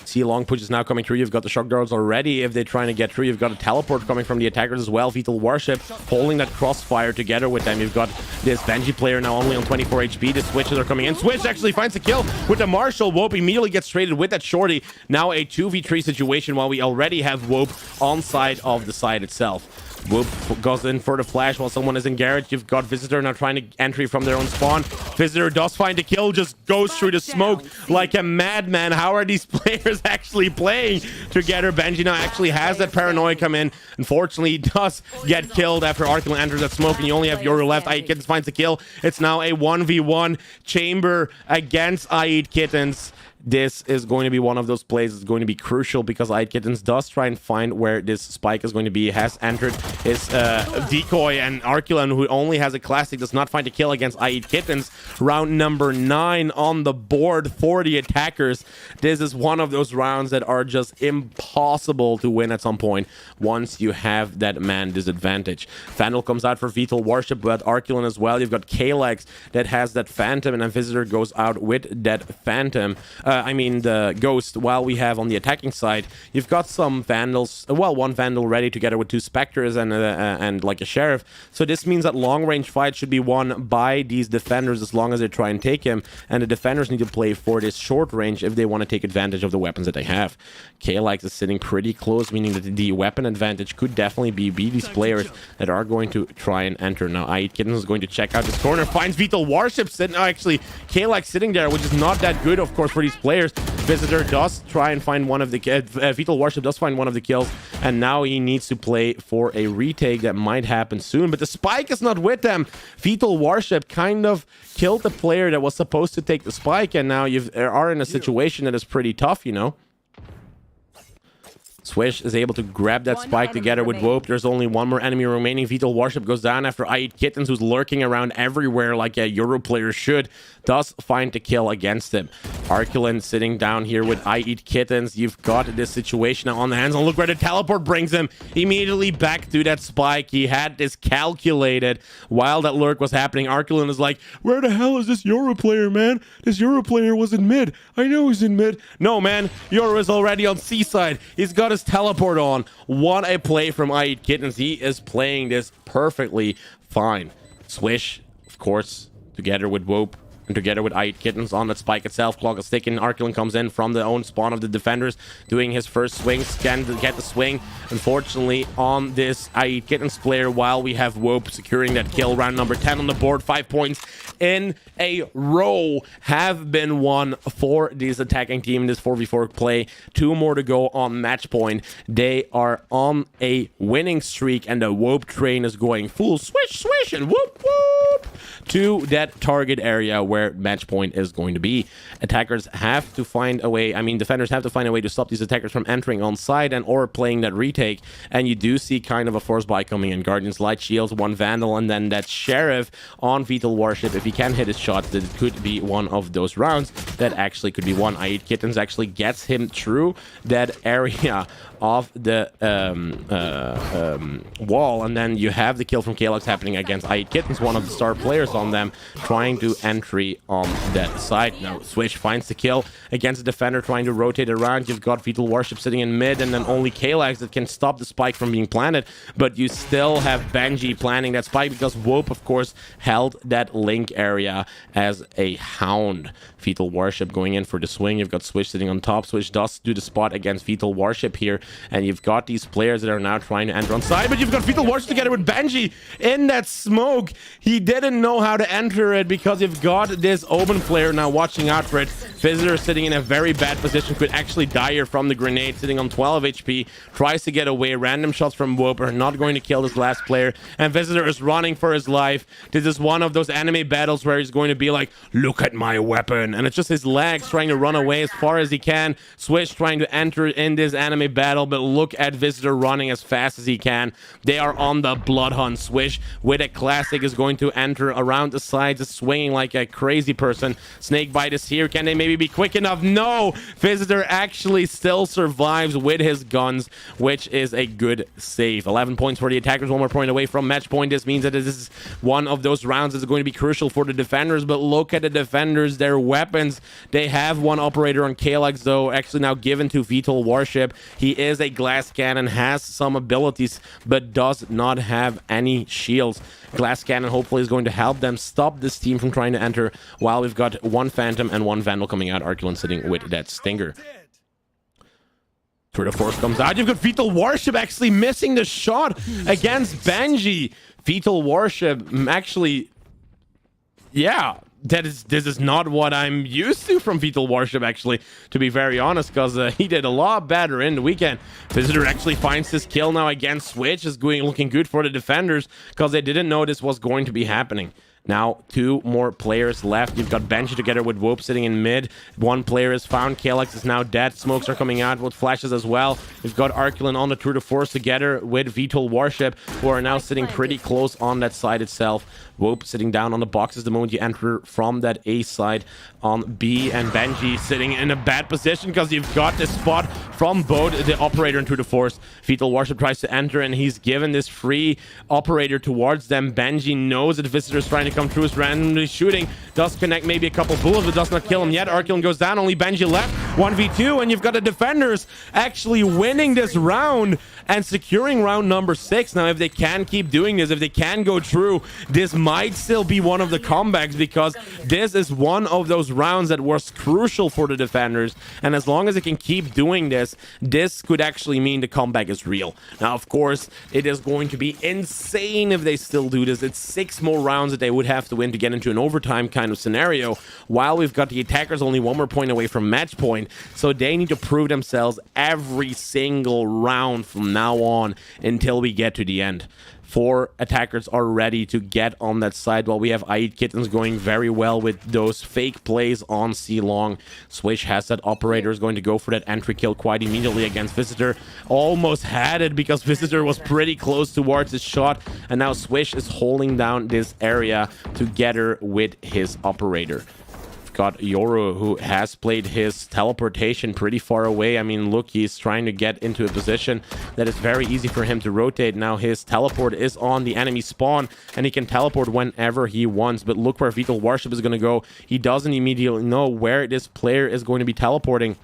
See, long push is now coming through. You've got the shock darts already if they're trying to get through. You've got a teleport coming from the attackers as well. Vital Warship holding that crossfire together with them. You've got this Benji player now only on 24 HP. The switches are coming in. Switch actually finds a kill with the Marshall. Wope immediately gets traded with that shorty. Now a 2v3 situation while we already have Wope on side of the side itself. Wope goes in for the flash while someone is in garage. You've got Visitor now trying to entry from their own spawn. Visitor does find a kill, just goes through the smoke like a madman. How are these players actually playing together? Benji now actually has that paranoia come in. Unfortunately, he does get killed after Arculin enters that smoke, and you only have Yoru left. I8 Kittens finds the kill. It's now a 1v1 Chamber against I8 Kittens. This is going to be one of those plays that's going to be crucial because I8 Kittens does try and find where this spike is going to be. Has entered his decoy, and Arculin, who only has a classic, does not find a kill against I8 Kittens. Round number 9 on the board for the attackers. This is one of those rounds that are just impossible to win at some point once you have that man disadvantage. Vandal comes out for Vital Warship, but Arculin as well. You've got Kalex that has that Phantom, and a Visitor goes out with that Phantom. The Ghost, while we have on the attacking side, you've got some Vandals, well, 1 Vandal ready together with 2 Spectres and like a Sheriff. So this means that long-range fights should be won by these defenders as long as they try and take him, and the defenders need to play for this short range if they want to take advantage of the weapons that they have. Kalex is sitting pretty close, meaning that the weapon advantage could definitely be these players that are going to try and enter. Now, I8 Kittens is going to check out this corner, finds Vital Warship sitting, actually, Kalex sitting there, which is not that good, of course, for these players. Visitor does try and find one of the Vital Warship does find one of the kills, and now he needs to play for a retake that might happen soon, but the spike is not with them. Vital Warship kind of killed the player that was supposed to take the spike, and now you are in a situation that is pretty tough, you know. Swish is able to grab that spike together with Wope. There's only 1 more enemy remaining. Vital Warship goes down after I8 Kittens, who's lurking around everywhere like a Euro player should, does find the kill against him. Arculin sitting down here with I8 Kittens. You've got this situation now on the hands, and look where the teleport brings him. Immediately back to that spike. He had this calculated while that lurk was happening. Arculin is like, where the hell is this Euro player, man? This Euro player was in mid. I know he's in mid. No, man. Euro is already on C side. He's got his teleport on. What a play from I8 Kittens. He is playing this perfectly fine. Swish, of course, together with Wope and together with I8 Kittens on that spike itself. Clock is ticking. Arculin comes in from the own spawn of the defenders, doing his first swing. Can get the swing, unfortunately, on this I8 Kittens player, while we have Wope securing that kill. Round number 10 on the board. 5 points in a row have been won for this attacking team in this 4v4 play. 2 more to go on match point. They are on a winning streak, and the Wope train is going full swish, swish, and whoop, whoop to that target area where match point is going to be. Attackers have to find a way, I mean, defenders have to find a way to stop these attackers from entering on side and or playing that retake. And you do see kind of a force buy coming in. Guardians, Light Shields, one Vandal, and then that Sheriff on Vital Warship. If he can hit his shots, that it could be one of those rounds that actually could be won. Aid Kittens actually gets him through that area of the wall, and then you have the kill from Kalox happening against Aid Kittens, one of the star players on them, trying to entry on that side. Now Switch finds the kill against the defender trying to rotate around. You've got Vital Warship sitting in mid, and then only Kalax that can stop the spike from being planted, but you still have Benji planning that spike because Wope, of course, held that link area as a hound. Vital Warship going in for the swing. You've got Switch sitting on top. Switch does do the spot against Vital Warship here, and you've got these players that are now trying to enter on side, but you've got Vital Warship together with Benji in that smoke. He didn't know how to enter it because you've got this Omen player now watching out for it. Visitor sitting in a very bad position, could actually die here from the grenade, sitting on 12 HP, tries to get away. Random shots from Wope are not going to kill this last player, and Visitor is running for his life. This is one of those anime battles where he's going to be like, look at my weapon, and it's just his legs trying to run away as far as he can. Switch trying to enter in this anime battle, but look at Visitor running as fast as he can. They are on the blood hunt. Switch with a classic is going to enter around the sides, swinging like a crazy person. Snakebite is here. Can they maybe be quick enough? No! Visitor actually still survives with his guns, which is a good save. 11 points for the attackers, one more point away from match point. This means that this is one of those rounds that's going to be crucial for the defenders, but look at the defenders, their weapons. They have one operator on Kalax, though, actually now given to Vital Warship. He is a glass cannon, has some abilities, but does not have any shields. Glass cannon hopefully is going to help them stop this team from trying to enter, while we've got one Phantom and one Vandal coming out. Arculin sitting with that Stinger. Tour de Force comes out. You've got Vital Warship actually missing the shot against Benji. Vital Warship actually, yeah, this is not what I'm used to from Vital Warship, actually, to be very honest, because he did a lot better in the weekend. Visitor actually finds this kill now against Switch. Is looking good for the defenders because they didn't know this was going to be happening. Now, two more players left. You've got Benji together with Wope sitting in mid. One player is found. Kalax is now dead. Smokes are coming out with flashes as well. We've got Arculin on the Tour de Force together with Vital Warship, who are now sitting pretty close on that side itself. Wope sitting down on the boxes the moment you enter from that A side on B, and Benji sitting in a bad position because you've got this spot from both the operator and Tour de Force. Vital Warship tries to enter, and he's given this free operator towards them. Benji knows that the Visitor is trying to come through, is randomly shooting, does connect maybe a couple bullets, but does not kill him yet. Arculin goes down, only Benji left. 1v2, and you've got the defenders actually winning this round and securing round number 6. Now, if they can keep doing this, if they can go through, this might still be one of the comebacks, because this is one of those rounds that was crucial for the defenders, and as long as they can keep doing this, this could actually mean the comeback is real. Now, of course, it is going to be insane if they still do this. It's 6 more rounds that they would have to win to get into an overtime kind of scenario, while we've got the attackers only 1 more point away from match point, so they need to prove themselves every single round from now on until we get to the end. 4 attackers are ready to get on that side, while we have Aid Kittens going very well with those fake plays on C-Long. Swish has that operator, is going to go for that entry kill quite immediately against Visitor. Almost had it because Visitor was pretty close towards his shot, and now Swish is holding down this area together with his operator. Got Yoru, who has played his teleportation pretty far away. I mean, look, he's trying to get into a position that is very easy for him to rotate. Now his teleport is on the enemy spawn, and he can teleport whenever he wants. But look where Vital Warship is going to go. He doesn't immediately know where this player is going to be teleporting,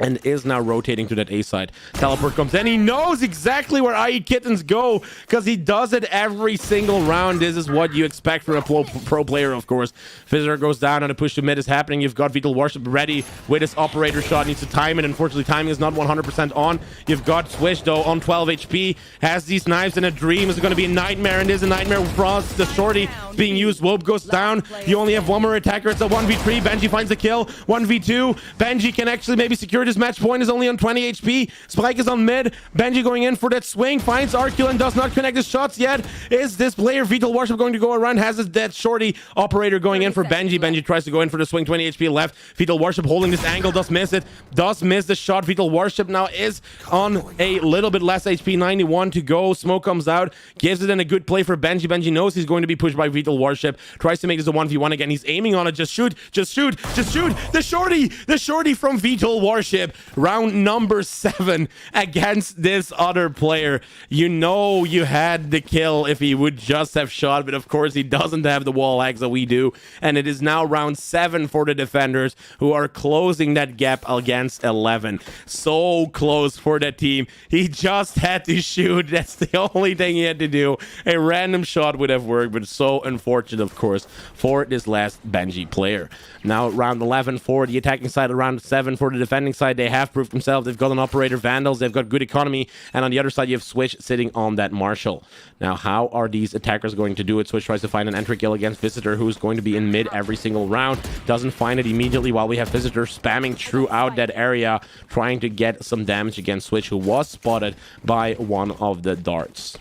and is now rotating to that A side. Teleport comes in. He knows exactly where Aid Kittens go because he does it every single round. This is what you expect from a pro player, of course. Visitor goes down, and a push to mid is happening. You've got Vital Warship ready with his operator shot. Needs to time it. Unfortunately, timing is not 100% on. You've got Swish, though, on 12 HP. Has these knives in a dream. Is going to be a nightmare, and is a nightmare for the shorty being used. Wope goes down. You only have 1 more attacker. It's a 1v3. Benji finds the kill. 1v2. Benji can actually maybe secure this match point is only on 20 HP. Spike is on mid. Benji going in for that swing. Finds Arcule and does not connect his shots yet. Is this player Vital Worship going to go around? Has his dead shorty operator going in for Benji. Benji tries to go in for the swing. 20 HP left. Vital Worship holding this angle. Does miss it. Does miss the shot. Vital Worship now is on a little bit less HP. 91 to go. Smoke comes out. Gives it in a good play for Benji. Benji knows he's going to be pushed by Vital Worship. Tries to make this a 1v1 again. He's aiming on it. Just shoot. Just shoot. Just shoot. The shorty. The shorty from Vital Worship. Round number 7 against this other player. You know you had the kill if he would just have shot, but of course he doesn't have the wall hacks that we do. And it is now round 7 for the defenders, who are closing that gap against 11. So close for that team. He just had to shoot. That's the only thing he had to do. A random shot would have worked, but so unfortunate, of course, for this last Benji player. Now round 11 for the attacking side, round 7 for the defending side. They have proved themselves. They've got an operator, Vandals. They've got good economy. And on the other side, you have Switch sitting on that Marshall. Now, how are these attackers going to do it? Switch tries to find an entry kill against Visitor, who's going to be in mid every single round. Doesn't find it immediately, while we have Visitor spamming throughout that area, trying to get some damage against Switch, who was spotted by one of the darts.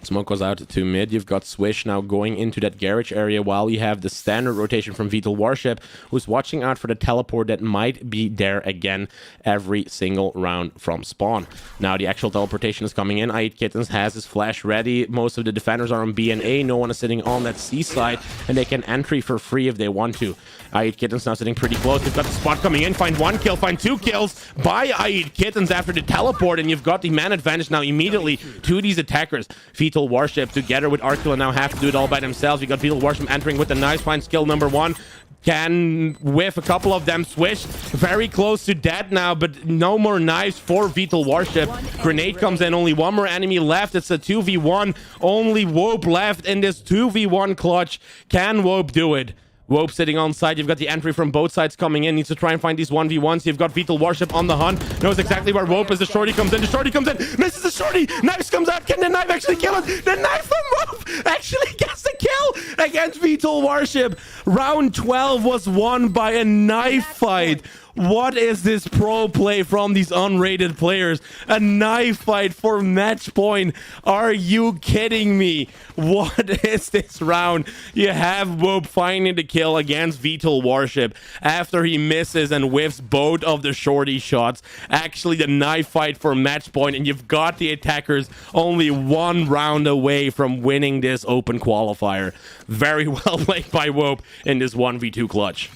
Smoke goes out to mid. You've got Swish now going into that garage area, while you have the standard rotation from Vital Worship, who's watching out for the teleport that might be there again every single round from spawn. Now the actual teleportation is coming in. I Eat Kittens has his flash ready. Most of the defenders are on B and A. No one is sitting on that C side, and they can entry for free if they want to. I Eat Kittens now sitting pretty close. They've got the spot coming in. Find 1 kill, find 2 kills by I Eat Kittens after the teleport, and you've got the man advantage now immediately to these attackers. Vital Worship together with Arcula now have to do it all by themselves. You got Vital Worship entering with a nice find skill number 1. Can whiff a couple of them. Swish very close to dead now, but no more knives for Vital Worship. Grenade comes in. Only one more enemy left. It's a 2v1. Only Wope left in this 2v1 clutch. Can Wope do it? Wope sitting on side. You've got the entry from both sides coming in. Needs to try and find these 1v1s. You've got Vital Worship on the hunt. Knows exactly where Wope is. The shorty comes in. The shorty comes in. Misses the shorty. Knives comes out. Can the knife actually kill it? The knife from Wope actually gets the kill against Vital Worship. Round 12 was won by a knife fight. What is this pro play from these unrated players? A knife fight for match point. Are you kidding me? What is this round? You have Wope finding the kill against Vital Worship after he misses and whiffs both of the shorty shots. Actually, the knife fight for match point, and you've got the attackers only 1 round away from winning this open qualifier. Very well played by Wope in this 1v2 clutch.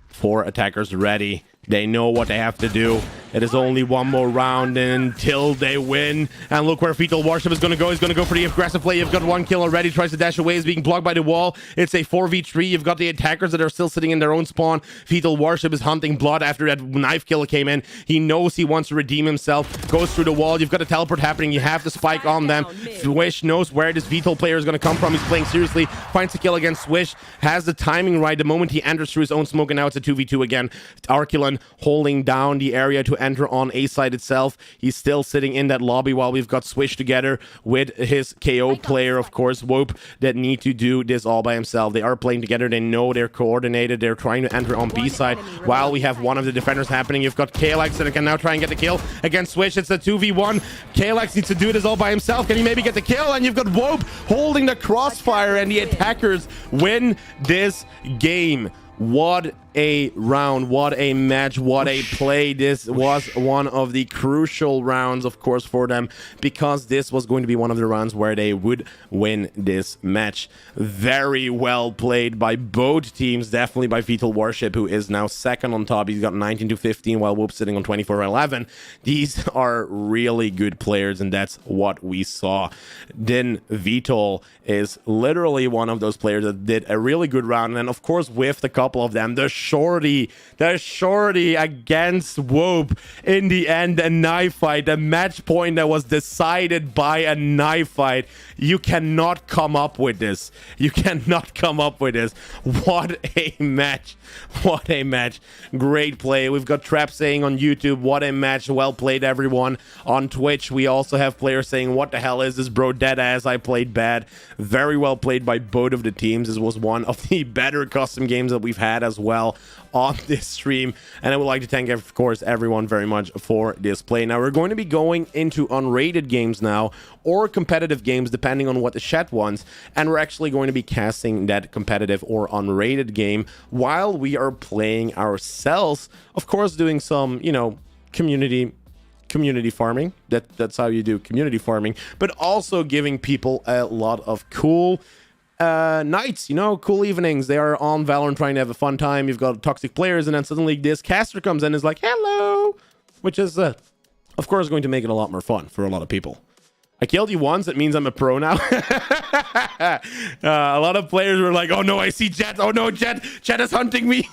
4 attackers ready. They know what they have to do. It is only 1 more round until they win. And look where Vital Worship is going to go. He's going to go for the aggressive play. You've got 1 kill already. Tries to dash away. Is being blocked by the wall. It's a 4v3. You've got the attackers that are still sitting in their own spawn. Vital Worship is hunting blood after that knife kill came in. He knows he wants to redeem himself. Goes through the wall. You've got a teleport happening. You have the spike on them. Swish knows where this Vital player is going to come from. He's playing seriously. Finds the kill against Swish. Has the timing right the moment he enters through his own smoke, and now it's a 2v2 again. Arculan holding down the area to enter on A side itself. He's still sitting in that lobby while we've got Swish together with his KO player, of course, Wope, that need to do this all by himself. They are playing together. They know they're coordinated. They're trying to enter on B side while we have one of the defenders happening. You've got Kalex that can now try and get the kill against Swish. It's a 2v1. Kalex needs to do this all by himself. Can he maybe get the kill? And you've got Wope holding the crossfire, and the attackers win this game. What a round, what a match, what a play. This was one of the crucial rounds, of course, for them, because this was going to be one of the rounds where they would win this match. Very well played by both teams, definitely by Vital Worship, who is now second on top. He's got 19 to 15, while Wope sitting on 24-11. These are really good players, and that's what we saw. Then Vital is literally one of those players that did a really good round, and of course, with a couple of them, the shorty against Wope in the end, a knife fight, a match point that was decided by a knife fight. You cannot come up with this. You cannot come up with this. What a match. What a match. Great play. We've got Trap saying on YouTube, what a match. Well played, everyone. On Twitch, we also have players saying, what the hell is this, bro? Dead ass, I played bad. Very well played by both of the teams. This was one of the better custom games that we've had as well. well on this stream. And I would like to thank, of course, everyone very much for this play. Now, we're going to be going into unrated games now, or competitive games, depending on what the chat wants. And we're actually going to be casting that competitive or unrated game while we are playing ourselves. Of course, doing some, you know, community farming. That's how you do community farming, but also giving people a lot of cool nights, you know, cool evenings. They are on Valorant trying to have a fun time. You've got toxic players, and then suddenly this caster comes in and is like, hello, which is of course going to make it a lot more fun for a lot of people. I killed you once, it means I'm a pro now. A lot of players were like, oh no, I see Jet. Oh no, Jet is hunting me.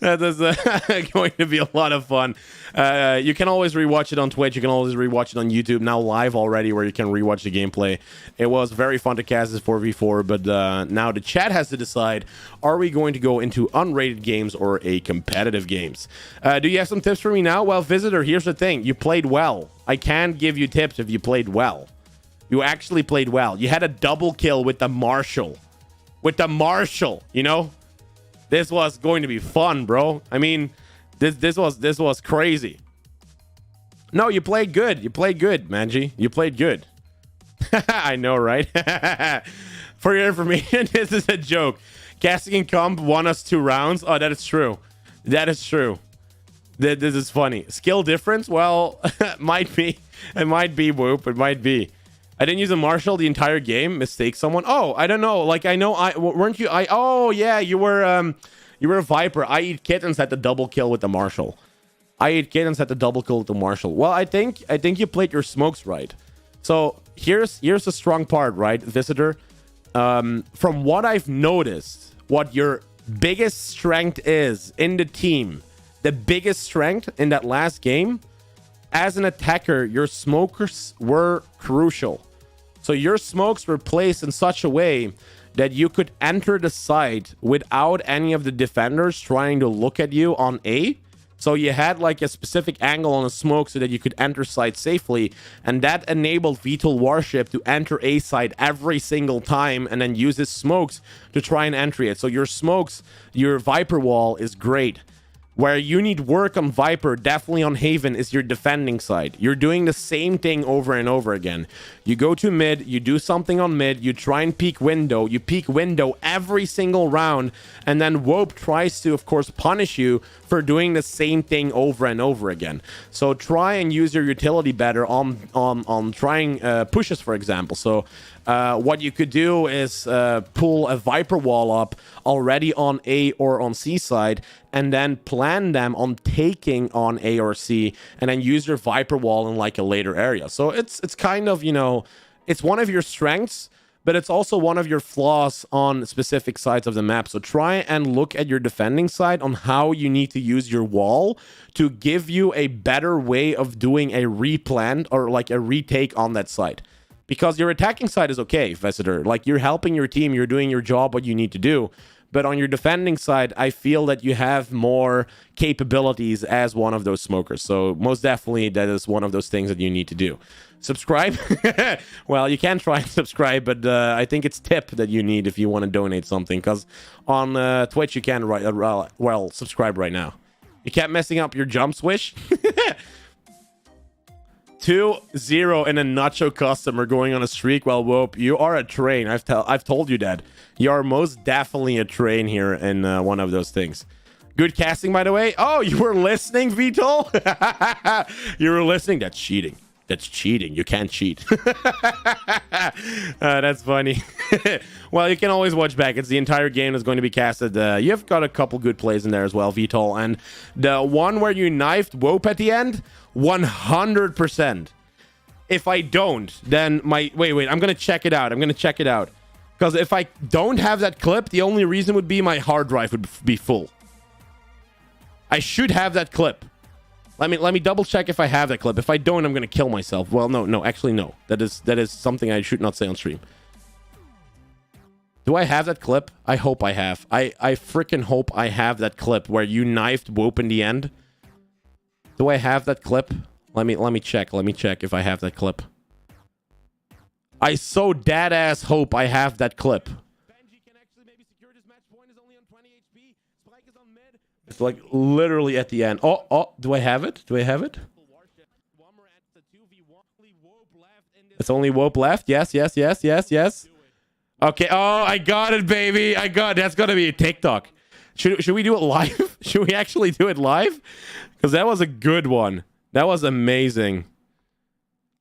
That is going to be a lot of fun. You can always rewatch it on Twitch. You can always rewatch it on YouTube, now live already, where you can rewatch the gameplay. It was very fun to cast this 4v4, but now the chat has to decide, are we going to go into unrated games or a competitive games? Do you have some tips for me now? Well, Visitor, here's the thing. You played well. I can give you tips if you played well. You actually played well. You had a double kill with the Marshall. You know? This was going to be fun, bro. I mean, this was crazy. No, you played good. You played good, Manji. You played good. I know, right? For your information, this is a joke. Casting and Comp won us 2 rounds. Oh, that is true. That is true. This is funny. Skill difference? Well, might be. It might be, Whoop. It might be. I didn't use a Marshall the entire game. Mistake someone. Oh, I don't know. Like, I know. Weren't you? Oh, yeah. You were a Viper. I Eat Kittens had the double kill with the Marshall. I Eat Kittens had the double kill with the Marshall. Well, I think you played your smokes right. So here's the strong part, right, Visitor? From what I've noticed, what your biggest strength is in the team. The biggest strength in that last game, as an attacker, your smokers were crucial. So your smokes were placed in such a way that you could enter the site without any of the defenders trying to look at you on A. So you had like a specific angle on a smoke so that you could enter site safely, and that enabled VTOL Warship to enter A site every single time and then use his smokes to try and enter it. So your smokes, your Viper wall is great. Where you need work on Viper, definitely on Haven, is your defending side. You're doing the same thing over and over again. You go to mid, you do something on mid, you try and peek window, you peek window every single round, and then Wope tries to, of course, punish you for doing the same thing over and over again. So try and use your utility better on trying pushes, for example. So what you could do is pull a Viper wall up already on A or on C side, and then plan them on taking on A or C, and then use your Viper wall in like a later area. So it's kind of, you know, it's one of your strengths, but it's also one of your flaws on specific sides of the map. So try and look at your defending side on how you need to use your wall to give you a better way of doing a replan or like a retake on that side. Because your attacking side is okay, Visitor. Like, you're helping your team, you're doing your job, what you need to do. But on your defending side, I feel that you have more capabilities as one of those smokers. So most definitely, that is one of those things that you need to do. Subscribe? Well, you can try and subscribe, but I think it's tip that you need if you want to donate something. Because on Twitch, you can, well, subscribe right now. You kept messing up your jump swish? 2-0 in a Nacho customer going on a streak. Well, Whoop, you are a train. I've told you that. You are most definitely a train here in one of those things. Good casting, by the way. Oh, you were listening, VTOL? You were listening? That's cheating. That's cheating. You can't cheat. That's funny. Well, you can always watch back. It's the entire game that's going to be casted. You have got a couple good plays in there as well, VTOL. And the one where you knifed Wope at the end, 100%. If I don't, then my... Wait. I'm going to check it out. Because if I don't have that clip, the only reason would be my hard drive would be full. I should have that clip. Let me double check if I have that clip. If I don't, I'm gonna kill myself. Well, no, actually no. That is something I should not say on stream. Do I have that clip? I hope I have. I freaking hope I have that clip where you knifed Whoop in the end. Do I have that clip? Let me check. Let me check if I have that clip. I so dead ass hope I have that clip. Benji can actually maybe secure this match point is only on 20 HP. It's like literally at the end. Oh, do I have it? Do I have it? It's only Wope left. Yes. Okay. Oh, I got it, baby. That's gonna be a TikTok. Should we do it live? Should we actually do it live? Because that was a good one. That was amazing.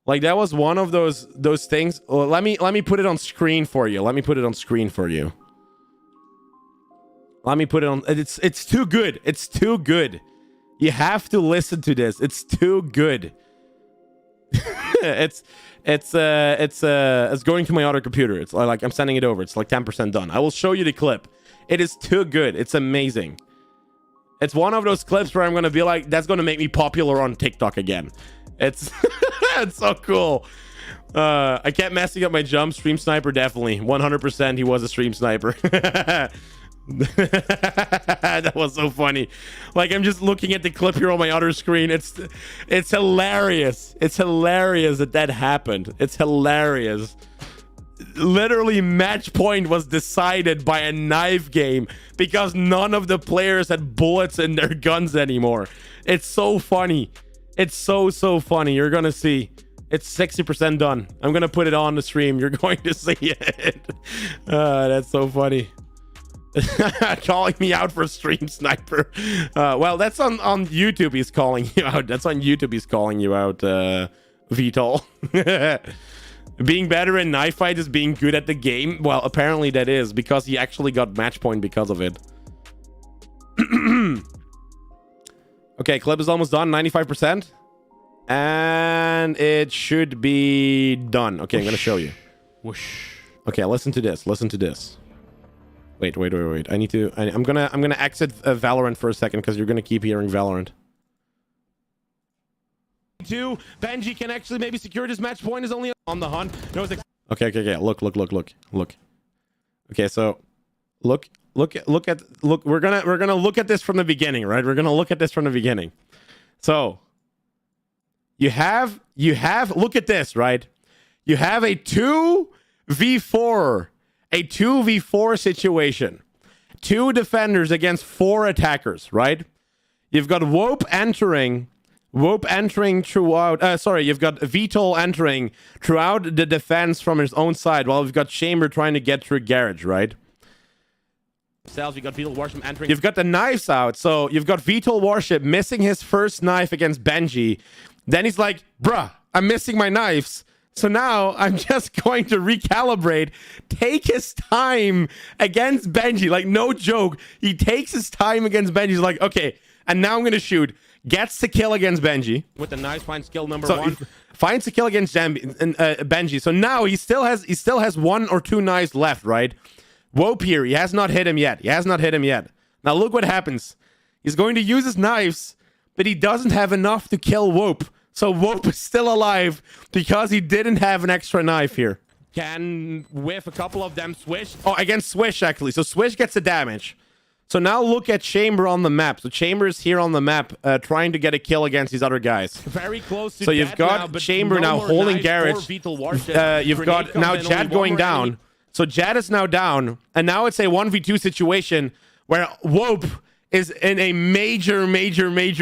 Like that was one of those things. Oh, let me put it on screen for you. Let me put it on screen for you. Let me put it on. It's too good. It's too good. You have to listen to this. It's too good. it's going to my other computer. It's like I'm sending it over. It's like 10% done. I will show you the clip. It is too good. It's amazing. It's one of those clips where I'm gonna be like, that's gonna make me popular on TikTok again. It's it's so cool. I kept messing up my jump. Stream sniper, definitely 100%. He was a stream sniper. That was so funny. Like I'm just looking at the clip here on my other screen. It's hilarious. It's hilarious that happened. It's hilarious. Literally match point was decided by a knife game because none of the players had bullets in their guns anymore. It's so funny. It's so funny. You're gonna see. It's 60% done. I'm gonna put it on the stream. You're going to see it. That's so funny. Calling me out for stream sniper. Well, that's on YouTube. He's calling you out. That's on YouTube. He's calling you out, VTOL. Being better in knife fight is being good at the game. Well, apparently that is because he actually got match point because of it. Okay, clip is almost done. 95%. And it should be done. Okay, I'm gonna show you. Whoosh. Okay, listen to this. Listen to this. Wait. I'm gonna exit Valorant for a second because you're gonna keep hearing Valorant. Benji can actually maybe secure this match point. Is only on the hunt. No, okay. Look. Okay, so look. We're gonna look at this from the beginning, right? We're gonna look at this from the beginning. So you have look at this, right? You have a 2v4 situation. 2 defenders against 4 attackers, right? You've got Wope entering throughout. You've got VTOL entering throughout the defense from his own side, while we've got Chamber trying to get through garage, right? You've got VTOL Warship entering. You've got the knives out, so you've got VTOL Warship missing his first knife against Benji. Then he's like, bruh, I'm missing my knives. So now I'm just going to recalibrate, take his time against Benji. Like, no joke. He takes his time against Benji. He's like, okay, and now I'm going to shoot. Gets the kill against Benji. With the knife, finds kill number 1. Finds the kill against Benji. So now he still has 1 or 2 knives left, right? Wope here. He has not hit him yet. Now look what happens. He's going to use his knives, but he doesn't have enough to kill Wope. So Wope is still alive because he didn't have an extra knife here. Can whiff a couple of them. Swish. Oh, against Swish, actually. So Swish gets the damage. So now look at Chamber on the map. So Chamber is here on the map trying to get a kill against these other guys. Very close to so you've got now, Chamber now holding garage. You've got now Jad going down. So Jad is now down. And now it's a 1v2 situation where Wope is in a major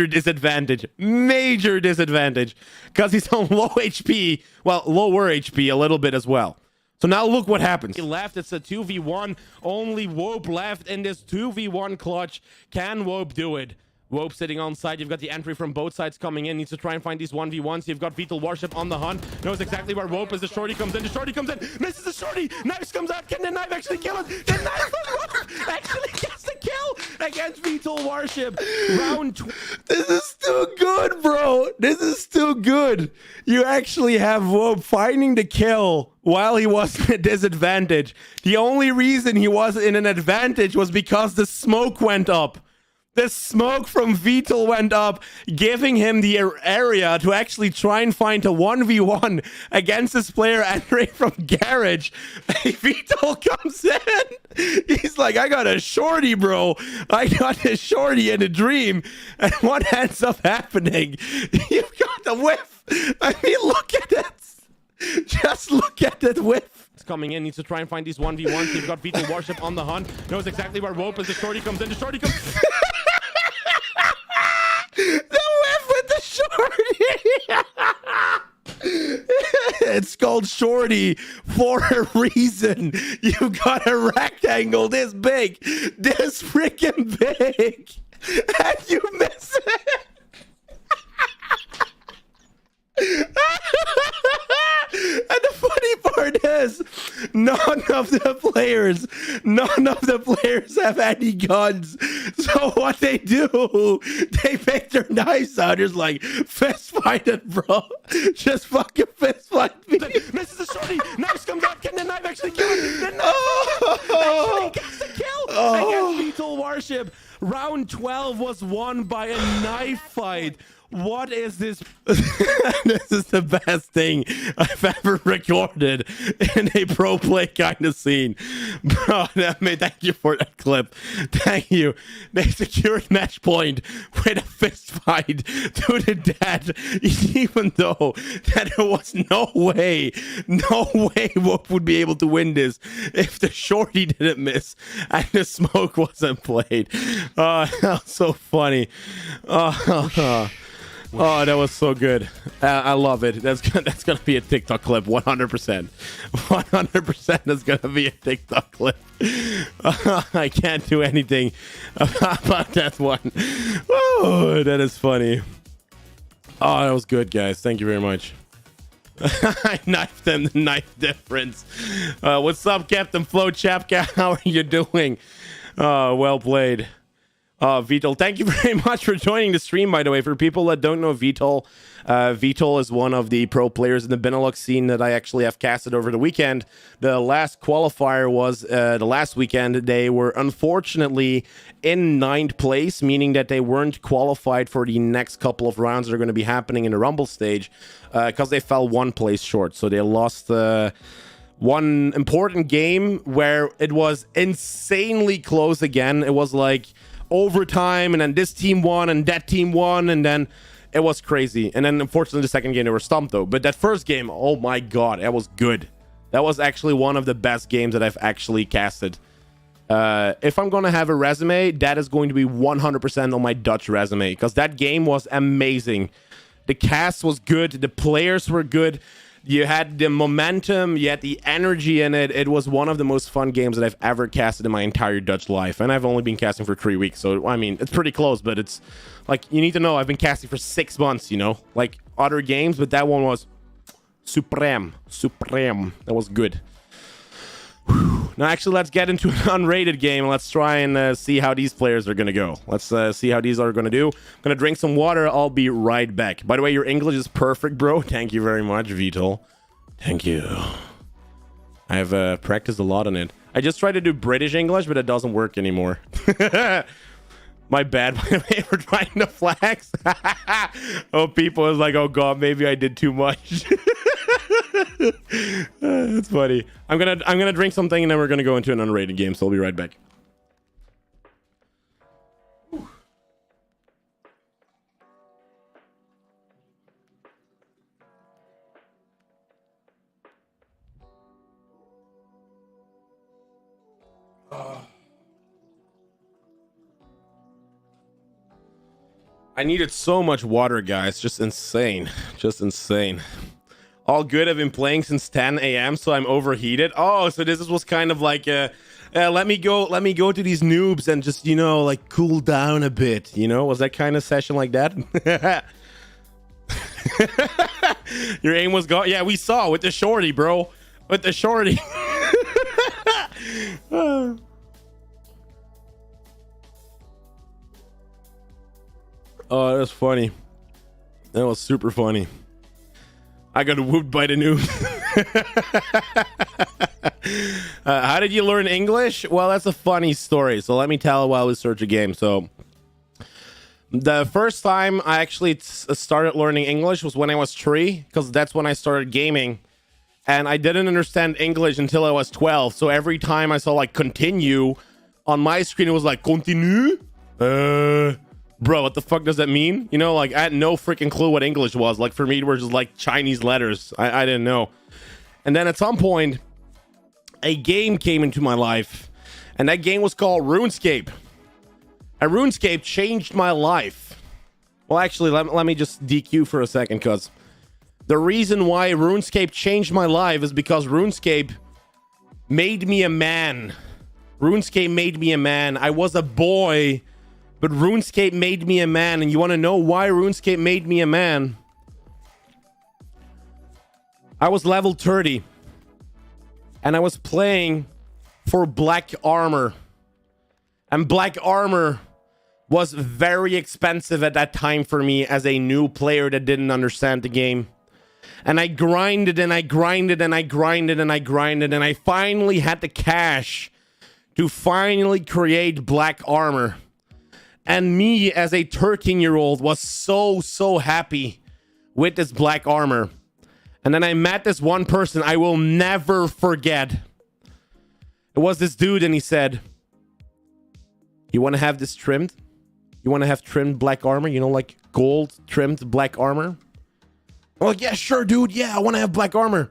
disadvantage. Major disadvantage. Because he's on low HP. Well, lower HP a little bit as well. So now look what happens. He left. It's a 2v1. Only Wope left in this 2v1 clutch. Can Wope do it? Wope sitting on side. You've got the entry from both sides coming in. Needs to try and find these 1v1s. You've got VTOL Warship on the hunt. Knows exactly where Wope is. The shorty comes in. Misses the shorty. Knives comes out. Can the knife actually kill it? The knife from Wope actually gets the kill against VTOL Warship. Round 2. This is too good, bro. This is too good. You actually have Wope finding the kill while he was at a disadvantage. The only reason he was in an advantage was because the smoke went up. The smoke from VTOL went up, giving him the area to actually try and find a 1v1 against this player entering from garage. VTOL comes in. He's like, I got a shorty, bro. I got a shorty in a dream. And what ends up happening? You've got the whiff. I mean, look at it. Just look at that whiff. It's coming in. Needs to try and find these 1v1s. You've got VTOL Warship on the hunt. Knows exactly where Wope is. The shorty comes in. It's called Shorty for a reason. You got a rectangle this big, this freaking big, and you miss it. And the funny part is, none of the players have any guns. So what they do, they pick their knives out. It's like, fist fight it, bro. Just fucking fist fight me. Misses the shorty. Knife comes out. Can the knife actually kill him? The knife actually gets the kill against Lethal Warship. Round 12 was won by a knife fight. What is this? This is the best thing I've ever recorded in a pro play kind of scene. Bro, thank you for that clip. Thank you. They secured match point with a fist fight to the death, even though that there was no way Whoop would be able to win this if the shorty didn't miss and the smoke wasn't played. That was so funny. Oh, that was so good. I love it. That's gonna be a TikTok clip, 100%. 100% that's gonna be a TikTok clip. I can't do anything about that one. Oh, that is funny. Oh, that was good, guys. Thank you very much. I knifed them. The knife difference. What's up, Captain Flo Chapka? How are you doing? Well played. Vital, thank you very much for joining the stream, by the way. For people that don't know Vital, Vital is one of the pro players in the Benelux scene that I actually have casted over the weekend. The last qualifier was the last weekend. They were unfortunately in 9th place, meaning that they weren't qualified for the next couple of rounds that are going to be happening in the Rumble stage because they fell 1 place short. So they lost one important game where it was insanely close again. It was like overtime, and then this team won and that team won, and then it was crazy. And then unfortunately the second game they were stumped though. But that first game, oh my god, that was good. That was actually one of the best games that I've actually casted. If I'm gonna have a resume, that is going to be 100% on my Dutch resume, because that game was amazing. The cast was good, the players were good, you had the momentum, you had the energy in it. It was one of the most fun games that I've ever casted in my entire Dutch life. And I've only been casting for 3 weeks. So, I mean, it's pretty close, but it's like, you need to know I've been casting for 6 months, you know, like other games, but that one was supreme. That was good. Whew. Now, actually, let's get into an unrated game. Let's try and see how these players are going to go. Let's see how these are going to do. I'm going to drink some water. I'll be right back. By the way, your English is perfect, bro. Thank you very much, Vital. Thank you. I've practiced a lot on it. I just tried to do British English, but it doesn't work anymore. My bad, by the way, for trying to flex. Oh, people is like, oh god, maybe I did too much. That's funny. I'm gonna drink something and then we're gonna go into an unrated game, so I'll be right back. I needed so much water, guys. Just insane. Just insane. All good. I've been playing since 10 a.m. so I'm overheated. Oh, so this was kind of like let me go to these noobs and just, you know, like cool down a bit, you know? Was that kind of session like that? Your aim was gone. Yeah, we saw with the shorty, bro. With the shorty. Oh, that was funny. That was super funny. I got whooped by the noob. How did you learn English? Well, that's a funny story. So let me tell while we search a game. So the first time I actually started learning English was when I was 3, because that's when I started gaming. And I didn't understand English until I was 12. So every time I saw like continue on my screen, it was like continue. Bro, what the fuck does that mean? You know, like I had no freaking clue what English was. Like for me, it was just like Chinese letters. I didn't know. And then at some point, a game came into my life, and that game was called RuneScape. And RuneScape changed my life. Well, actually, let me just DQ for a second, because The reason why RuneScape changed my life is because RuneScape made me a man. RuneScape made me a man. I was a boy, but RuneScape made me a man. And you want to know why RuneScape made me a man? I was level 30. And I was playing for Black Armor. And Black Armor was very expensive at that time for me as a new player that didn't understand the game. And I grinded and I grinded and I grinded and I grinded and I finally had the cash to finally create Black Armor. And me as a 13-year-old was so happy with this Black Armor. And then I met this one person I will never forget. It was this dude and he said, "You want to have this trimmed? You want to have trimmed Black Armor? You know, like gold trimmed Black Armor?" I'm like, "Yeah, sure, dude. Yeah, I want to have Black Armor."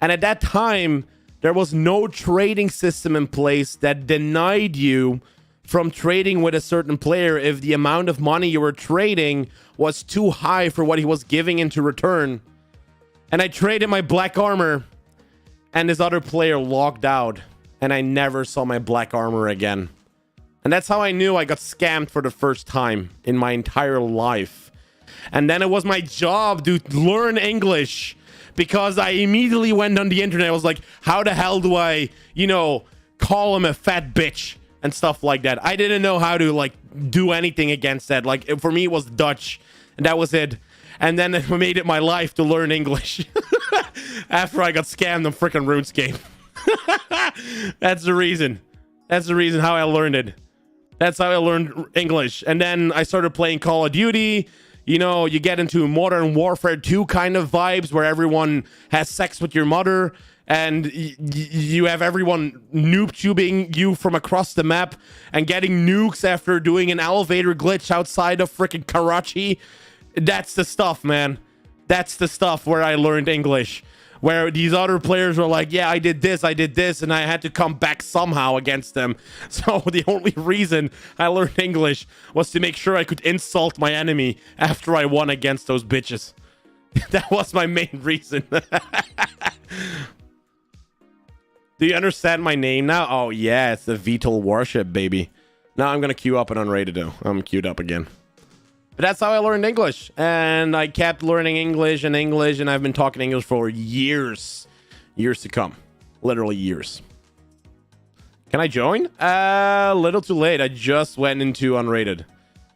And at that time, there was no trading system in place that denied you from trading with a certain player if the amount of money you were trading was too high for what he was giving into return. And I traded my Black Armor, and this other player logged out, and I never saw my Black Armor again. And that's how I knew I got scammed for the first time in my entire life. And then it was my job to learn English, because I immediately went on the internet. I was like, how the hell do I, you know, call him a fat bitch and stuff like that? I didn't know how to, like, do anything against that. Like, for me, it was Dutch, and that was it. And then it made it my life to learn English after I got scammed on freaking RuneScape. That's the reason. That's the reason how I learned it. That's how I learned English. And then I started playing Call of Duty. You know, you get into Modern Warfare 2 kind of vibes where everyone has sex with your mother and you have everyone noob tubing you from across the map and getting nukes after doing an elevator glitch outside of freaking Karachi. That's the stuff, man. That's the stuff where I learned English. Where these other players were like, yeah, I did this, and I had to come back somehow against them. So the only reason I learned English was to make sure I could insult my enemy after I won against those bitches. That was my main reason. Do you understand my name now? Oh, yeah, it's the Vital Warship, baby. Now I'm going to queue up an Unrated, though. I'm queued up again. But that's how I learned English. And I kept learning English, and I've been talking English for years. Years to come. Literally years. Can I join? A little too late. I just went into Unrated.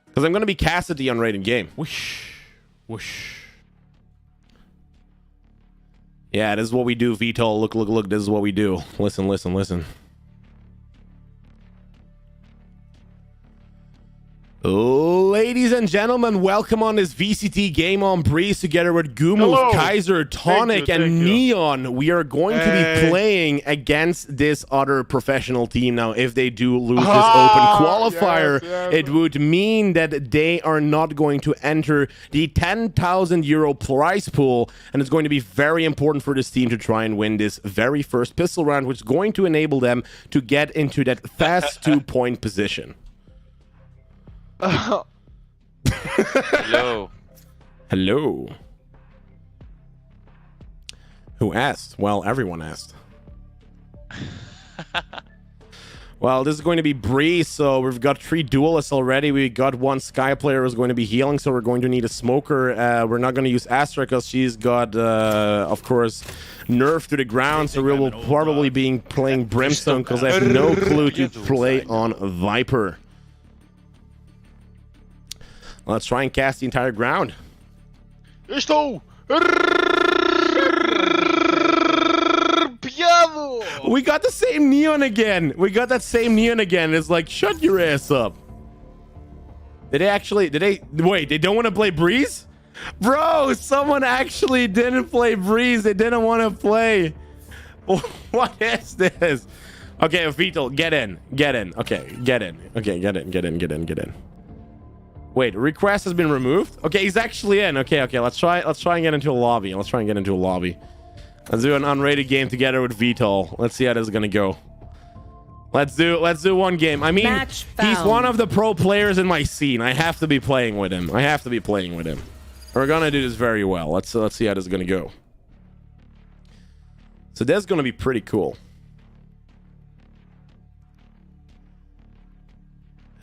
Because I'm going to be cast at the Unrated game. Whoosh. Whoosh. Yeah, this is what we do, Vito. Look, look, look. This is what we do. Listen, listen, listen. Ladies and gentlemen, welcome on this VCT Game on Breeze together with Gumu, Kaiser, Tonic, and Neon. We are going to be playing against this other professional team. Now, if they do lose this open qualifier, it would mean that they are not going to enter the 10,000 euro prize pool, and it's going to be very important for this team to try and win this very first pistol round, which is going to enable them to get into that fast 2-point position. Hello. Hello. Who asked? Well, everyone asked. Well, this is going to be Breeze, so we've got 3 duelists already. We got 1 Sky player who's going to be healing, so we're going to need a smoker. We're not going to use Astra because she's got, of course, nerfed to the ground, so we will probably be playing Brimstone because I have no clue to play on Viper. Let's try and cast the entire ground. We got the same Neon again. We got that same Neon again. It's like, shut your ass up. Wait, they don't want to play Breeze? Bro, someone actually didn't play Breeze. They didn't want to play. What is this? Okay, Vital, get in. Get in. Okay, get in. Okay, get in. Wait, request has been removed? Okay, he's actually in. Okay, let's try and get into a lobby. Let's do an unrated game together with Vital. Let's see how this is gonna go. Let's do one game. I mean, he's one of the pro players in my scene. I have to be playing with him. We're gonna do this very well. Let's see how this is gonna go. So that's gonna be pretty cool.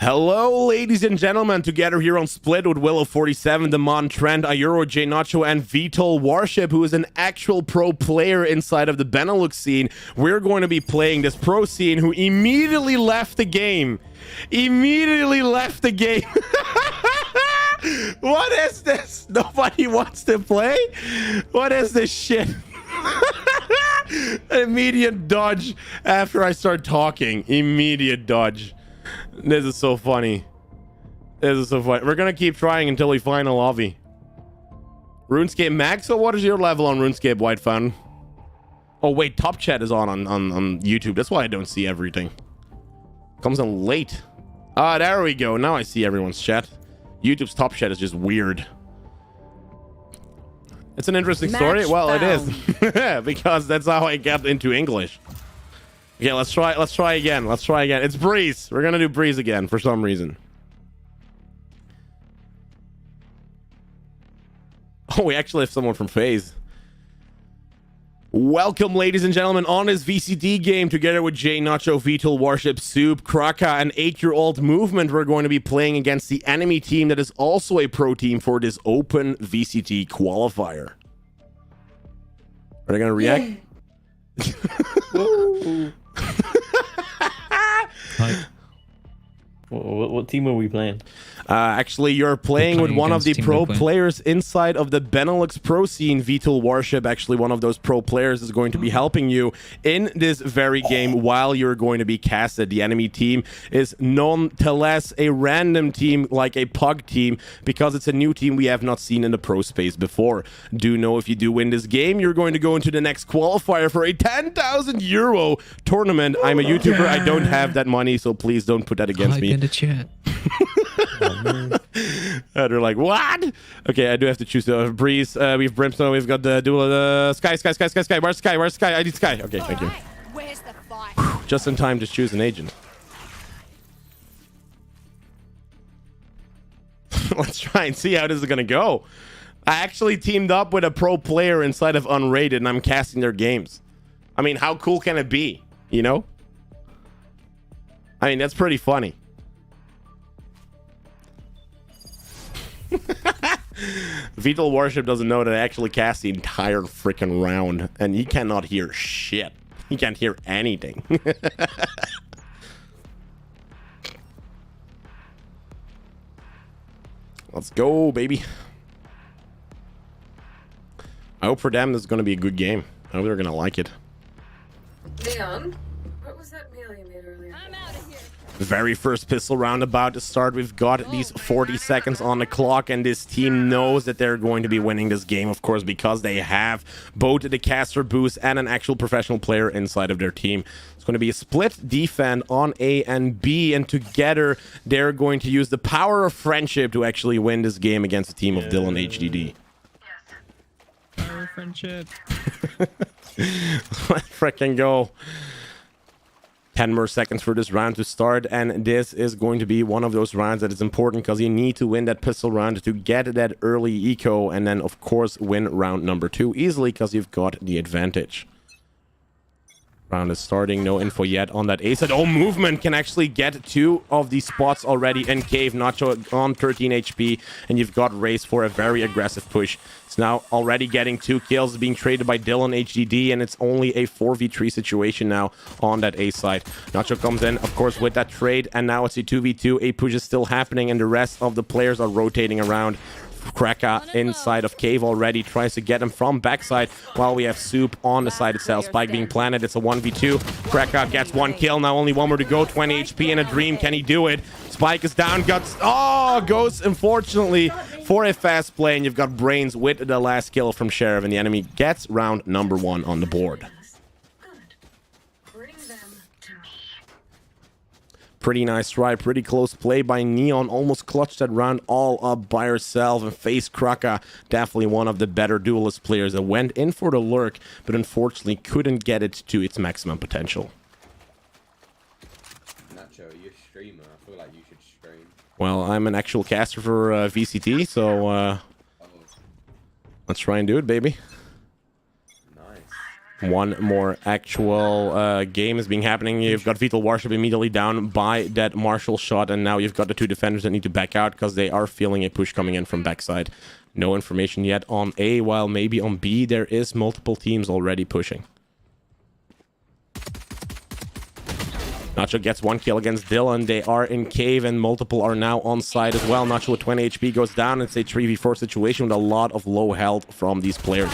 Hello, ladies and gentlemen, together here on Split with Willow47, Demon, Trent, Ayuro, JNacho, and Vital Warship, who is an actual pro player inside of the Benelux scene. We're going to be playing this pro scene who immediately left the game. Immediately left the game. What is this? Nobody wants to play? What is this shit? Immediate dodge after I start talking. Immediate dodge. This is so funny. This is so funny. We're gonna keep trying until we find a lobby. RuneScape Max. So what is your level on RuneScape, White Fun? Oh wait, top chat is on YouTube. That's why I don't see everything. Comes on late. Ah, there we go. Now I see everyone's chat. YouTube's top chat is just weird. It's an interesting story. Well, it is. Because that's how I got into English. Okay, let's try again. Let's try again. It's Breeze. We're gonna do Breeze again for some reason. Oh, we actually have someone from FaZe. Welcome, ladies and gentlemen, on this VCT game together with JNacho, Vital, Warship, Soup, Kraka, and 8-year-old Movement. We're going to be playing against the enemy team that is also a pro team for this open VCT qualifier. Are they gonna react? What team are we playing? Actually, you're playing with one of the pro players inside of the Benelux pro scene. Vital Warship, actually one of those pro players, is going to be helping you in this very game while you're going to be casted. The enemy team is nonetheless a random team, like a pug team, because it's a new team we have not seen in the pro space before. Do know if you do win this game, you're going to go into the next qualifier for a 10,000 euro tournament. I'm a YouTuber. I don't have that money, so please don't put that against me. In the chat. They're like, what? Okay, I do have to choose the Breeze. We have Brimstone. We've got the dual. Sky. Where's Sky? Where's Sky? I need Sky. Okay, thank you. Where's the fight? Just in time to choose an agent. Let's try and see how this is gonna go. I actually teamed up with a pro player inside of UNRATED, and I'm casting their games. I mean, how cool can it be? You know? I mean, that's pretty funny. Vital Warship doesn't know that I actually cast the entire freaking round, and he cannot hear shit. He can't hear anything. Let's go, baby. I hope for them this is going to be a good game. I hope they're going to like it. Leon, what was that meal you made earlier? I'm out of here. Very first pistol round about to start. We've got these 40 seconds on the clock, and this team knows that they're going to be winning this game, of course, because they have both the caster boost and an actual professional player inside of their team. It's going to be a split defend on A and B, and together they're going to use the power of friendship to actually win this game against a team of Dylan HDD. Power of friendship. Let's freaking go. 10 more seconds for this round to start, and this is going to be one of those rounds that is important because you need to win that pistol round to get that early eco, and then of course win round number 2 easily because you've got the advantage. Round is starting. No info yet on that A side. Oh, Movement can actually get 2 of these spots already in Cave. Nacho on 13 HP, and you've got Race for a very aggressive push. It's now already getting 2 kills, being traded by Dylan HDD, and it's only a 4v3 situation now on that A side. Nacho comes in, of course, with that trade, and now it's a 2v2. A push is still happening, and the rest of the players are rotating around. Kraka inside of Cave already tries to get him from backside while we have Soup on the side itself. Spike being planted. It's a 1v2. Kraka gets 1 kill. Now only 1 more to go. 20 HP in a dream. Can he do it? Spike is down. Guts. Oh, goes unfortunately for a fast play. And you've got Brains with the last kill from Sheriff. And the enemy gets round number 1 on the board. Pretty nice try, pretty close play by Neon. Almost clutched that round all up by herself and faced Kraka. Definitely one of the better duelist players that went in for the lurk, but unfortunately couldn't get it to its maximum potential. Nacho, you're a streamer. I feel like you should stream. Well, I'm an actual caster for VCT, so Let's try and do it, baby. Nice. One more actual game is being happening. You've got Vital Warship immediately down by that Marshall shot, and now you've got the two defenders that need to back out because they are feeling a push coming in from backside. No information yet on A, while maybe on B there is multiple teams already pushing. Nacho gets one kill against Dylan. They are in cave and multiple are now on side as well. Nacho with 20 HP goes down. It's a 3v4 situation with a lot of low health from these players.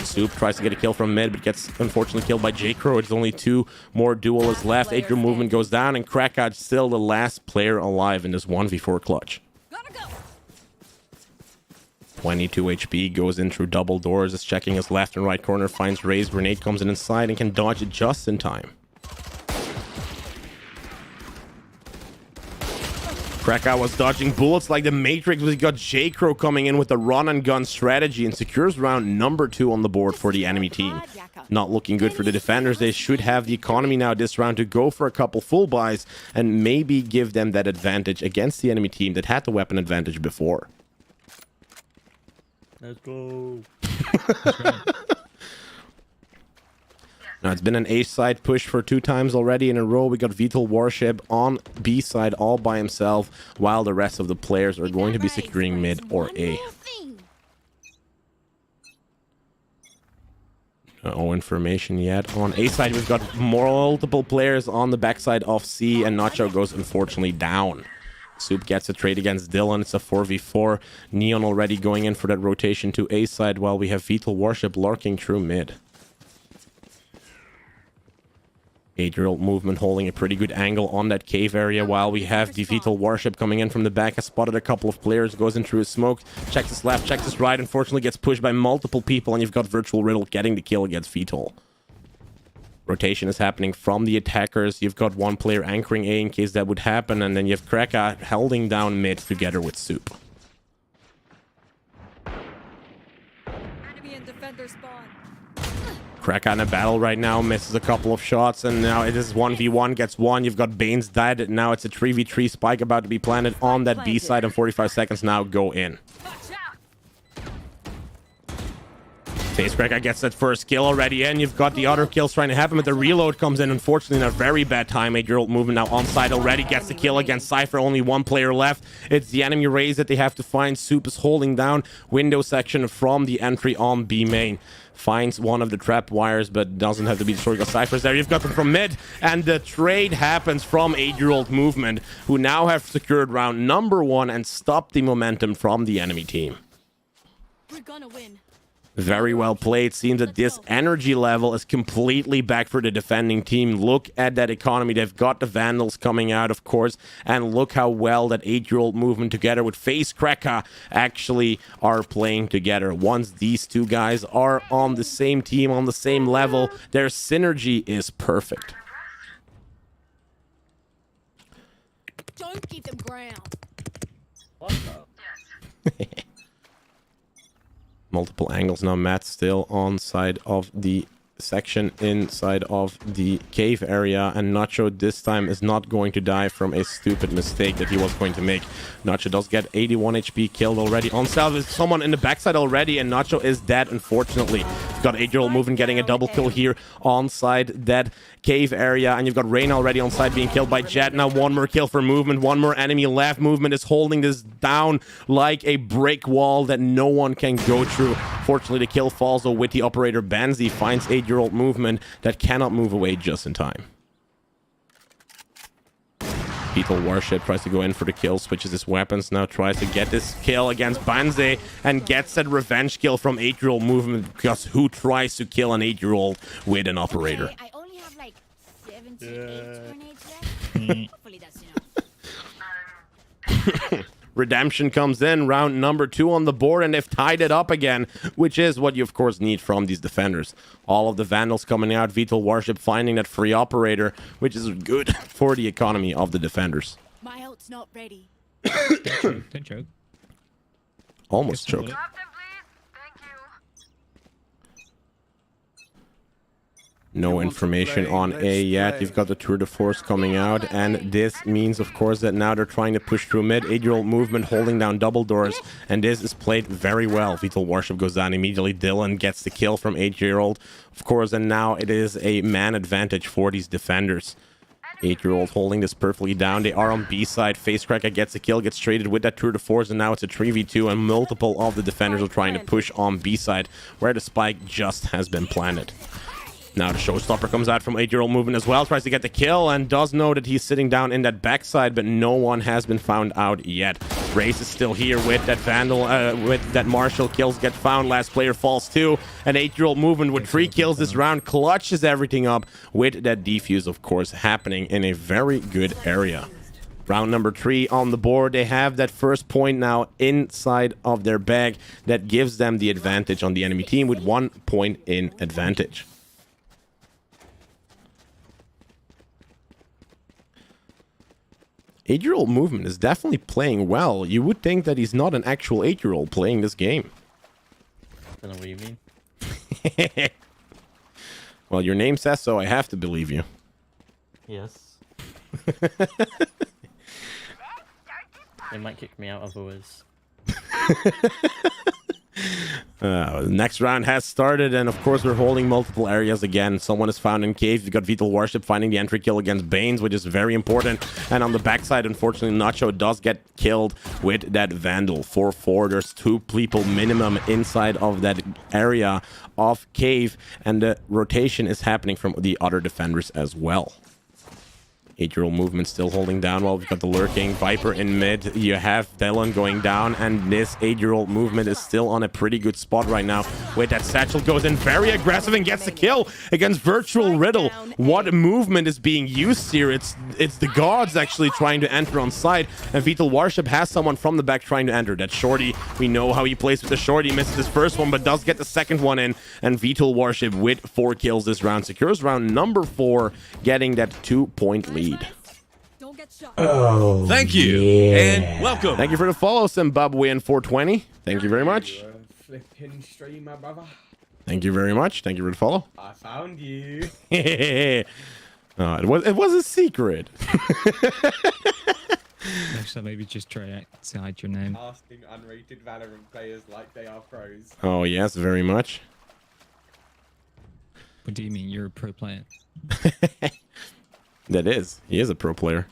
Soup tries to get a kill from mid, but gets unfortunately killed by JCrow. It's only two more duelists left. Atrial movement goes down, and Krakow's still the last player alive in this 1v4 clutch. 22 HP, goes in through double doors, is checking his left and right corner, finds Ray's grenade, comes in inside and can dodge it just in time. Krakow was dodging bullets like the Matrix, but he got JCrow coming in with the run and gun strategy and secures round number 2 on the board for the enemy team. Not looking good for the defenders. They should have the economy now this round to go for a couple full buys and maybe give them that advantage against the enemy team that had the weapon advantage before. Let's go. Now, it's been an A side push for 2 times already in a row. We got Vital Warship on B side all by himself, while the rest of the players are going to be securing mid or A. No information yet on A side. We've got multiple players on the backside of C, and Nacho goes unfortunately down. Soup gets a trade against Dylan. It's a 4v4. Neon already going in for that rotation to A side, while we have Vital Warship lurking through mid. 8-year-old movement holding a pretty good angle on that cave area, while we have the Vital Warship coming in from the back. Has spotted a couple of players, goes in through his smoke, checks his left, checks his right, unfortunately gets pushed by multiple people, and you've got Virtual Riddle getting the kill against Vital. Rotation is happening from the attackers. You've got one player anchoring A in case that would happen, and then you have Kraka holding down mid together with Soup. Enemy and defender spawn. Kraka in a battle right now, misses a couple of shots, and now it is 1v1, gets one. You've got Bane's dead. Now it's a 3v3 spike about to be planted on that B side, and 45 seconds now go in. Face Kraka gets that first kill already in. You've got the other kills trying to happen, but the reload comes in, unfortunately, in a very bad time. 8-year-old movement now on side already, gets the kill against Cypher. Only one player left. It's the enemy Rays that they have to find. Soup is holding down window section from the entry on B main. Finds one of the trap wires, but doesn't have to be destroyed because Cypher's there. You've got them from mid, and the trade happens from 8-year-old movement, who now have secured round number 1 and stopped the momentum from the enemy team. We're gonna win. Very well played. Seems that this energy level is completely back for the defending team. Look at that economy. They've got the Vandals coming out, of course, and look how well that 8-year-old movement together with Face Kraka actually are playing together. Once these two guys are on the same team, on the same level, their synergy is perfect. Don't give them ground. What the? Multiple angles now. Matt still on side of the section inside of the cave area, and Nacho this time is not going to die from a stupid mistake that he was going to make. Nacho does get 81 HP, killed already on salve. There's someone in the backside already, and Nacho is dead, unfortunately. You've got 8-year-old movement getting a double kill here on side that cave area, and you've got Rain already on side being killed by Jet. Now one more kill for movement, one more enemy left. Movement is holding this down like a brick wall that no one can go through. Fortunately, the kill falls though with the operator. Banzi finds 8-year-old movement that cannot move away just in time. Vital Warship tries to go in for the kill, switches his weapons, now tries to get this kill against Banze and gets that revenge kill from 8-year-old movement, because who tries to kill an 8-year-old with an operator? Okay, I only have like 78 grenades left. Hopefully that's enough. Redemption comes in, round number 2 on the board, and they've tied it up again, which is what you of course need from these defenders. All of the Vandals coming out, Vital Warship finding that free operator, which is good for the economy of the defenders. My ult's not ready. Don't choke. Almost Guess we'll choked. Drop them, please. Thank you. No information on A yet. You've got the tour de force coming out, and this means, of course, that now they're trying to push through mid. 8-year-old movement holding down double doors, and this is played very well. Vital Warship goes down immediately. Dylan gets the kill from 8-year-old, of course, and now it is a man advantage for these defenders. 8-year-old holding this perfectly down. They are on B side. Facecracker gets a kill, gets traded with that tour de force, and now it's a 3v2, and multiple of the defenders are trying to push on B side, where the spike just has been planted. Now the showstopper comes out from 8-year-old movement as well, tries to get the kill, and does know that he's sitting down in that backside, but no one has been found out yet. Race is still here with that Vandal, with that Marshall. Kills get found, last player falls too, and 8-year-old movement with 3 kills this round clutches everything up with that defuse, of course, happening in a very good area. Round number 3 on the board. They have that first point now inside of their bag that gives them the advantage on the enemy team with 1 point in advantage. Eight-year-old movement is definitely playing well. You would think that he's not an actual 8-year-old playing this game. I don't know what you mean. Well, your name says so. I have to believe you. Yes. They might kick me out otherwise. Next round has started, and of course we're holding multiple areas again. Someone is found in cave. We've got Vital Warship finding the entry kill against Banes, which is very important. And on the backside, unfortunately, Nacho does get killed with that Vandal. 4-4. There's 2 people minimum inside of that area of cave, and the rotation is happening from the other defenders as well. 8-year-old movement still holding down while we've got the lurking Viper in mid. You have Dylan going down, and this 8-year-old movement is still on a pretty good spot right now. With that satchel goes in very aggressive and gets the kill against Virtual Riddle. What movement is being used here? It's the gods actually trying to enter on site, and Vital Warship has someone from the back trying to enter. That Shorty, we know how he plays with the Shorty. Misses his first one, but does get the second one in, and Vital Warship with 4 kills this round secures round number 4, getting that 2-point lead. Oh, thank you, and welcome. Thank you for the follow, Zimbabwe and 420. Thank you very much. Flipping streamer, brother. Thank you very much. Thank you for the follow. I found you. It was a secret. So maybe just try to hide your name. Asking unrated Valorant players like they are pros. Oh yes, very much. What do you mean? You're a pro player? That is. He is a pro player.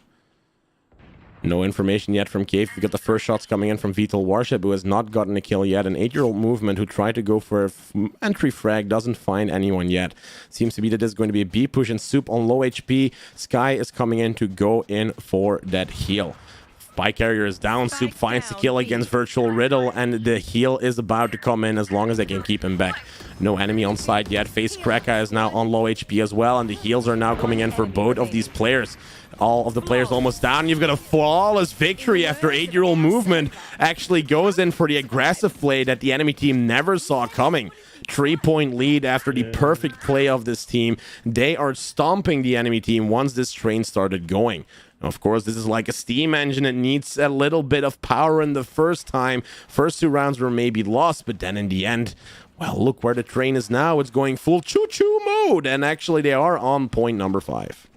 No information yet from Cave. We got the first shots coming in from Vital Warship, who has not gotten a kill yet. An 8-year-old movement who tried to go for an entry frag, doesn't find anyone yet. Seems to be that there's going to be a B push, and Soup on low HP. Sky is coming in to go in for that heal. Spike carrier is down. Soup finds the kill against Virtual Riddle, and the heal is about to come in as long as they can keep him back. No enemy on site yet. Facecracker is now on low HP as well, and the heals are now coming in for both of these players. All of the players almost down. You've got a flawless victory after 8-year-old movement actually goes in for the aggressive play that the enemy team never saw coming. 3-point lead after the perfect play of this team. They are stomping the enemy team once this train started going. Of course, this is like a steam engine. It needs a little bit of power in the first time. First 2 rounds were maybe lost, but then in the end, well, look where the train is now. It's going full choo-choo mode, and actually they are on point number 5.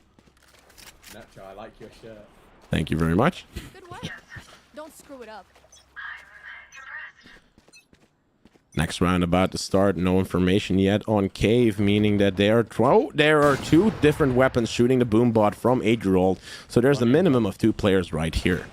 Nacho, I like your shirt. Thank you very much. Good work. Don't screw it up. Next round about to start. No information yet on Cave, meaning that there are 2 different weapons shooting the boom bot from 8-year-old. So there's a minimum of 2 players right here.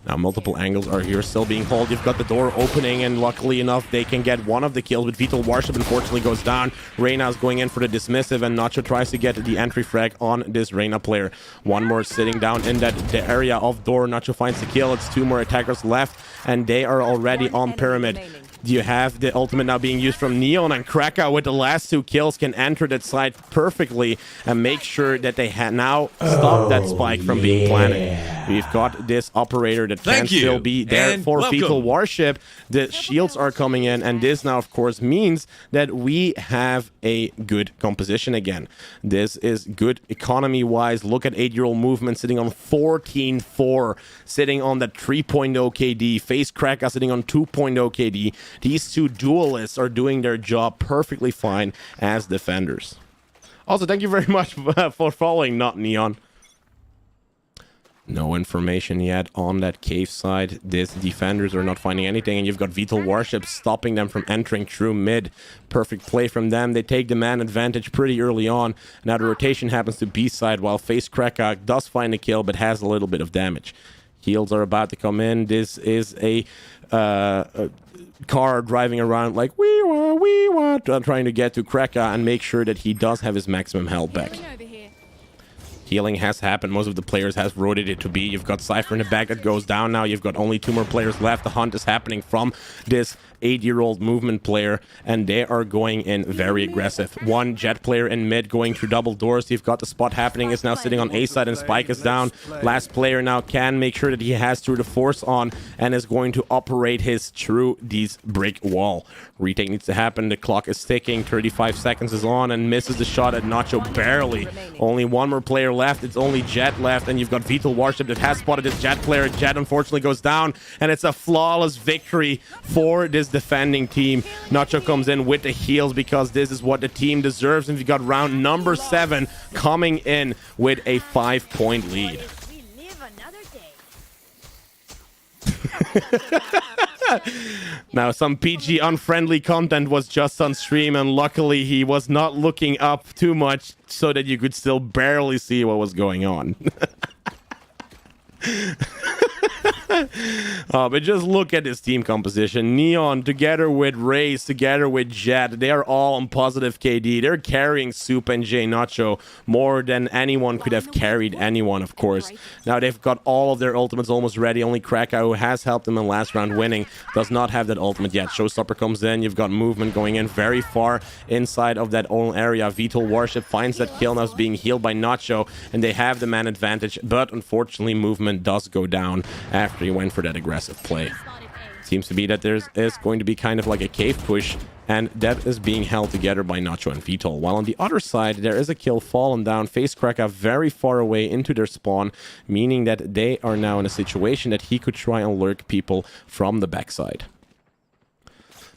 Now multiple angles are here still being hauled. You've got the door opening, and luckily enough they can get one of the kills, but Vital Warship unfortunately goes down. Reyna's going in for the dismissive, and Nacho tries to get the entry frag on this Reyna player. One more sitting down in the area of door. Nacho finds the kill. It's 2 more attackers left, and they are already on pyramid. You have the ultimate now being used from Neon, and Krakow with the last 2 kills can enter that site perfectly and make sure that they now stop that spike from being planted. We've got this operator that can still be there for Vital Warship. The shields are coming in, and this now, of course, means that we have a good composition again. This is good economy-wise. Look at 8-year-old movement sitting on 14-4, sitting on that 3.0 KD. Facecracker sitting on 2.0 KD. These 2 duelists are doing their job perfectly fine as defenders. Also, thank you very much for following, not Neon. No information yet on that cave side. These defenders are not finding anything, and you've got Vital Warship stopping them from entering through mid. Perfect play from them. They take the man advantage pretty early on. Now the rotation happens to B side, while Face Cracker does find a kill, but has a little bit of damage. Heals are about to come in. This is a car driving around like we want, trying to get to Cracker and make sure that he does have his maximum health back. Healing has happened. Most of the players has rotated it to B. You've got Cypher in the back that goes down now. You've got only 2 more players left. The hunt is happening from this 8-year-old movement player, and they are going in very aggressive. One Jet player in mid going through double doors. You've got the spot happening. Is now sitting on A side, and Spike is down. Last player now can make sure that he has through the force on and is going to operate his through this brick wall. Retake needs to happen. The clock is ticking. 35 seconds is on and misses the shot at Nacho barely. Only 1 more player left. It's only Jet left, and you've got Vital Warship that has spotted this Jet player. Jet unfortunately goes down, and it's a flawless victory for this defending team. Nacho comes in with the heals because this is what the team deserves, and we've got round number 7 coming in with a 5-point lead. We live another day. Now, some PG unfriendly content was just on stream, and luckily he was not looking up too much so that you could still barely see what was going on. But just look at this team composition. Neon together with Raze, together with Jet, they are all on positive KD. They're carrying Soup and JNacho more than anyone could have carried anyone, of course. Now they've got all of their ultimates almost ready. Only Krakow, who has helped them in last round winning, does not have that ultimate yet. Showstopper comes in. You've got movement going in very far inside of that own area. Vital Warship finds that kill, now is being healed by Nacho, and they have the man advantage, but unfortunately movement does go down after he went for that aggressive play. Seems to be that there is going to be kind of like a cave push, and that is being held together by Nacho and Vital. While on the other side, there is a kill fallen down. Face Cracker very far away into their spawn, meaning that they are now in a situation that he could try and lurk people from the backside.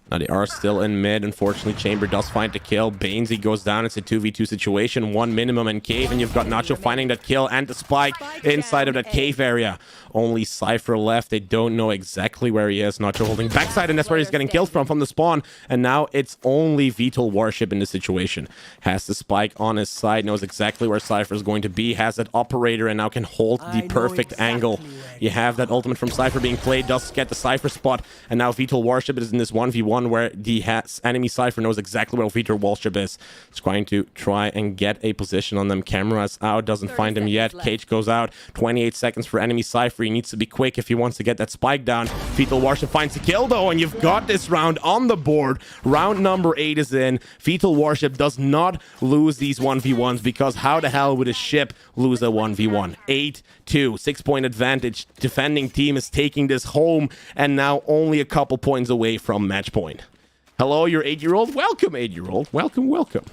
Now they are still in mid. Unfortunately, Chamber does find the kill. Bainesy goes down. It's a 2v2 situation. 1 minimum in cave, and you've got Nacho finding that kill and the spike inside of that cave area. Only Cypher left. They don't know exactly where he is. Nacho holding backside, and that's where he's getting killed from the spawn. And now it's only Vital Warship in the situation. Has the spike on his side, knows exactly where Cypher is going to be, has that operator, and now can hold the perfect angle. You have that ultimate from Cypher being played, does get the Cypher spot, and now Vital Warship is in this 1v1 where the enemy Cypher knows exactly where Vital Warship is. It's going to try and get a position on them. Cameras out, doesn't find him yet. Cage goes out. 28 seconds for enemy Cypher. He needs to be quick if he wants to get that spike down. Vital Warship finds the kill though, and you've got this round on the board. Round number 8 is in. Vital Warship does not lose these 1v1s, because how the hell would a ship lose a 1v1? 8-2, 6-point advantage. Defending team is taking this home, and now only a couple points away from match point. Hello, your 8-year-old. Welcome, 8-year-old. Welcome, welcome.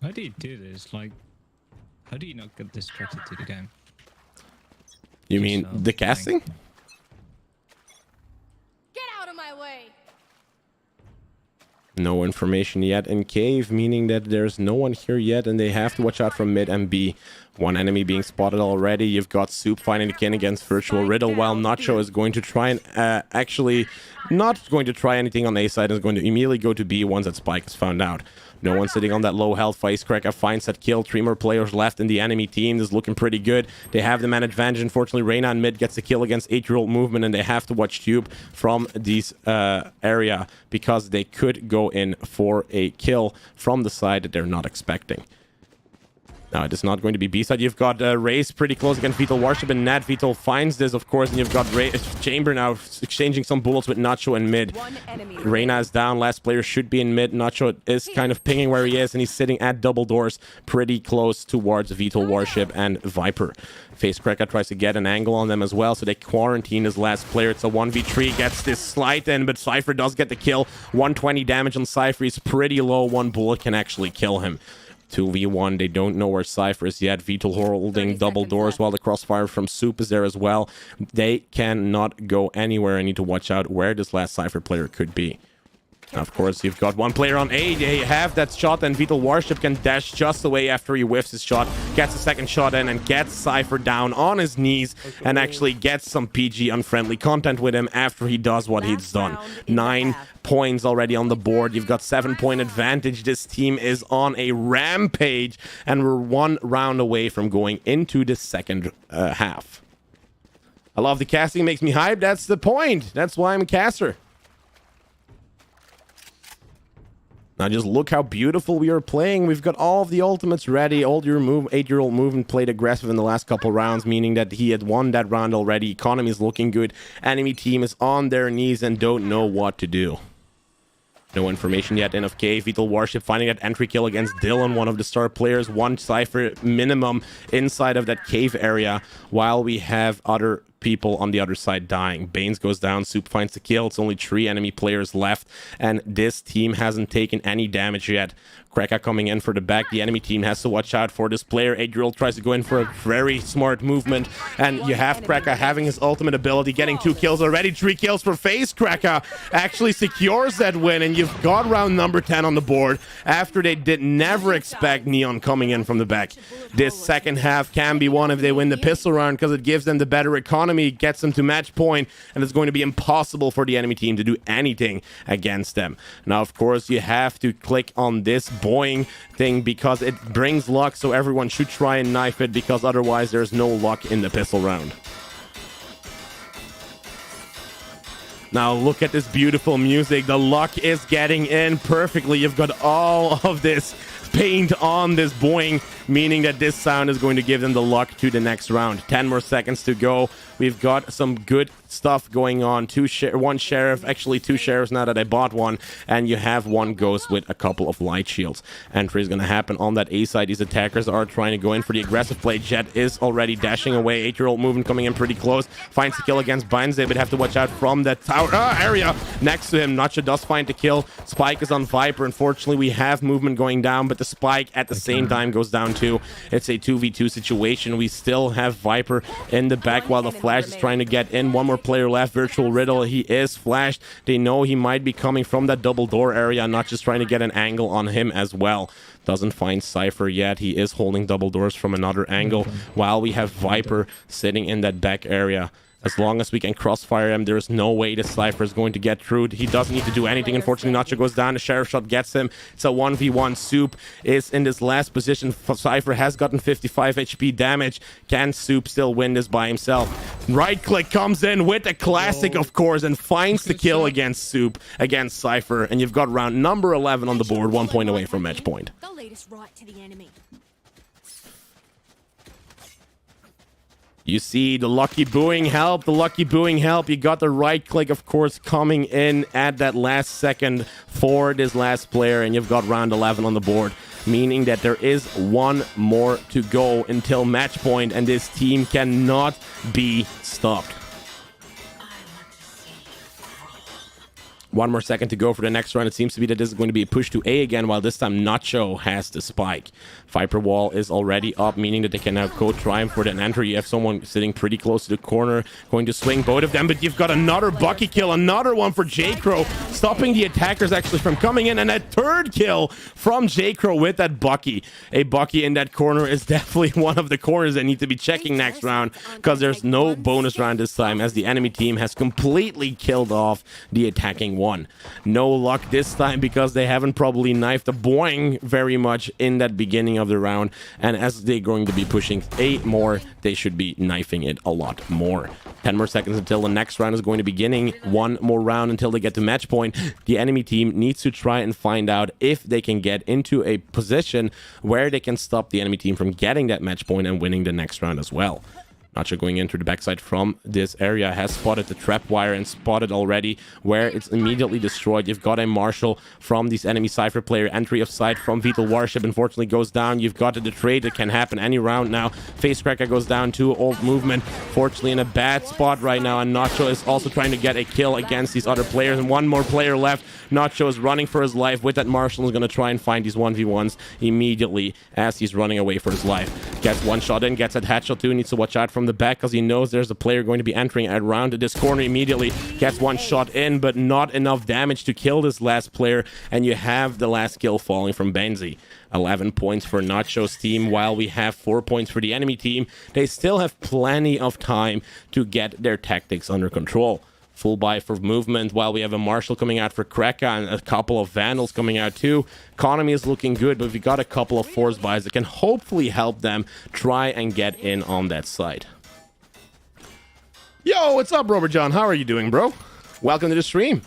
How do you do this? Like, how do you not get distracted to the game? You mean the casting? Get out of my way. No information yet in cave, meaning that there's no one here yet, and they have to watch out from mid and B. One enemy being spotted already. You've got Soup finding the kin against Virtual Riddle, while Nacho is going to try and actually not going to try anything on A side, and is going to immediately go to B once that spike is found out. No one sitting on that low health. Face Cracker finds that kill. 3 more players left in the enemy team. This is looking pretty good. They have the man advantage. Unfortunately, Reyna in mid gets the kill against 8-year-old movement, and they have to watch Tube from this area, because they could go in for a kill from the side that they're not expecting. Now, it is not going to be B-side. You've got Raze pretty close against Vital Warship, and Nat Vital finds this, of course, and you've got Chamber now exchanging some bullets with Nacho in mid. Reyna is down. Last player should be in mid. Nacho is kind of pinging where he is, and he's sitting at double doors pretty close towards Vital Warship and Viper. Face Cracker tries to get an angle on them as well, so they quarantine his last player. It's a 1v3, gets this slide in, but Cypher does get the kill. 120 damage on Cypher. He's pretty low. 1 bullet can actually kill him. 2v1. They don't know where Cypher is yet. Vital holding double doors while the crossfire from Soup is there as well. They cannot go anywhere. I need to watch out where this last Cypher player could be. Of course, you've got one player on A. They have that shot, and Vital Warship can dash just away after he whiffs his shot, gets a second shot in, and gets Cypher down on his knees, and actually gets some PG unfriendly content with him after he does what he's done. 9 points already on the board. You've got 7-point advantage. This team is on a rampage, and we're 1 round away from going into the second half. I love the casting. It makes me hype. That's the point. That's why I'm a caster. Now just look how beautiful we are playing. We've got all of the ultimates ready. 8-year-old movement played aggressive in the last couple rounds, meaning that he had won that round already. Economy is looking good. Enemy team is on their knees and don't know what to do. No information yet in of cave. Vital Warship finding that entry kill against Dylan, one of the star players. 1 Cypher minimum inside of that cave area, while we have other people on the other side dying. Baines goes down. Soup finds the kill. It's only 3 enemy players left, and this team hasn't taken any damage yet. Kreka coming in for the back. The enemy team has to watch out for this player. 8-year-old tries to go in for a very smart movement, and you have Kreka having his ultimate ability, getting 2 kills already. 3 kills for FaZe. Kreka actually secures that win, and you've got round number 10 on the board after they did never expect Neon coming in from the back. This second half can be won if they win the pistol round, because it gives them the better economy, gets them to match point, and it's going to be impossible for the enemy team to do anything against them. Now, of course, you have to click on this Boeing thing because it brings luck, so everyone should try and knife it, because otherwise there's no luck in the pistol round. Now look at this beautiful music. The luck is getting in perfectly. You've got all of this paint on this Boeing, meaning that this sound is going to give them the luck to the next round. 10 more seconds to go. We've got some good stuff going on. 1 sheriff, actually 2 sheriffs now that I bought one, and you have 1 ghost with a couple of light shields. Entry is going to happen on that A side. These attackers are trying to go in for the aggressive play. Jet is already dashing away. 8-year-old movement coming in pretty close. Finds the kill against Binds. They would have to watch out from that tower area next to him. Nacho does find the kill. Spike is on Viper. Unfortunately, we have movement going down, but the Spike at the same time goes down too. It's a 2v2 situation. We still have Viper in the back while the Flash is trying to get in. 1 more player left. Virtual Riddle. He is flashed. They know he might be coming from that double door area. Not just trying to get an angle on him as well. Doesn't find Cypher yet. He is holding double doors from another angle while we have Viper sitting in that back area. As long as we can crossfire him, there is no way the Cypher is going to get through. He doesn't need to do anything. Unfortunately, Nacho goes down. The Sheriff shot gets him. It's a 1v1. Soup is in this last position. Cypher has gotten 55 HP damage. Can Soup still win this by himself? Right click comes in with a classic, of course, and finds the kill against Soup, against Cypher. And you've got round number 11 on the board, 1 point away from match point. They'll lead us right to the enemy. You see the lucky booing help, the lucky booing help. You got the right click, of course, coming in at that last second for this last player, and you've got round 11 on the board, meaning that there is 1 more to go until match point, and this team cannot be stopped. 1 more second to go for the next round. It seems to be that this is going to be a push to A again, while this time Nacho has the spike. Viper wall is already up, meaning that they can now go triumph for the entry. You have someone sitting pretty close to the corner, going to swing both of them, but you've got another Bucky kill, another one for J-Crow, stopping the attackers actually from coming in, and a 3rd kill from J-Crow with that Bucky. A Bucky in that corner is definitely one of the corners that need to be checking next round, because there's no bonus round this time, as the enemy team has completely killed off the attacking one. No luck this time, because they haven't probably knifed the Boeing very much in that beginning of the round, and as they're going to be pushing 8 more, they should be knifing it a lot more. 10 more seconds until the next round is going to be beginning. 1 more round until they get to match point. The enemy team needs to try and find out if they can get into a position where they can stop the enemy team from getting that match point and winning the next round as well. Nacho going into the backside from this area, has spotted the trap wire and spotted already where it's immediately destroyed. You've got a Marshall from these enemy Cypher player. Entry of sight from Vital Warship unfortunately goes down. You've got the trade that can happen any round now. Facecracker goes down too. Old movement. Fortunately in a bad spot right now, and Nacho is also trying to get a kill against these other players, and one more player left. Nacho is running for his life with that Marshall, is going to try and find these 1v1s immediately as he's running away for his life. Gets one shot in, gets that headshot too, needs to watch out from the back because he knows there's a player going to be entering around this corner immediately. Gets one shot in, but not enough damage to kill this last player, and you have the last kill falling from Benzi. 11 points for Nacho's team, while we have 4 points for the enemy team. They still have plenty of time to get their tactics under control. Full buy for movement, while we have a Marshall coming out for Kreka and a couple of Vandals coming out too. Economy is looking good, but we got a couple of force buys that can hopefully help them try and get in on that side. Yo, what's up, Robert John? How are you doing, bro? Welcome to the stream.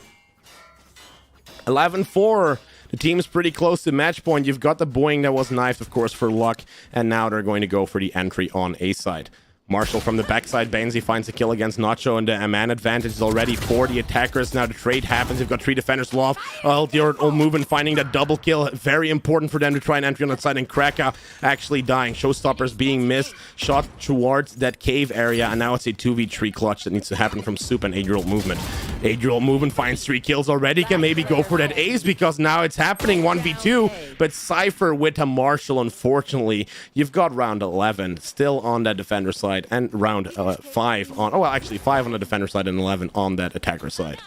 11-4. The team is pretty close to match point. You've got the Boeing that was knifed, of course, for luck, and now they're going to go for the entry on A side. Marshall from the backside. Benzi finds a kill against Nacho, and the man advantage is already for the attackers. Now the trade happens. You've got 3 defenders lost. The old movement finding that double kill. Very important for them to try and enter on that side, and Kraka actually dying. Showstoppers being missed. Shot towards that cave area, and now it's a 2v3 clutch that needs to happen from Soup and 8-year-old movement. 8-year-old movement finds 3 kills already. Can maybe go for that ace because now it's happening 1v2, but Cypher with a Marshall, unfortunately. You've got round 11 still on that defender side, and round 5 on, oh well, actually 5 on the defender side and 11 on that attacker side.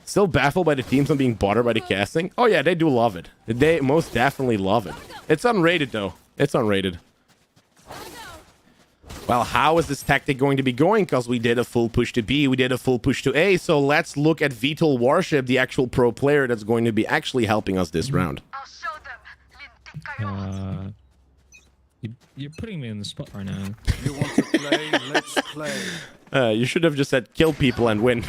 Still baffled by the teams on being bothered by the casting. Oh yeah, they do love it. They most definitely love it. It's unrated though. It's unrated. Well, how is this tactic going to be going? Because we did a full push to B, we did a full push to A, so let's look at Vital Warship, the actual pro player that's going to be actually helping us this round. You're putting me in the spot right now. You want to play? Let's play. You should have just said kill people and win.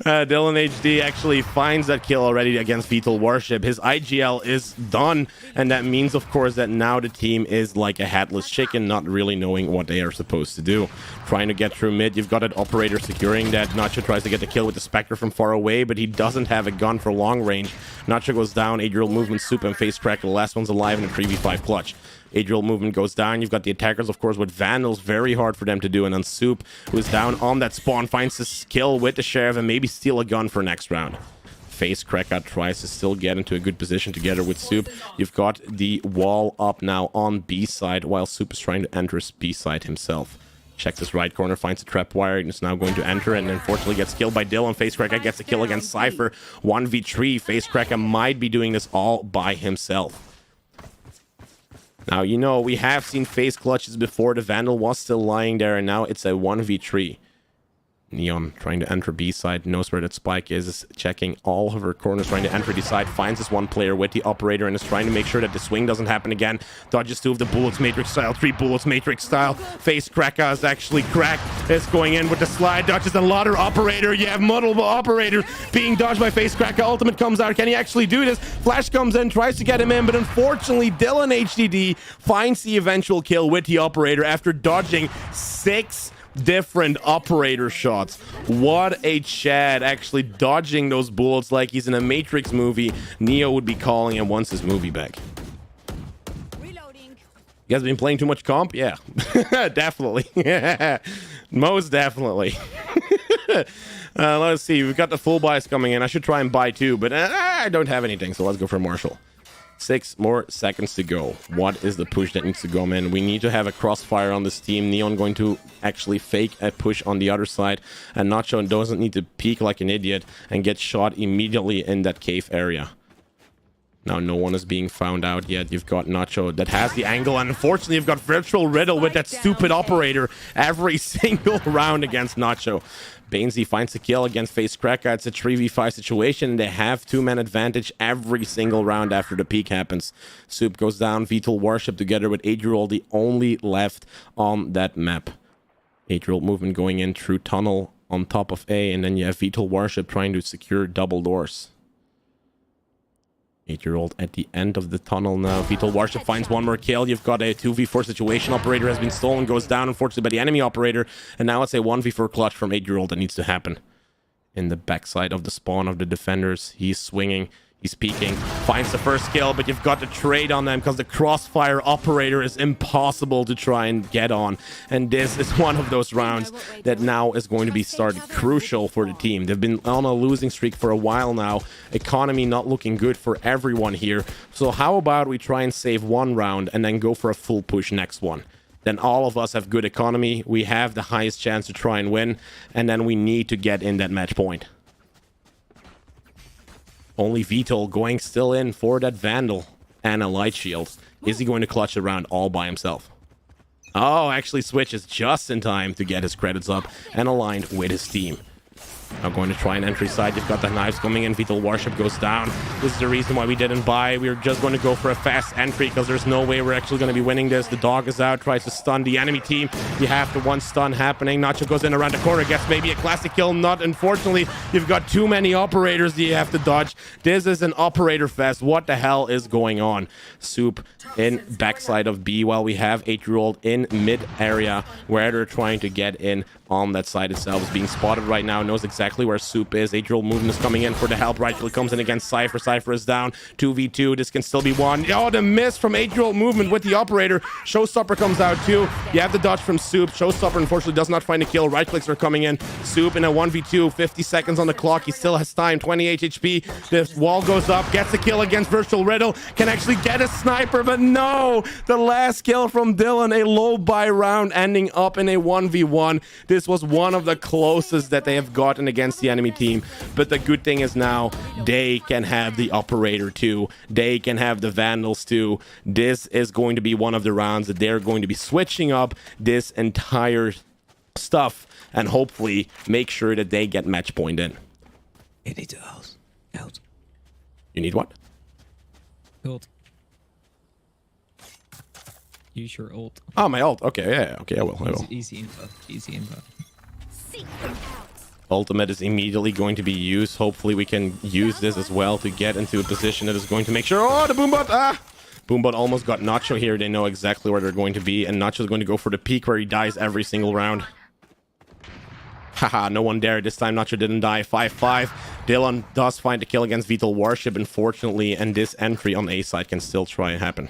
Dylan HD actually finds that kill already against Vital Warship. His IGL is done, and that means, of course, that now the team is like a headless chicken, not really knowing what they are supposed to do. Trying to get through mid. You've got an operator securing that. Nacho tries to get the kill with the Spectre from far away, but he doesn't have a gun for long range. Nacho goes down. 8-year-old movement, Soup, and Face Crack. The last one's alive in a 3v5 clutch. 8-year-old movement goes down. You've got the attackers, of course, with Vandals. Very hard for them to do. And then Soup, who's down on that spawn, finds the skill with the Sheriff and maybe steal a gun for next round. Face Cracker tries to still get into a good position together with Soup. You've got the wall up now on B side, while Soup is trying to enter B side himself. Checks his right corner, finds a trap wire, and is now going to enter, and unfortunately gets killed by Dylan. Facecracker gets a kill against Cypher. 1v3. Facecracker might be doing this all by himself. Now, you know, we have seen face clutches before. The Vandal was still lying there, and now it's a 1v3. Neon trying to enter B side, knows where that spike is checking all of her corners, trying to enter the side, finds this one player with the operator, and is trying to make sure that the swing doesn't happen again. Dodges 2 of the bullets, Matrix style, 3 bullets, Matrix style. Face Cracker is actually cracked. It's going in with the slide, dodges a lot of operator. You have multiple operators being dodged by Face Cracker. Ultimate comes out. Can he actually do this? Flash comes in, tries to get him in, but unfortunately, Dylan HDD finds the eventual kill with the operator after dodging 6 different operator shots. What a Chad, actually dodging those bullets like he's in a Matrix movie. Neo would be calling him once his movie back. Reloading. You guys been playing too much comp? Yeah. Definitely. Most definitely. Let's see. We've got the full buys coming in. I should try and buy 2, but I don't have anything, so let's go for Marshall. 6 more seconds to go. What is the push that needs to go, man? We need to have a crossfire on this team. Neon going to actually fake a push on the other side, and Nacho doesn't need to peek like an idiot and get shot immediately in that cave area. Now no one is being found out yet. You've got Nacho that has the angle, and unfortunately you've got Virtual Riddle with that stupid operator every single round against Nacho. Bainesy finds a kill against Face Cracker. It's a 3v5 situation, and they have 2-man advantage every single round after the peak happens. Soup goes down. Vital Warship together with 8-year-old, the only left on that map. 8-year-old movement going in through tunnel on top of A, and then you have Vital Warship trying to secure double doors. 8-year-old at the end of the tunnel now. Vital Warship finds one more kill. You've got a 2v4 situation. Operator has been stolen, goes down, unfortunately, by the enemy operator. And now it's a 1v4 clutch from 8-year-old that needs to happen. In the backside of the spawn of the defenders, he's swinging. He's peeking, finds the first kill, but you've got to trade on them because the crossfire operator is impossible to try and get on. And this is one of those rounds that now is going to be started crucial for the team. They've been on a losing streak for a while now. Economy not looking good for everyone here. So how about we try and save one round and then go for a full push next one? Then all of us have good economy. We have the highest chance to try and win. And then we need to get in that match point. Only Vital going still in for that Vandal and a Light Shield. Is he going to clutch around all by himself? Oh, actually switches just in time to get his credits up and aligned with his team. Now going to try an entry side. You've got the knives coming in. Vital Warship goes down. This is the reason why we didn't buy. We were just going to go for a fast entry because there's no way we're actually going to be winning this. The dog is out, tries to stun the enemy team. You have the one stun happening. Nacho goes in around the corner, gets maybe a classic kill. Not, unfortunately. You've got too many operators that you have to dodge. This is an operator fest. What the hell is going on? Soup in backside of B while we have 8-year-old in mid area where they're trying to get in on that side itself. Is being spotted right now, knows exactly where Soup is. 8-year-old movement is coming in for the help. Rightfully comes in against Cypher. Cypher is down. 2v2. This can still be won. Oh, the miss from 8-year-old movement with the operator. Showstopper comes out too. You have the dodge from Soup. Showstopper unfortunately does not find a kill. Right clicks are coming in. Soup in a 1v2. 50 seconds on the clock. He still has time. 28 HP. The wall goes up. Gets a kill against Virtual Riddle. Can actually get a sniper, but no! The last kill from Dylan. A low buy round ending up in a 1v1. This was one of the closest that they have gotten against the enemy team. But the good thing is now they can have the operator too. They can have the Vandals too. This is going to be one of the rounds that they're going to be switching up this entire stuff and hopefully make sure that they get match point in. You need to out. You need what? Ult. Use your ult. Oh, my ult. Okay, yeah. Okay, I will. Easy info. Easy info. Seek them out. Ultimate is immediately going to be used. Hopefully we can use this as well to get into a position that is going to make sure... Oh, the Boombot! Ah! Boombot almost got Nacho here. They know exactly where they're going to be. And Nacho's going to go for the peak where he dies every single round. Haha, no one there. This time Nacho didn't die. 5-5. Dylan does find a kill against Vital Warship, unfortunately. And this entry on A side can still try and happen.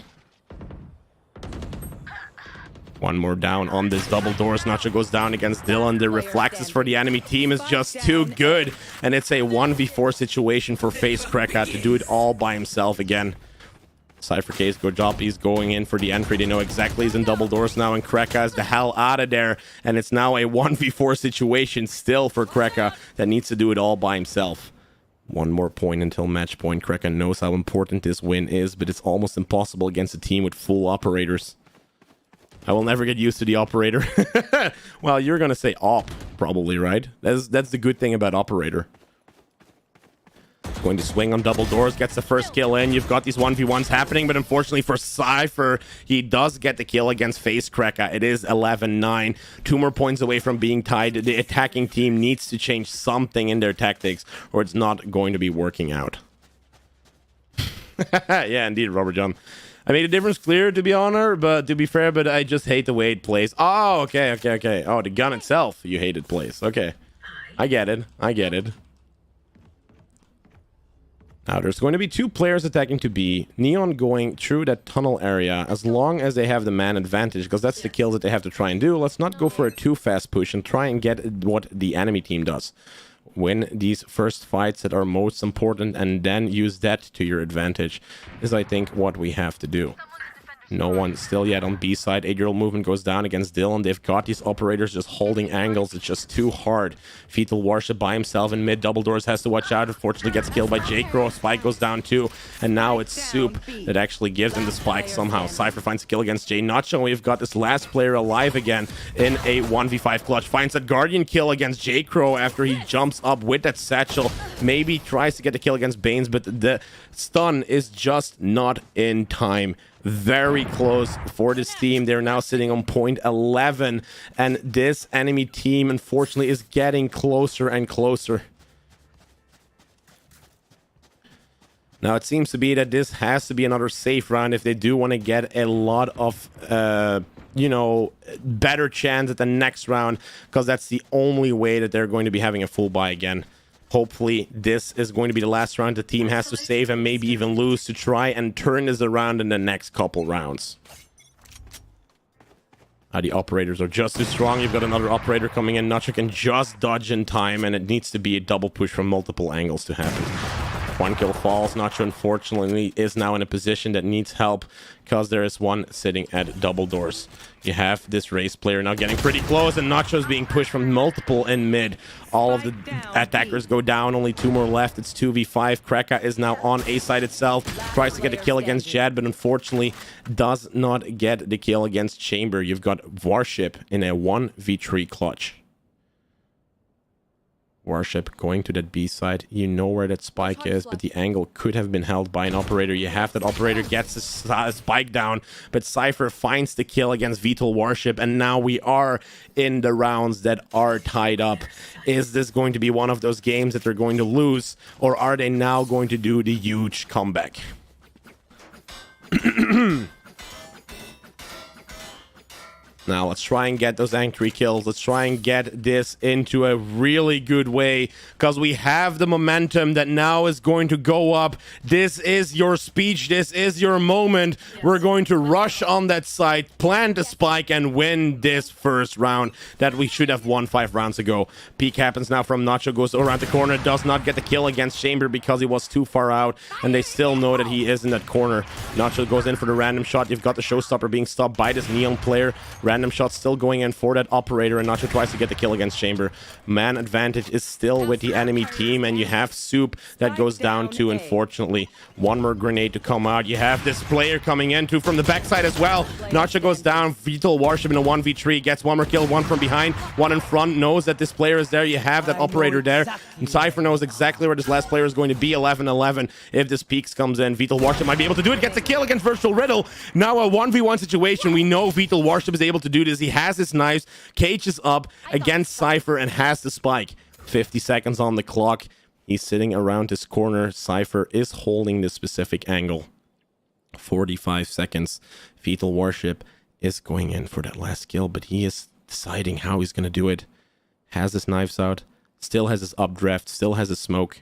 One more down on this double doors. Nacho goes down against Dylan. The reflexes for the enemy team is just too good. And it's a 1v4 situation for Face Kreka to do it all by himself again. Cypher Case, good job. He's going in for the entry. They know exactly he's in double doors now. And Kreka is the hell out of there. And it's now a 1v4 situation still for Kreka that needs to do it all by himself. One more point until match point. Kreka knows how important this win is. But it's almost impossible against a team with full operators. I will never get used to the operator. Well, you're going to say op, probably, right? That's the good thing about operator. Going to swing on double doors, gets the first kill in. You've got these 1v1s happening, but unfortunately for Cypher, he does get the kill against Face Kreka. It is 11-9. 2 more points away from being tied. The attacking team needs to change something in their tactics, or it's not going to be working out. Yeah, indeed, Robert John. I made a difference clear, to be honest, but to be fair, but I just hate the way it plays. Oh, okay. Oh, the gun itself, you hate it plays. Okay. I get it. Now, there's going to be 2 players attacking to B. Neon going through that tunnel area as long as they have the man advantage, because that's the kill that they have to try and do. Let's not go for a too fast push and try and get what the enemy team does. Win these first fights that are most important and then use that to your advantage is, I think, what we have to do. No one still yet on B side. 8-year-old movement goes down against Dylan. They've got these operators just holding angles. It's just too hard. Fetal Warship by himself in mid. Double doors has to watch out. Unfortunately gets killed by J-Crow. Spike goes down too. And now it's Soup that actually gives him the spike somehow. Cypher finds a kill against JNacho. We've got this last player alive again in a 1v5 clutch. Finds a Guardian kill against J-Crow after he jumps up with that satchel. Maybe tries to get the kill against Banes, but the stun is just not in time. Very close for this team. They're now sitting on point 11, and this enemy team unfortunately is getting closer and closer. Now, it seems to be that this has to be another safe round if they do want to get a lot of, you know, better chance at the next round, because that's the only way that they're going to be having a full buy again. Hopefully, this is going to be the last round the team has to save and maybe even lose to try and turn this around in the next couple rounds. The operators are just as strong. You've got another operator coming in. Nacho can just dodge in time, and it needs to be a double push from multiple angles to happen. One kill falls. Nacho, unfortunately, is now in a position that needs help because there is one sitting at double doors. You have this race player now getting pretty close, and Nacho's being pushed from multiple in mid. All of the attackers go down. Only 2 more left. It's 2v5. Kraka is now on A side itself. Tries to get a kill against Jad, but unfortunately does not get the kill against Chamber. You've got Warship in a 1v3 clutch. Warship going to that B side. You know where that spike is, but the angle could have been held by an operator. You have that operator gets the spike down, but Cypher finds the kill against Vital Warship, and now we are in the rounds that are tied up. Is this going to be one of those games that they're going to lose, or are they now going to do the huge comeback? Now, let's try and get those angry kills. Let's try and get this into a really good way, because we have the momentum that now is going to go up. This is your speech. This is your moment. We're going to rush on that side, plant a spike, and win this first round that we should have won 5 rounds ago. Peek happens now from Nacho, goes around the corner, does not get the kill against Chamber because he was too far out, and they still know that he is in that corner. Nacho goes in for the random shot. You've got the showstopper being stopped by this Neon player. Random shot still going in for that operator, and Nacho tries to get the kill against Chamber. Man advantage is still with the enemy team, and you have Soup that goes down too, unfortunately. One more grenade to come out. You have this player coming in too from the backside as well. Nacho goes down. Vital Warship in a 1v3 gets one more kill, one from behind, one in front. Knows that this player is there. You have that operator there, and Cypher knows exactly where this last player is going to be. 11-11. If this Peaks comes in, Vital Warship might be able to do it. Gets a kill against Virtual Riddle. Now a 1v1 situation. We know Vital Warship is able to do this. He has his knives. Cage is up against Cypher and has the spike. 50 seconds on the clock. He's sitting around his corner. Cypher is holding this specific angle. 45 seconds. Vital Warship is going in for that last kill, but he is deciding how he's going to do it. Has his knives out. Still has his updraft. Still has his smoke.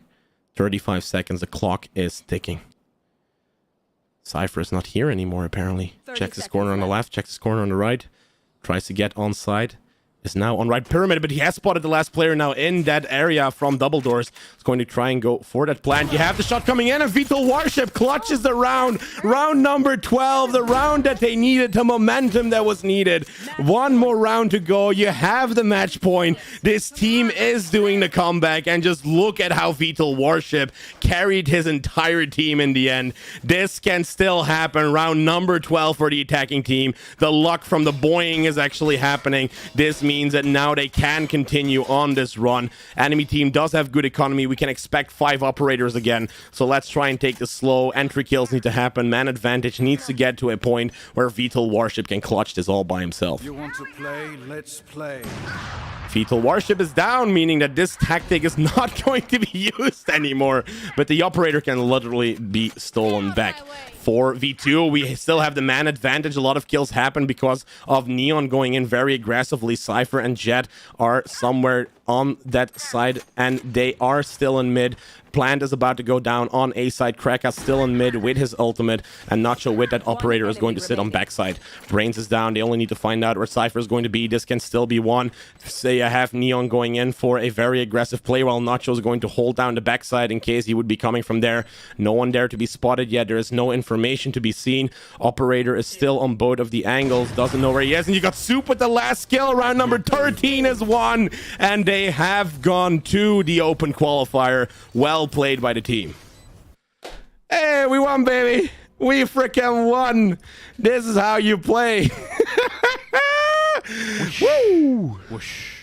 35 seconds. The clock is ticking. Cypher is not here anymore, apparently. Checks his corner on the left. Checks his corner on the right. Tries to get on side. Is now on right pyramid, but he has spotted the last player now in that area from double doors. He's going to try and go for that plant. You have the shot coming in, and Vital Warship clutches the round. Round number 12, the round that they needed, the momentum that was needed. One more round to go. You have the match point. This team is doing the comeback, and just look at how Vital Warship carried his entire team in the end. This can still happen. Round number 12 for the attacking team. The luck from the Boeing is actually happening. This means that now they can continue on this run. Enemy team does have good economy. We can expect 5 operators again. So let's try and take this slow. Entry kills need to happen. Man advantage needs to get to a point where Vital Warship can clutch this all by himself. You want to play? Let's play. Vital Warship is down, meaning that this tactic is not going to be used anymore. But the operator can literally be stolen back. 4v2, we still have the man advantage. A lot of kills happen because of Neon going in very aggressively. Cypher and Jet are somewhere on that side, and they are still in mid. Plant is about to go down on A side. Kraka still in mid with his ultimate, and Nacho with that operator is going to sit on backside. Brains is down. They only need to find out where Cypher is going to be. This can still be won. Say I have Neon going in for a very aggressive play, while Nacho is going to hold down the backside in case he would be coming from there. No one there to be spotted yet. There is no information to be seen. Operator is still on both of the angles. Doesn't know where he is, and you got Soup with the last kill. Round number 13 is won, and they have gone to the open qualifier. Well played by the team. Hey, we won, baby. We freaking won. This is how you play. Woo! Whoosh.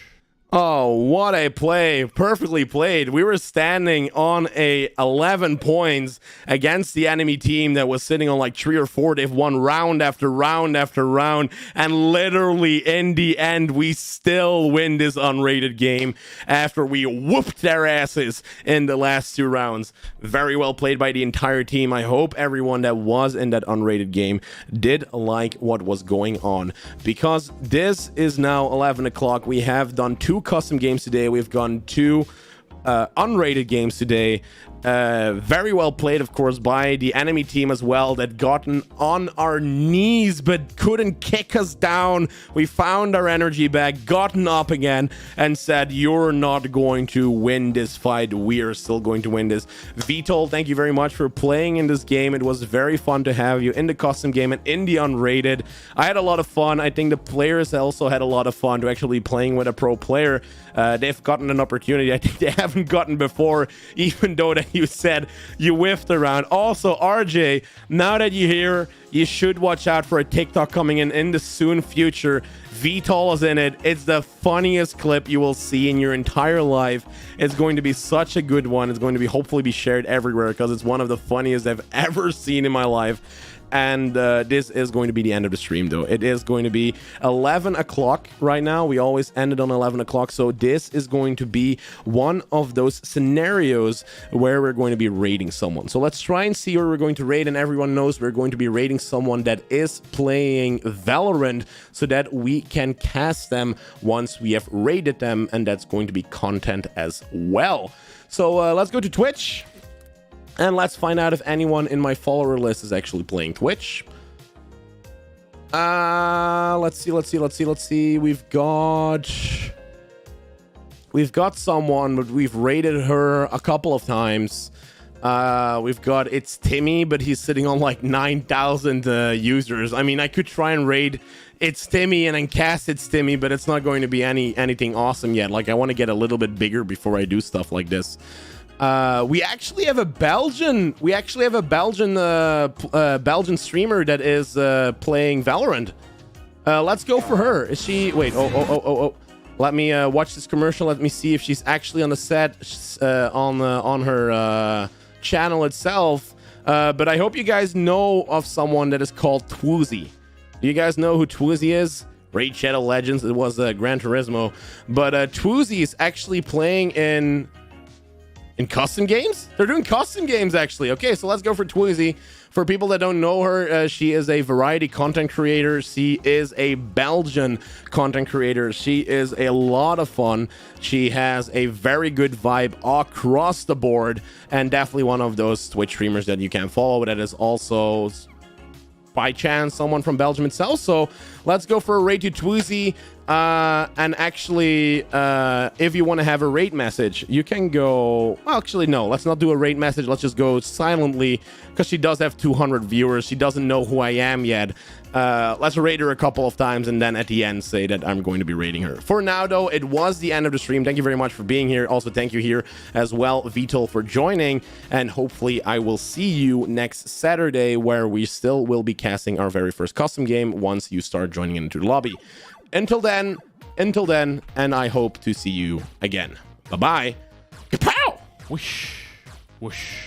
Oh, what a play. Perfectly played. We were standing on a 11 points against the enemy team that was sitting on like 3 or 4. They've won round after round after round. And literally in the end, we still win this unrated game after we whooped their asses in the last 2 rounds. Very well played by the entire team. I hope everyone that was in that unrated game did like what was going on. Because this is now 11 o'clock. We have done 2 custom games today. We've gone 2 unrated games today. Very well played, of course, by the enemy team as well, that gotten on our knees but couldn't kick us down. We found our energy back, gotten up again, and said, you're not going to win this fight. We are still going to win this. Vitol, thank you very much for playing in this game. It was very fun to have you in the custom game and in the unrated. I had a lot of fun. I think the players also had a lot of fun to actually be playing with a pro player. They've gotten an opportunity I think they haven't gotten before, even though that you said you whiffed around. Also, RJ, now that you're here, you should watch out for a TikTok coming in the soon future. Vitol is in it. It's the funniest clip you will see in your entire life. It's going to be such a good one. It's going to be hopefully be shared everywhere because it's one of the funniest I've ever seen in my life. And this is going to be the end of the stream, though. It is going to be 11 o'clock right now. We always ended on 11 o'clock. So this is going to be one of those scenarios where we're going to be raiding someone. So let's try and see where we're going to raid. And everyone knows we're going to be raiding someone that is playing Valorant so that we can cast them once we have raided them. And that's going to be content as well. So let's go to Twitch. And let's find out if anyone in my follower list is actually playing Twitch. Let's see. We've got someone, but we've raided her a couple of times. We've got It's Timmy, but he's sitting on like 9,000 users. I mean, I could try and raid It's Timmy and then cast It's Timmy, but it's not going to be anything awesome yet. Like, I want to get a little bit bigger before I do stuff like this. We actually have a Belgian Belgian streamer that is playing Valorant. Let's go for her. Is she? Wait. Oh. Let me watch this commercial. Let me see if she's actually on the set on her channel itself. But I hope you guys know of someone that is called Twoozy. Do you guys know who Twoozy is? Raid Shadow Legends. It was Gran Turismo. But Twoozy is actually playing in custom games? They're doing custom games, actually. Okay, so let's go for Twoozy. For people that don't know her, she is a variety content creator. She is a Belgian content creator. She is a lot of fun. She has a very good vibe across the board, and definitely one of those Twitch streamers that you can follow that is also, by chance, someone from Belgium itself. So let's go for a raid to Twoozy. And actually, if you want to have a raid message, you can go... Well, actually, no. Let's not do a raid message. Let's just go silently, because she does have 200 viewers. She doesn't know who I am yet. Let's raid her a couple of times, and then at the end say that I'm going to be raiding her. For now, though, it was the end of the stream. Thank you very much for being here. Also, thank you here as well, Vitol, for joining. And hopefully, I will see you next Saturday, where we still will be casting our very first custom game once you start joining into the lobby. Until then, and I hope to see you again. Bye-bye. Kapow! Whoosh. Whoosh.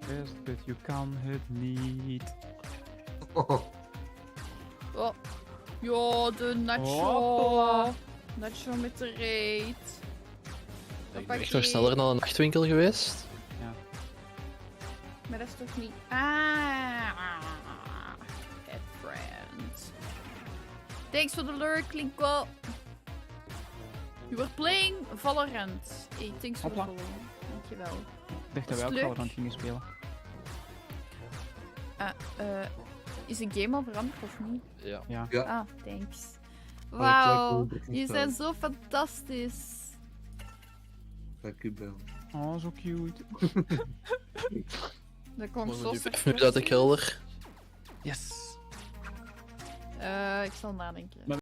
Best, but you kan het niet. Oh, ja, de Nacho. Nacho met de raid. Ik ben echt nog sneller naar een nachtwinkel geweest. Ja. Maar dat is toch niet... Ah. Bad friend. Thanks for the lure, Klinko. You were playing Valorant. Hey, thanks for the Hopla. follow. Dankjewel. Ik dacht dat wij ook leuk. Valorant gingen spelen. Is de game al veranderd of niet? Ja. Ja. Ah, thanks. Wauw, je bent zo fantastisch. Dankjewel. Oh, zo cute. Dat komt zo Nu sterk. 5 minuten uit de kelder. Yes. Ik zal nadenken.